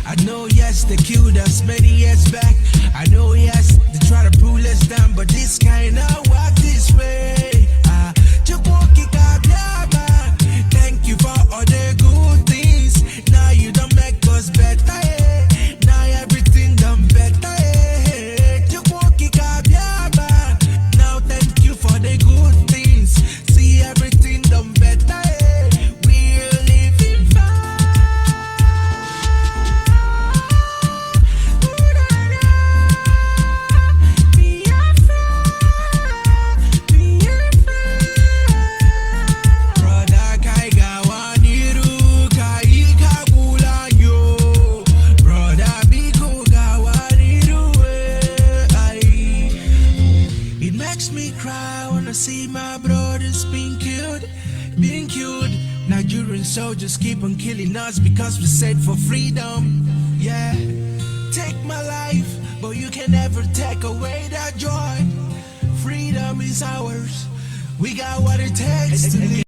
E: I know yes, they killed us many years back. I know yes, they try to pull us down, but this kind of work this way. Thank you for all the good things. Now you don't make us better. Now everything done better. Now thank you for the good things. See everything done better. We're living fine. Brother Kaiga waniru kaika kulanyo. Brother Biko gawaniru It makes me cry when I see my brothers being killed. Nigerian soldiers keep on killing us because we said for freedom. Yeah, take my life, but you can never take away that joy. Freedom is ours. We got what it takes to live.